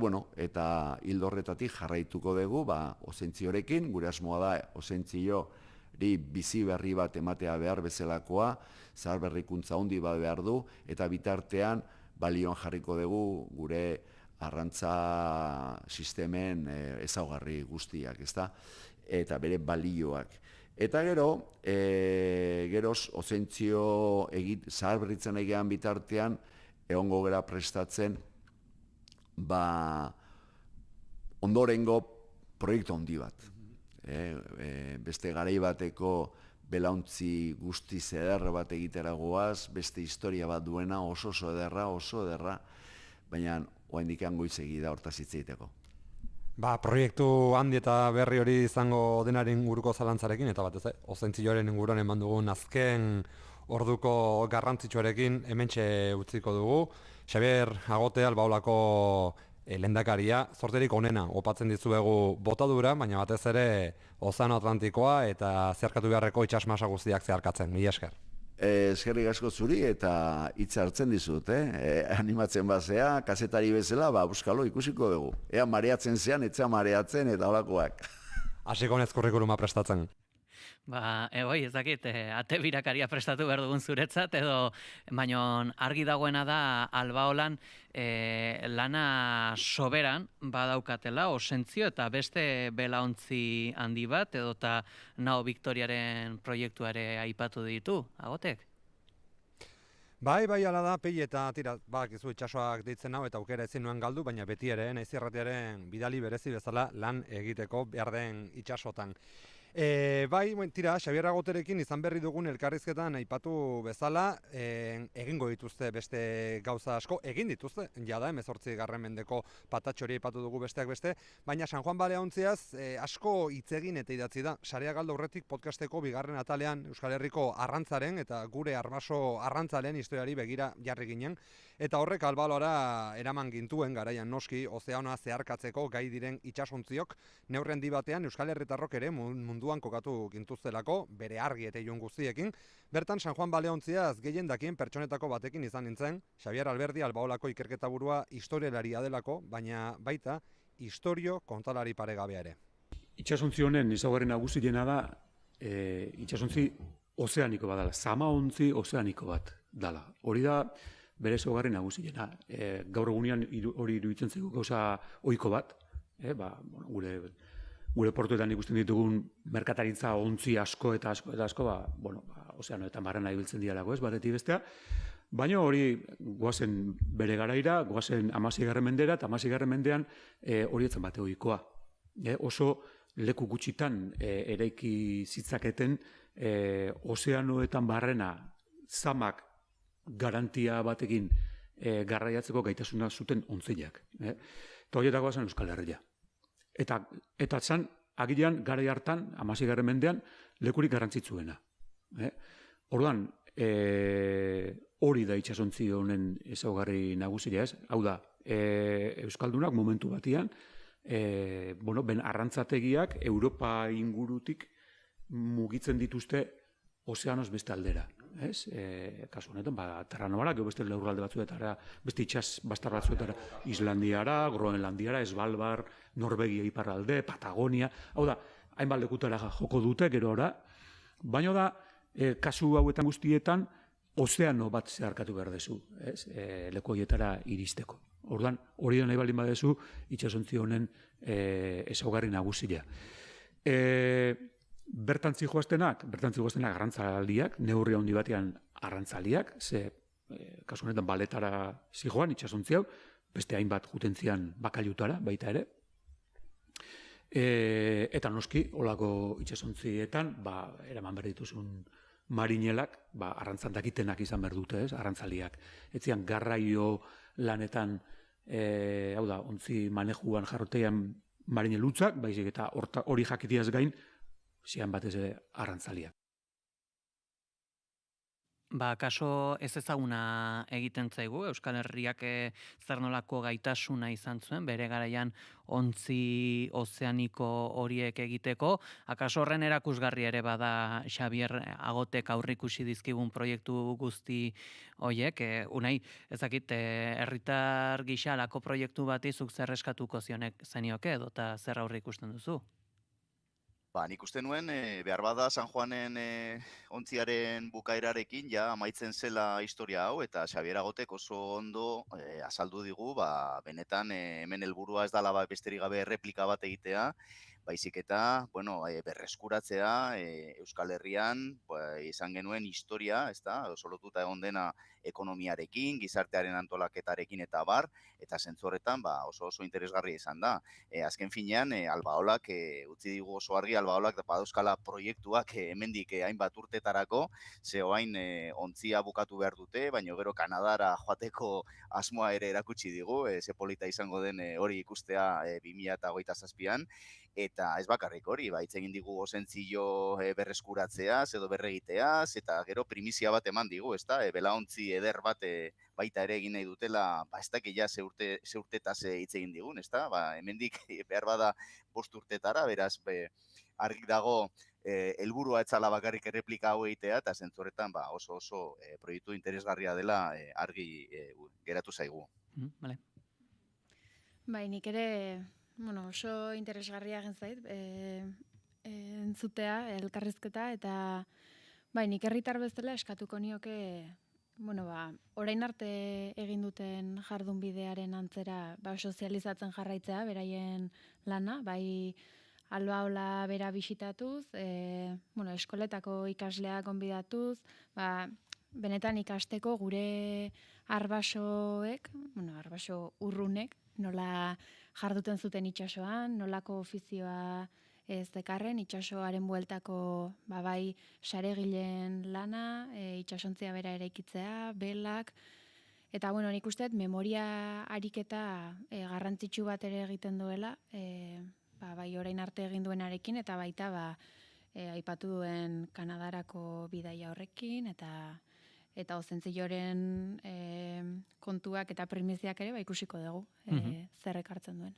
hildo horretatik jarraituko dugu, ozentziorekin, gure asmoa da ozentzioari bizi berri bat ematea behar bezalakoa, zahar berrikuntza handi bat behar du, eta bitartean balioan jarriko dugu gure arrantza sistemen ezaugarri guztiak, ezta? Eta bere balioak. Eta gero, geroz, ozentzio zaharberritzen egean bitartean, egongo gera prestatzen, ondorengo proiektu handi bat. Beste garai bateko belauntzi guztiz ederra bat egiteragoaz, beste historia bat duena oso ederra, baina oraindik goizegi da hortaz hitz egiteko. Proiektu handi eta berri hori izango denaren inguruko zalantzarekin, eta batez, ozentzioaren inguruan eman dugun azken orduko garrantzitsuarekin hementxe utziko dugu. Xabier Agote Albaolako lehendakaria, zorterik onena opatzen dizuegu botadura, baina batez ere Ozeano Atlantikoa eta zeharkatu beharreko itsasmasa guztiak zeharkatzen. Mila esker. Eskerrik asko zuri eta hitza hartzen dizut, animatzen bazea, kazetari bezala, euskalo ikusiko dugu. Ea mareatzen zean, etzea mareatzen eta holakoak. Hasiko nez kurrikuluma prestatzen. Ez dakit, ate birakaria prestatu behar dugun zuretzat, edo, baina argi dagoena da Albaolan lana soberan badaukatela, osentzio eta beste belaontzi handi bat, edo eta Nao Victoriaren proiektuare aipatu ditu, Agotek? Bai, ala da, pei eta tira, izu itxasoak deitzen hau eta aukera ezin nuen galdu, baina beti ere, naiz irratiaren bidali berezi bezala lan egiteko behar den itxasotan. Xabier Agoterekin izan berri dugun elkarrizketan aipatu bezala, egingo dituzte beste gauza asko, egin dituzte, jada, 18. mendeko patatxori aipatu dugu besteak beste, baina San Juan Baleontziaz asko hitz egin eta idatzi da. Sarea galdu aurretik podcasteko bigarren atalean Euskal Herriko arrantzaren eta gure armaso arrantzaren historiari begira jarri ginen, eta horrek Albaolora eraman gintuen garaian noski ozeanoa zeharkatzeko gai diren itsasontziok neurren di batean Euskal Herritarrok ere munduan kokatu gintuztelako, bere argi eta ilun guztiekin. Bertan San Juan Baleontziaz gehien dakien pertsonetako batekin izan nintzen, Xabier Alberdi Albaolako ikerketa burua historialaria delako, baina baita historio kontalari paregabea ere. Itsasontzi honen ezaugarri nagusiena da, itsasontzi ozeaniko bat dela, zamaontzi ozeaniko bat dela. Hori da bere ezaugarri nagusiena. Gaur egunean hori iruditzen zaigu gauza ohiko bat, gure portuetan ikusten ditugun merkataritza ontzi asko eta asko, ozeano eta marrana ibiltzen dialako, batetik bestea, baina hori goazen bere garaira, goazen 16. mendera, eta 16. mendean hori etzen bate ohikoa. Oso leku gutxitan eraiki zitzaketen ozeanoetan barrena zamak garantia batekin garraiatzeko gaitasuna zuten ontziak. Eta horietakoa zen Euskal Herria. Eta zan, agilean, garai hartan, 16. mendean, lekurik garrantzitsuena. Orduan, hori da itsasontzi honen ezaugarri nagusia, ez? Hau da, Euskaldunak momentu batian, arrantzategiak Europa ingurutik mugitzen dituzte ozeanoz beste aldera. Kasu honetan, Terranobara, beste lurralde batzuetara, beste itsas bastar batzuetara, Islandiara, Groenlandiara, Svalbard, Norvegia iparralde, Patagonia, hau da, hainbat lekutara joko dute gero ora, baina da, kasu hauetan guztietan, ozeano bat zeharkatu behar dezu, leku horietara iristeko. Orduan, hori da nahi baldin badezu, itsasontzi honen ezaugarri nagusia. Bertantzi joaztenak arrantzaldiak, neurri handi batean arrantzaldiak, kasu honetan baletara zijoan itsasontzi hau, beste hainbat jutentzian bakailutara baita ere. Eta noski, holako itsasontzietan, eraman behar dituzun marinelak, arrantzan dakitenak izan behar dute, arrantzaliak. Etzian garraio lanetan, hau da, ontzi manejuan jarrotean marinelutzak, baizik eta hori jakitiaz gain, zian batez arrantzaliak. Kaso ez ezaguna egiten zaigu, Euskal Herriak zer nolako gaitasuna izan zuen, bere garaian ontzi ozeaniko horiek egiteko. Akaso horren erakusgarri ere bada Xabier Agotek aurrikusi dizkigun proiektu guzti horiek. Unai, ezakit, herritar gisa alako proiektu bati zuk zer eskatuko zenioke edo eta zer aurrikusten duzu? Nik uste nuen, behar bada San Juanen ontziaren bukaerarekin ja amaitzen zela historia hau, eta Xabier Agotek oso ondo azaldu digu, benetan hemen helburua ez dela besterik gabe erreplika bat egitea, baizik eta, berreskuratzea Euskal Herrian izan genuen historia, ezta, oso lotuta egon dena ekonomiarekin, gizartearen antolaketarekin eta bar, eta zentzu horretan oso interesgarria izan da. Azken finean, Albaolak utzi digu oso argi, Albaolak badauzkala proiektuak hemendik hainbat urtetarako, ze orain ontzia bukatu behar dute, baina gero Kanadara joateko asmoa ere erakutsi digu, ze polita izango den hori ikustea 2027an, eta ez bakarrik hori, hitz egin digu osentzio berreskuratzeaz edo berregiteaz, eta gero primizia bat eman digu, ezta? Belaontzi eder bat baita ere egin nahi dutela, ez dakit ja ze urtetaz hitz egin digun, ezta? Hemendik behar bada 5 urtetara, beraz argi dago helburua etzala bakarrik erreplika hau egitea, eta zentzu horretan oso proiektu interesgarria dela argi geratu zaigu. Vale. Bai, nik ere oso interesgarria egin zait, entzutea, elkarrizketa, eta nik herritar bezala eskatuko nioke, orain arte egin duten jardunbidearen antzera sozializatzen jarraitzea, beraien lana, bai Albaola bera bisitatuz, eskoletako ikasleak gonbidatuz, benetan ikasteko gure arbasoek, arbaso urrunek, nola jarduten zuten itsasoan, nolako ofizioa ez dekarren, itsasoaren bueltako bai saregileen lana, itsasontzia bera eraikitzea, belak, eta nik uste memoria ariketa garrantzitsu bat ere egiten duela, bai orain arte egin duenarekin, eta baita aipatu duen Kanadarako bidaia horrekin, eta ozentzioren kontuak eta primiziak ere ikusiko dugu zer ekartzen duen.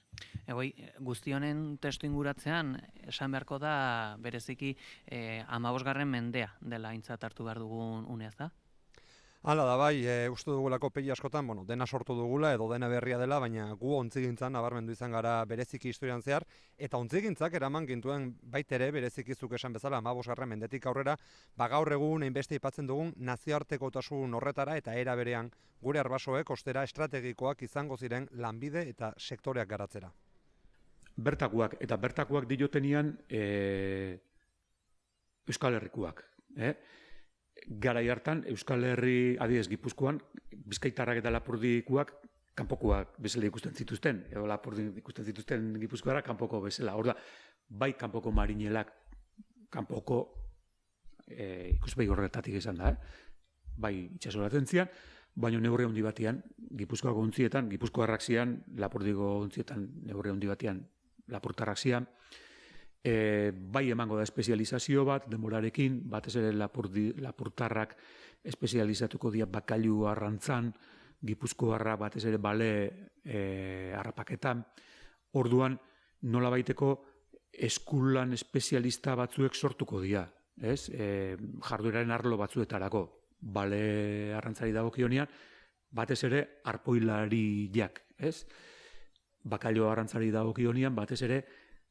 Egoi, guzti honen testu inguratzean, esan beharko da bereziki 15. mendea dela aintzat hartu behar dugun uneaz da? Hala da bai, uste dugulako pegi askotan, dena sortu dugula edo dena berria dela, baina gu ontzigintzan nabarmendu izan gara bereziki historian zehar, eta ontzigintzak eraman gintuen baitere bereziki zuk esan bezala 15. mendetik aurrera, gaur egun hainbeste aipatzen dugun nazioartekotasun horretara eta era berean gure arbasoek ostera estrategikoak izango ziren lanbide eta sektoreak garatzera. Bertakoak diotenian Euskal Herrikuak, Garai hartan, Euskal Herri, adibidez Gipuzkoan, Bizkaitarrak eta Lapurdikoak kanpokoak bezala ikusten zituzten, edo Lapurdik ikusten zituzten Gipuzkoara kanpoko bezala. Hor da, bai kanpoko marinelak, kanpoko ikuspegi horretatik izan da, bai itxasoratzen zian, baina neurri handi batean, Gipuzkoako ontzietan, Gipuzkoarrak zian, Lapurdiko ontzietan neurri handi batean Lapurtarrak zian, bai emango da espezializazio bat, denborarekin, batez ere Lapurtarrak espezializatuko dira bakailu arrantzan, Gipuzkoarra batez ere bale harrapaketan. Orduan, nola baiteko eskulan espezialista batzuek sortuko dira, jardueraren arlo batzuetarako. Bale arrantzari dagokionean, batez ere arpoilariak, bakailu arrantzari dagokionean, batez ere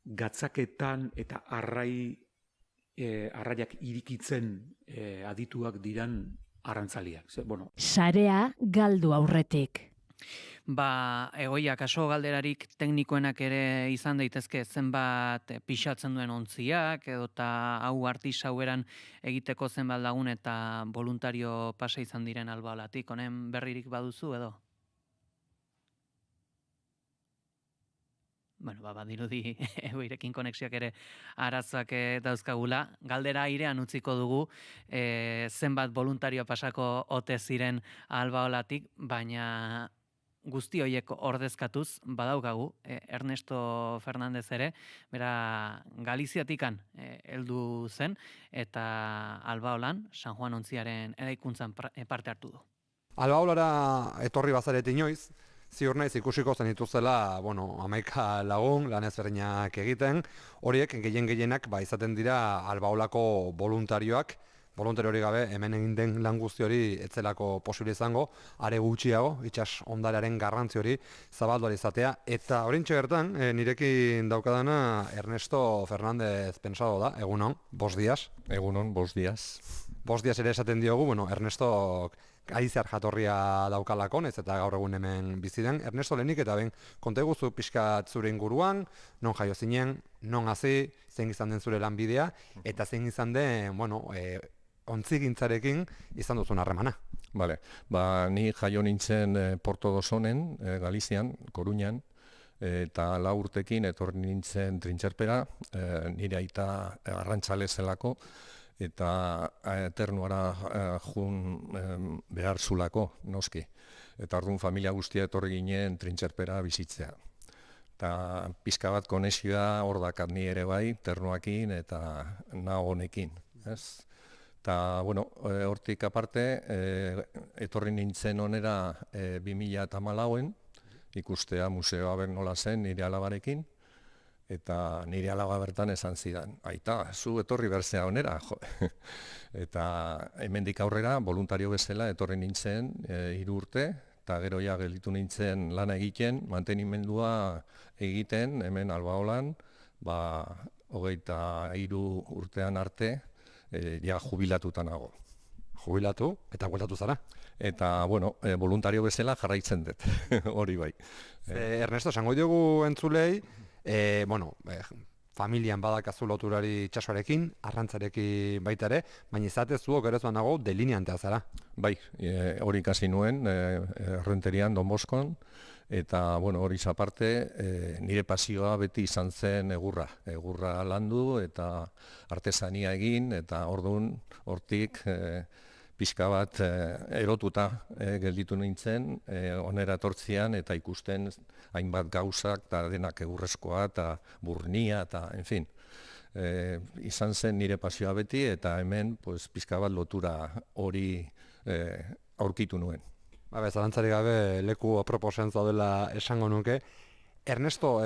gatzaketan eta arraiak irikitzen adituak diran arrantzaliak. Sarea galdu aurretik. Egoia, kaso galderarik teknikoenak ere izan daitezke zenbat pixatzen duen ontziak, edota hau artisau eran egiteko zenbat lagun eta voluntario pasa izan diren Albaolatik. Honen berririk baduzu edo? Badirudi egoirekin konexioak ere arazoak dauzkagula. Galdera airean utziko dugu zenbat voluntario pasako ote ziren Albaolatik, baina guzti horiek ordezkatuz badaukagu Ernesto Fernandez ere, bera Galiziatikan heldu zen eta Albaolan San Juan ontziaren eraikuntzan parte hartu du. Albaolara etorri bazarete inoiz, ziur naiz ikusiko zen dituzela, 11 lagun lan ezberdinak egiten, horiek gehienak izaten dira Albaolako voluntarioak, voluntario hori gabe hemen egin den lan guzti hori etzelako posible izango, are gutxiago, itsas ondarearen garrantzi hori zabaldu izatea, eta orintxe gertan, nirekin daukadana Ernesto Fernández Pensado da, egunon, 5 días. Egunon, 5 días. 5 días ere esaten diogu, Ernesto Galiziar jatorria daukalako, ez eta gaur egun hemen bizi den. Ernesto, lehenik eta ben, konta eguzu pixkat zure inguruan, non jaio zinen, non hasi, zein izan den zure lanbidea, eta zein izan den, ontzigintzarekin izan duzun harremana. Vale, ni jaio nintzen Porto Dosonen, Galizian, Koruñan, eta 4 urtekin etorri nintzen Trintxerpera, nire aita arrantzale zelako, eta eternuara jun behar zulako, noski. Eta orduan familia guztia etorri ginen Trintxerpera bizitzea. Eta pizka bat konexioa hor dakat ni ere bai, ternuakin eta nahonekin. Eta, hortik aparte, etorri nintzen onera 2014en, ikustea museoa ber nola zen nire alabarekin, eta nire alaba bertan esan zidan, aita, zu etorri berzea onera, jo. Eta hemendik aurrera, voluntario bezala etorri nintzen 3 urte, eta gero ja gelditu nintzen lana egiten, mantenimendua egiten, hemen Albaolan, 23 urtean arte, ja jubilatuta nago. Jubilatu eta bueltatu zara? Eta, voluntario bezala jarraitzen dut, hori bai. Ernesto, esango diogu entzulei, familian badakazu loturari itsasoarekin, arrantzarekin baita ere, baina izatez zuok ere nago delineantea zara. Bai, hori ikasi nuen, Errenterian, Don Boskon, eta hori aparte, nire pasioa beti izan zen egurra landu eta artesania egin, eta orduan hortik pixka bat erotuta gelditu nintzen, onera etortzian eta ikusten hainbat gauzak, eta denak egurrezkoa, eta burnia, eta, enfin, izan zen nire pasioa beti, eta hemen pixka bat lotura hori aurkitu nuen. Zalantzarik gabe leku aproposen zaudela esango nuke. Ernesto,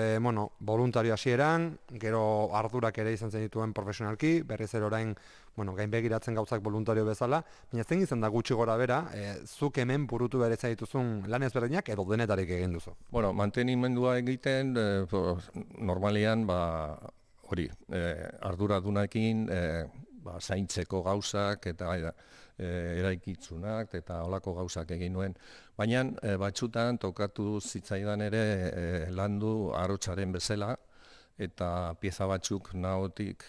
voluntario hasieran, gero ardurak ere izan zen dituen profesionalki, berriz ere orain gainbegiratzen gauzak voluntario bezala, baina zein izan da gutxi gora bera, zuk hemen burutu bere dituzun lan ezberdinak edo denetarik egin duzu? Mantenimendua egiten, normalian, hori, arduradunekin, zaintzeko gauzak eta eraikitzunak eta olako gauzak egin nuen. Baina batzutan tokatu zitzaidan ere landu arotsaren bezala eta pieza batzuk nahotik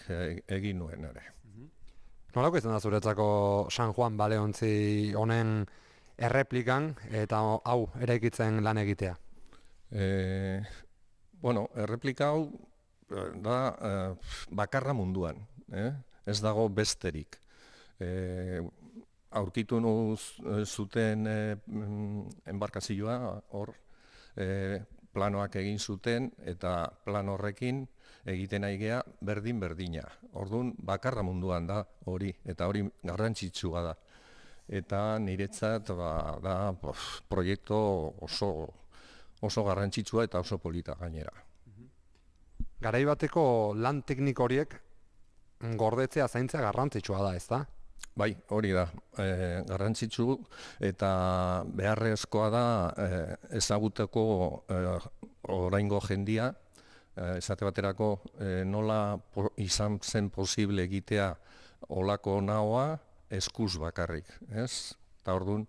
egin nuen ere. Nolako izan da zuretzako San Juan baleontzi honen erreplikan eta hau eraikitzen lan egitea? Erreplika hau da bakarra munduan, ez dago besterik. Aurkitu zuten enbarkazioa, hor planoak egin zuten, eta plan horrekin egiten aigea berdin-berdina. Orduan, bakarra munduan da hori, eta hori garrantzitsua da. Eta niretzat da proiektu oso garrantzitsua eta oso polita gainera. Garai bateko lan tekniko horiek gordetzea zaintzea garrantzitsua da, ez da? Bai, hori da, garrantzitsu eta beharrezkoa da ezaguteko oraingo jendia, esate baterako nola izan zen posible egitea olako nahoa eskuz bakarrik, ez? Eta orduan,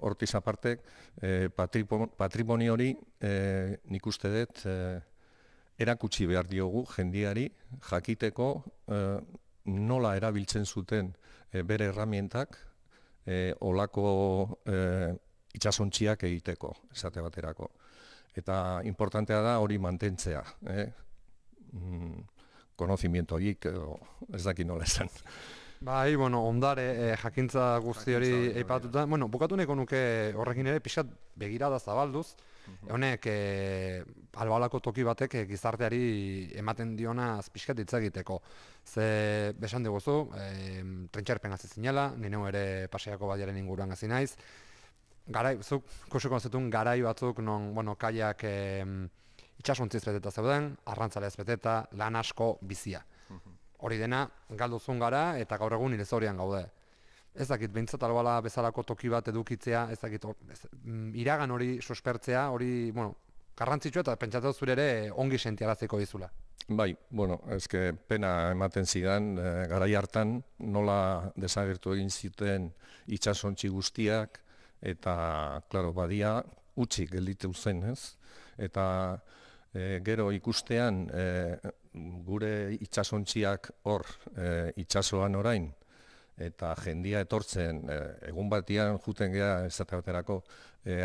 hortiz aparte, patrimonio hori nik uste dut erakutsi behar diogu jendiari jakiteko nola erabiltzen zuten bere erramientak olako itsasontziak egiteko, esate baterako. Eta importantea da hori mantentzea. Konozimiento horiek, ez dakit nola esan. Bai, ondare jakintza guzti hori eipatuta. Bukatu nahiko nuke horrekin ere pixkat begirada zabalduz. Honek Albaolako toki batek gizarteari ematen dionaz pixkat hitz egiteko. Ze besan diguzu, Trintxerpen hasi zinela, nineu ere Pasaiako badiaren inguruan hasi naiz. Zuk kusiko zetun garai batzuk non, kaiak itsasontziz beteta zeuden, arrantzalez beteta, lan asko bizia. Hori dena galduzun gara eta gaur egun ilezorian gaude. Ez dakit, behintzat Albaola bezalako toki bat edukitzea, ez dakit, iragan hori suspertzea, hori, garrantzitsua eta pentsatzen zure ere ongi sentiaraziko dizula. Bai, bueno, eske pena ematen zidan, garai hartan nola desagertu egin zuten itsasontzi guztiak, eta, klaro, badia utzik gelditu zen, ez? Eta gero ikustean gure itsasontziak hor itsasoan orain, eta jendia etortzen, egun batian juten gea esate baterako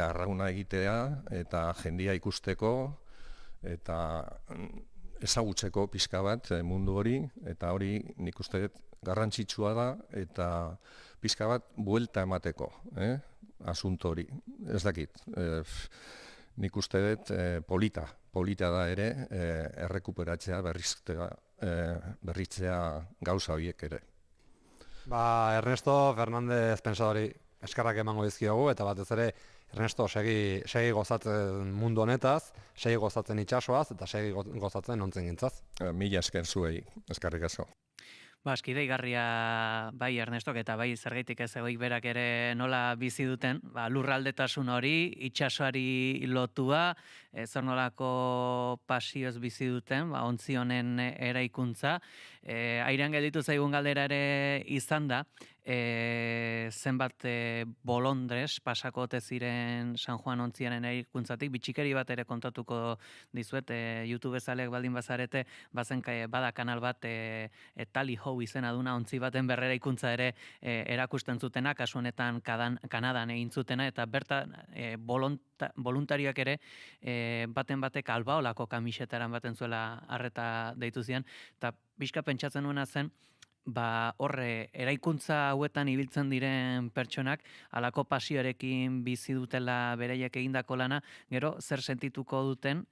arrauna egitea, eta jendia ikusteko, eta ezagutzeko pixka bat mundu hori, eta hori nik uste dut garrantzitsua da, eta pixka bat buelta emateko, asunto hori. Ez dakit, nik uste dut polita da ere, errekuperatzea, berritzea gauza horiek ere. Ernesto Fernández Pensadori eskerrak emango dizkiogu, eta batez ere Ernesto segi gozatzen mundu honetaz, segi gozatzen itsasoaz, eta segi gozatzen ontzen gintzaz. Mila esker zuei, eskerrik asko. Aski deigarria bai Ernestok eta bai zergaitik ez egoik berak ere nola bizi duten, lurraldetasun hori, itsasoari lotua, zer nolako pasioz bizi duten, ontzi honen eraikuntza. Airean gelditu zaigun galdera ere izan da, zenbat bolondres pasako ote ziren San Juan ontziaren eraikuntzatik, bitxikeri bat ere kontatuko dizuet, YouTube zaleak baldin bazarete, bada kanal bat Tally Ho izena duna ontzi baten berrera ikuntza ere erakusten zutena, kasu honetan Kanadan egin zutena, eta bertan voluntarioak ere baten batek albaolako kamisetaran baten zuela arreta deitu zian, eta pixka pentsatzen nuena zen, horre eraikuntza hauetan ibiltzen diren pertsonak halako pasioarekin bizi dutela beraiek egindako lana, gero zer sentituko duten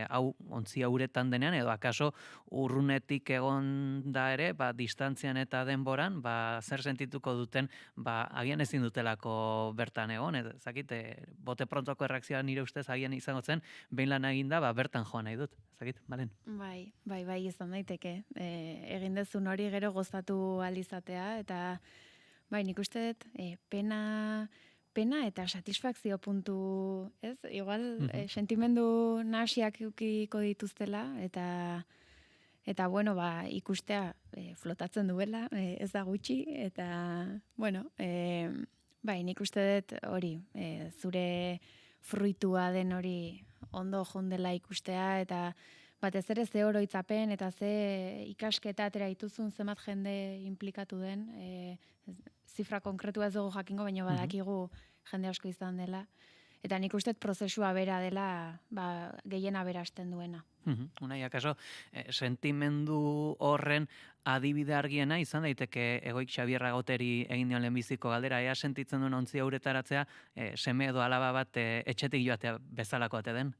hau ontzia uretan denean, edo akaso urrunetik egon da ere, distantzian eta denboran, zer sentituko duten, agian ezin dutelako bertan egon, ezakit, bote prontoko erreakzioa nire ustez agian izango zen, behin lan eginda, bertan joan nahi dut, ezakit, Malen? Bai, izan daiteke, egin dezun hori gero gozatu alizatea, eta nik uste dut pena eta satisfakzio puntu, ez? Igual, sentimendu nahasiak eukiko dituztela, eta bueno, ikustea flotatzen duela, ez da gutxi, eta bueno, nik uste dut hori, zure fruitua den hori ondo jondela ikustea, eta batez ere ze oroitzapen eta ze ikasketa atera dituzun zenbat jende inplikatu den, zifra konkretua ez dugu jakingo, baina badakigu jende asko izan dela. Eta nik uste prozesua bera dela gehiena berasten duena. Unai, akaso, sentimendu horren adibide argiena izan daiteke Egoik Xabier Agoteri egin dion lehenbiziko galdera, ea sentitzen duen ontzia uretaratzea, seme edo alaba bat etxetik joatea bezalako ate den?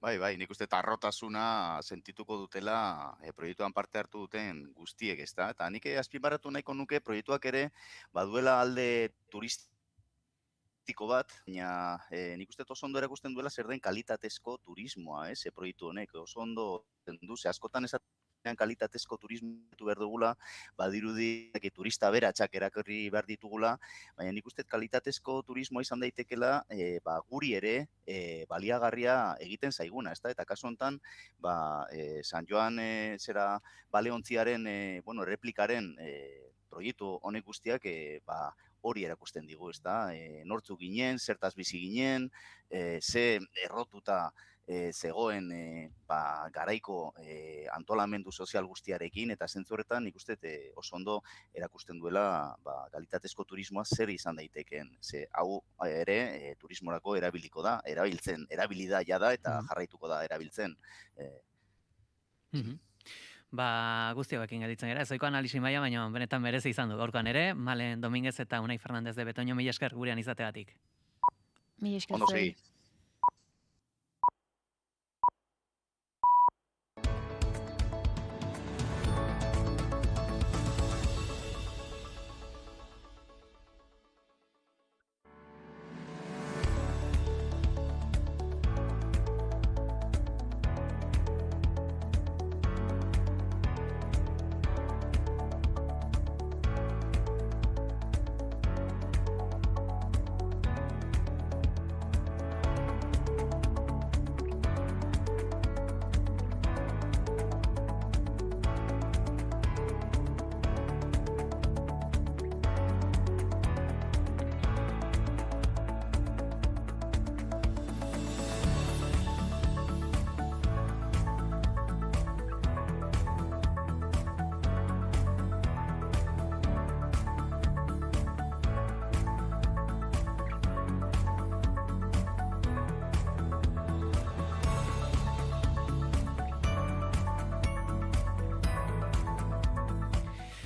Bai, nik uste harrotasuna sentituko dutela proiektuan parte hartu duten guztiek, ezta? Eta nik azpimarratu nahiko nuke proiektuak ere baduela alde turistiko bat, baina nik uste oso ondo erakusten duela zer den kalitatezko turismoa, proiektu honek, oso ondo du, askotan esaten kalitatezko turismo behar dugula, badirudi turista beratxak erakarri behar ditugula, baina nik uste kalitatezko turismoa izan daitekela guri ere baliagarria egiten zaiguna, ezta? Eta kasu honetan, San Joan baleontziaren erreplikaren proiektu honek guztiak hori erakusten digu, ezta? Nortzu ginen, zertaz bizi ginen, ze errotuta zegoen garaiko antolamendu sozial guztiarekin, eta zentzu horretan nik uste oso ondo erakusten duela kalitatezko turismoa zer izan daiteken. Ze hau ere turismorako erabiliko da, erabili da jada eta jarraituko da erabiltzen. Guztioekin gelditzen gara, zoiko analisi maila, baina benetan merezi izan du gaurkoan ere, Malen Dominguez eta Unai Fernandez de Betoño, mila esker gurean izategatik. Mila esker ondo segi.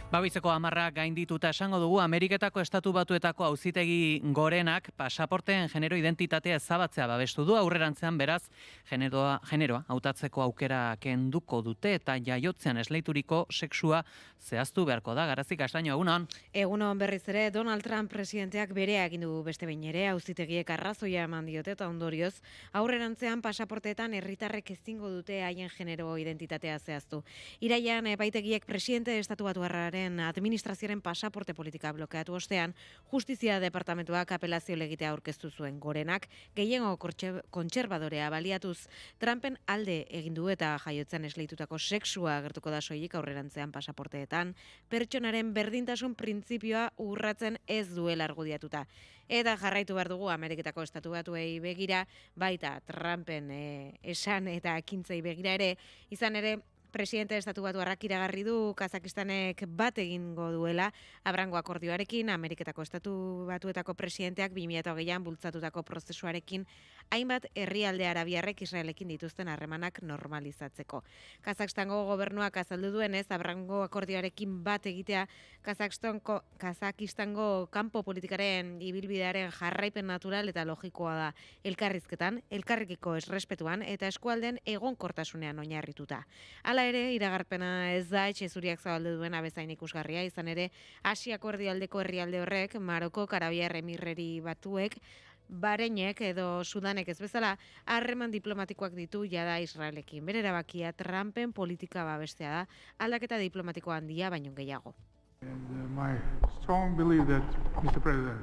Babizeko 10 gaindituta esango dugu Ameriketako Estatu Batuetako Auzitegi Gorenak pasaporteen genero identitatea ezabatzea babestu du, aurrerantzean beraz generoa hautatzeko aukera kenduko dute eta jaiotzean esleituriko sexua zehaztu beharko da. Garazik Astaño, egunon. Egunon berriz ere, Donald Trump presidenteak berea egin du beste behin ere, auzitegiek arrazoia eman diote eta ondorioz, aurrerantzean pasaporteetan herritarrek ezingo dute haien genero identitatea zehaztu. Iraian epaitegiek presidente estatubatuarraren administrazioaren pasaporte politika blokeatu ostean, Justizia Departamentuak apelazio legitea aurkeztu zuen. Gorenak gehiengo kontserbadorea baliatuz Trumpen alde egin du eta jaiotzen esleitutako sexua agertuko da soilik aurrerantzean pasaporteetan, pertsonaren berdintasun printzipioa urratzen ez duela argudiatuta. Eta jarraitu behar dugu Ameriketako Estatu Batuei begira, baita Trumpen esan eta ekintzei begira ere, izan ere, Presidente Estatu Batuarrak iragarri du Kazakistanek bat egingo duela Abrango akordioarekin, Ameriketako Estatu Batuetako presidenteak 2008an bultzatutako prozesuarekin hainbat herrialde arabiarrek Israelekin dituzten harremanak normalizatzeko. Kazakistango gobernuak azaldu duenez, Abrango akordioarekin bat egitea Kazakistango kanpo politikaren ibilbidearen jarraipen natural eta logikoa da, elkarrizketan, elkarrekiko errespetuan eta eskualden egonkortasunean oinarrituta. Hala ere, iragarpena ez da etxe zuriak zabaldu duena bezain ikusgarria, izan ere, Asiako erdialdeko herrialde horrek, Maroko, Karabiar Emireri Batuek, Bahreinek edo Sudanek ez bezala, harreman diplomatikoak ditu jada Israelekin. Bere erabakia Trumpen politika babestea da, aldaketa diplomatiko handia baino gehiago. And my strong belief that, Mr. President,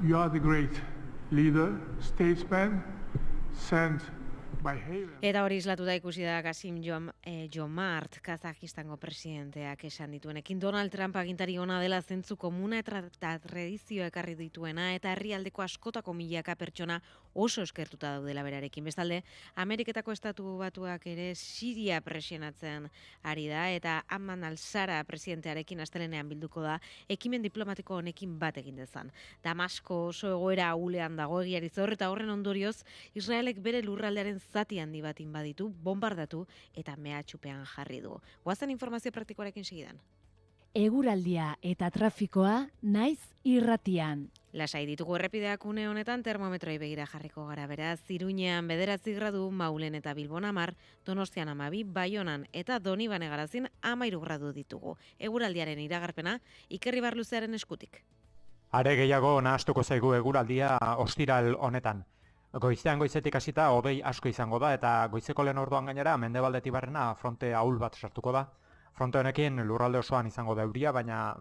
you are the great leader, statesman, sent by Haven. Eta hori islatuta ikusi da Kasim Jomart, Kazakistango presidenteak esan dituenekin. Donald Trump agintari ona dela zentzu komuna eta tradizioa ekarri dituena eta herrialdeko askotako milaka pertsona oso eskertuta daudela berarekin. Bestalde, Ameriketako Estatu Batuak ere Siria presionatzen ari da eta Amman al-Sara presidentearekin astelehenean bilduko da ekimen diplomatiko honekin bat egin dezan. Damasko oso egoera ahulean dago egiari zor eta horren ondorioz Israelek bere lurraldearen zati handi bat inbaditu, bombardatu eta mehatxupean jarri du. Goazen informazio praktikoarekin segidan. Eguraldia eta trafikoa naiz irratian. Lasai ditugu errepideak une honetan termometroi begira jarriko gara, beraz, Iruñean 9 gradu, Maulen eta Bilbon 10, Donostian 12, Baionan eta Donibane Garazin 13 gradu ditugu. Eguraldiaren iragarpena Iker Ibarluzearen eskutik. Are gehiago nahastuko zaigu eguraldia ostiral honetan. Goizean goizetik hasita hodei asko izango da eta goizeko lehen orduan gainera mendebaldetik barrena fronte ahul bat sartuko da. Fronte honekin lurralde osoan izango da euria, baina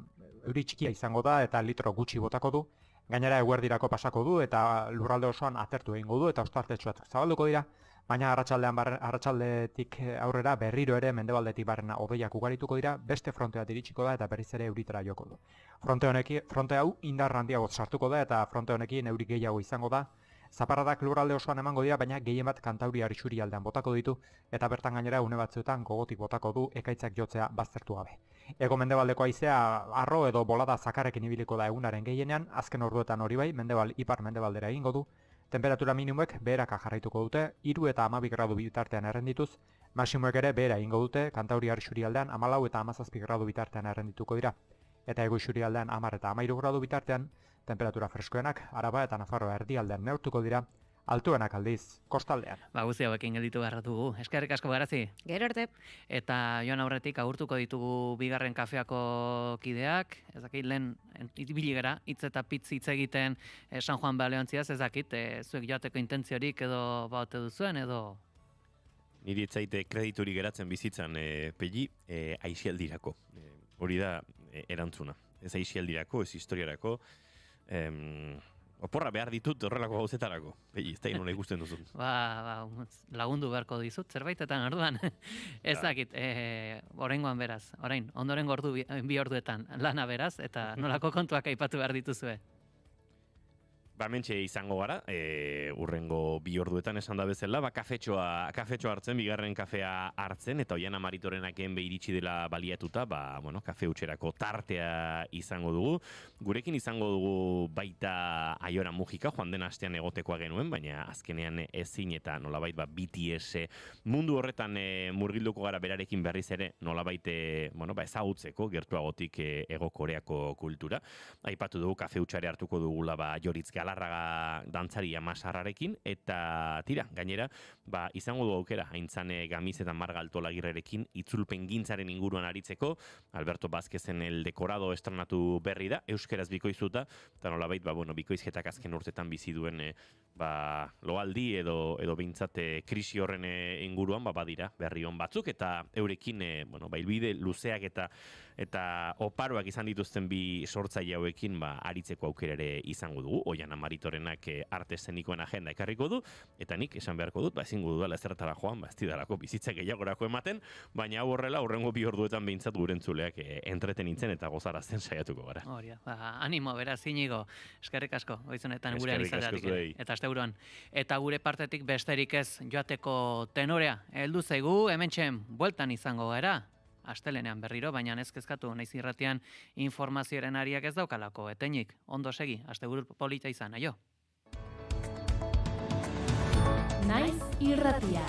euri txikia izango da eta litro gutxi botako du. Gainera eguerdirako pasako du eta lurralde osoan atertu egingo du eta ostartetsuak zabalduko dira, baina arratsaldetik aurrera berriro ere mendebaldetik barrena hodeiak ugarituko dira, beste fronte bat iritsiko da eta berriz ere euritara joko du. Fronte hau indar handiago sartuko da eta fronte honekin euri gehiago izango da. Zaparradak lurralde osoan emango dira, baina gehien bat Kantauriar isurialdean botako ditu eta bertan gainera une batzuetan gogotik botako du ekaitzak jotzea baztertu gabe. Ego mendebaldeko haizea arro edo bolada zakarrekin ibiliko da egunaren gehienean, azken orduetan hori bai, ipar mendebaldera egingo du. Temperatura minimoek beheraka jarraituko dute, 3 eta 12 gradu bitartean errendituz, maximoek ere behera egingo dute, Kantauriar isurialdean 14 eta 17 gradu bitartean errendituko dira. Eta ego isurialdean 10 eta 13 gradu bitartean, temperatura freskoenak Araba eta Nafarroa erdialdean neurtuko dira, altuenak aldiz kostaldean. Guzti hauekin gelditu behar dugu. Eskerrik asko Garazi. Gero arte. Eta joan aurretik agurtuko ditugu bigarren kafeako kideak, ez dakit lehen ibili gara, hitz eta pitz hitz egiten San Juan Baleontziaz, ez dakit, zuek joateko intentziorik edo baute duzuen edo... Niri etzaite kredituri geratzen bizitzan peli aixialdirako. Hori da erantzuna. Ez aixialdirako, ez historiarako. Oporra behar ditut horrelako gauzetarako. Ez da nola ikusten duzun. Lagundu beharko dizut, zerbaitetan orduan. Ez dakit, oraingoan beraz, ondorengo bi orduetan lana beraz, eta nolako kontuak aipatu behar dituzue. Ba, mentxe izango gara, urrengo 2 orduetan esan da bezala, ba, kafetxoa hartzen, bigarren kafea hartzen, eta Oiana Maritorenaken iritsi dela baliatuta, ba, bueno, kafe utxerako tartea izango dugu. Gurekin izango dugu baita Aiora Mujika, joan den astean egotekoa genuen, baina azkenean ezin eta nolabait ba, BTS mundu horretan murgilduko gara berarekin berriz ere, nolabait bueno, ba, ezagutzeko gertuagotik Hego Koreako kultura. Aipatu dugu kafe utxare hartuko dugula ba, Joritz Galarraga dantzari Amasarrarekin, eta tira, gainera, ba, izango du aukera, Aintzane Gamiz eta Marga Altolagirrerekin itzulpen gintzaren inguruan aritzeko, Alberto Vázquezen El Decorado estrenatu berri da, euskeraz bikoizuta, eta nolabait, ba, bueno, bikoizketak azken urtetan bizi duen ba, loaldi edo behintzat krisi horren inguruan ba, badira berri on batzuk, eta eurekin bueno, ba, ilbide luzeak eta oparoak izan dituzten bi sortzaile hauekin ba, aritzeko aukera ere izango dugu. Oiana Maritorenak arte eszenikoen agenda ekarriko du, eta nik esan beharko dut, ba, ezingo dudala ezertara joan, ba, ez didalako bizitza gehiagorako ematen, baina hau horrela, urrengo 2 orduetan behintzat gurentzuleak entretenintzen eta gozarazten saiatuko gara. Hori, ba, animo, beraz, Inigo, eskerrik asko, goizunetan gurean izateatik, eta asteburuan. Eta gure partetik besterik ez joateko tenorea, heldu zaigu, hementxen bueltan izango gara, astelenean berriro, baina ez kezkatu, naiz irratian informazioaren ariak ez daukalako, etenik, ondo segi, asteburu polita izan, aio. Naiz irratia.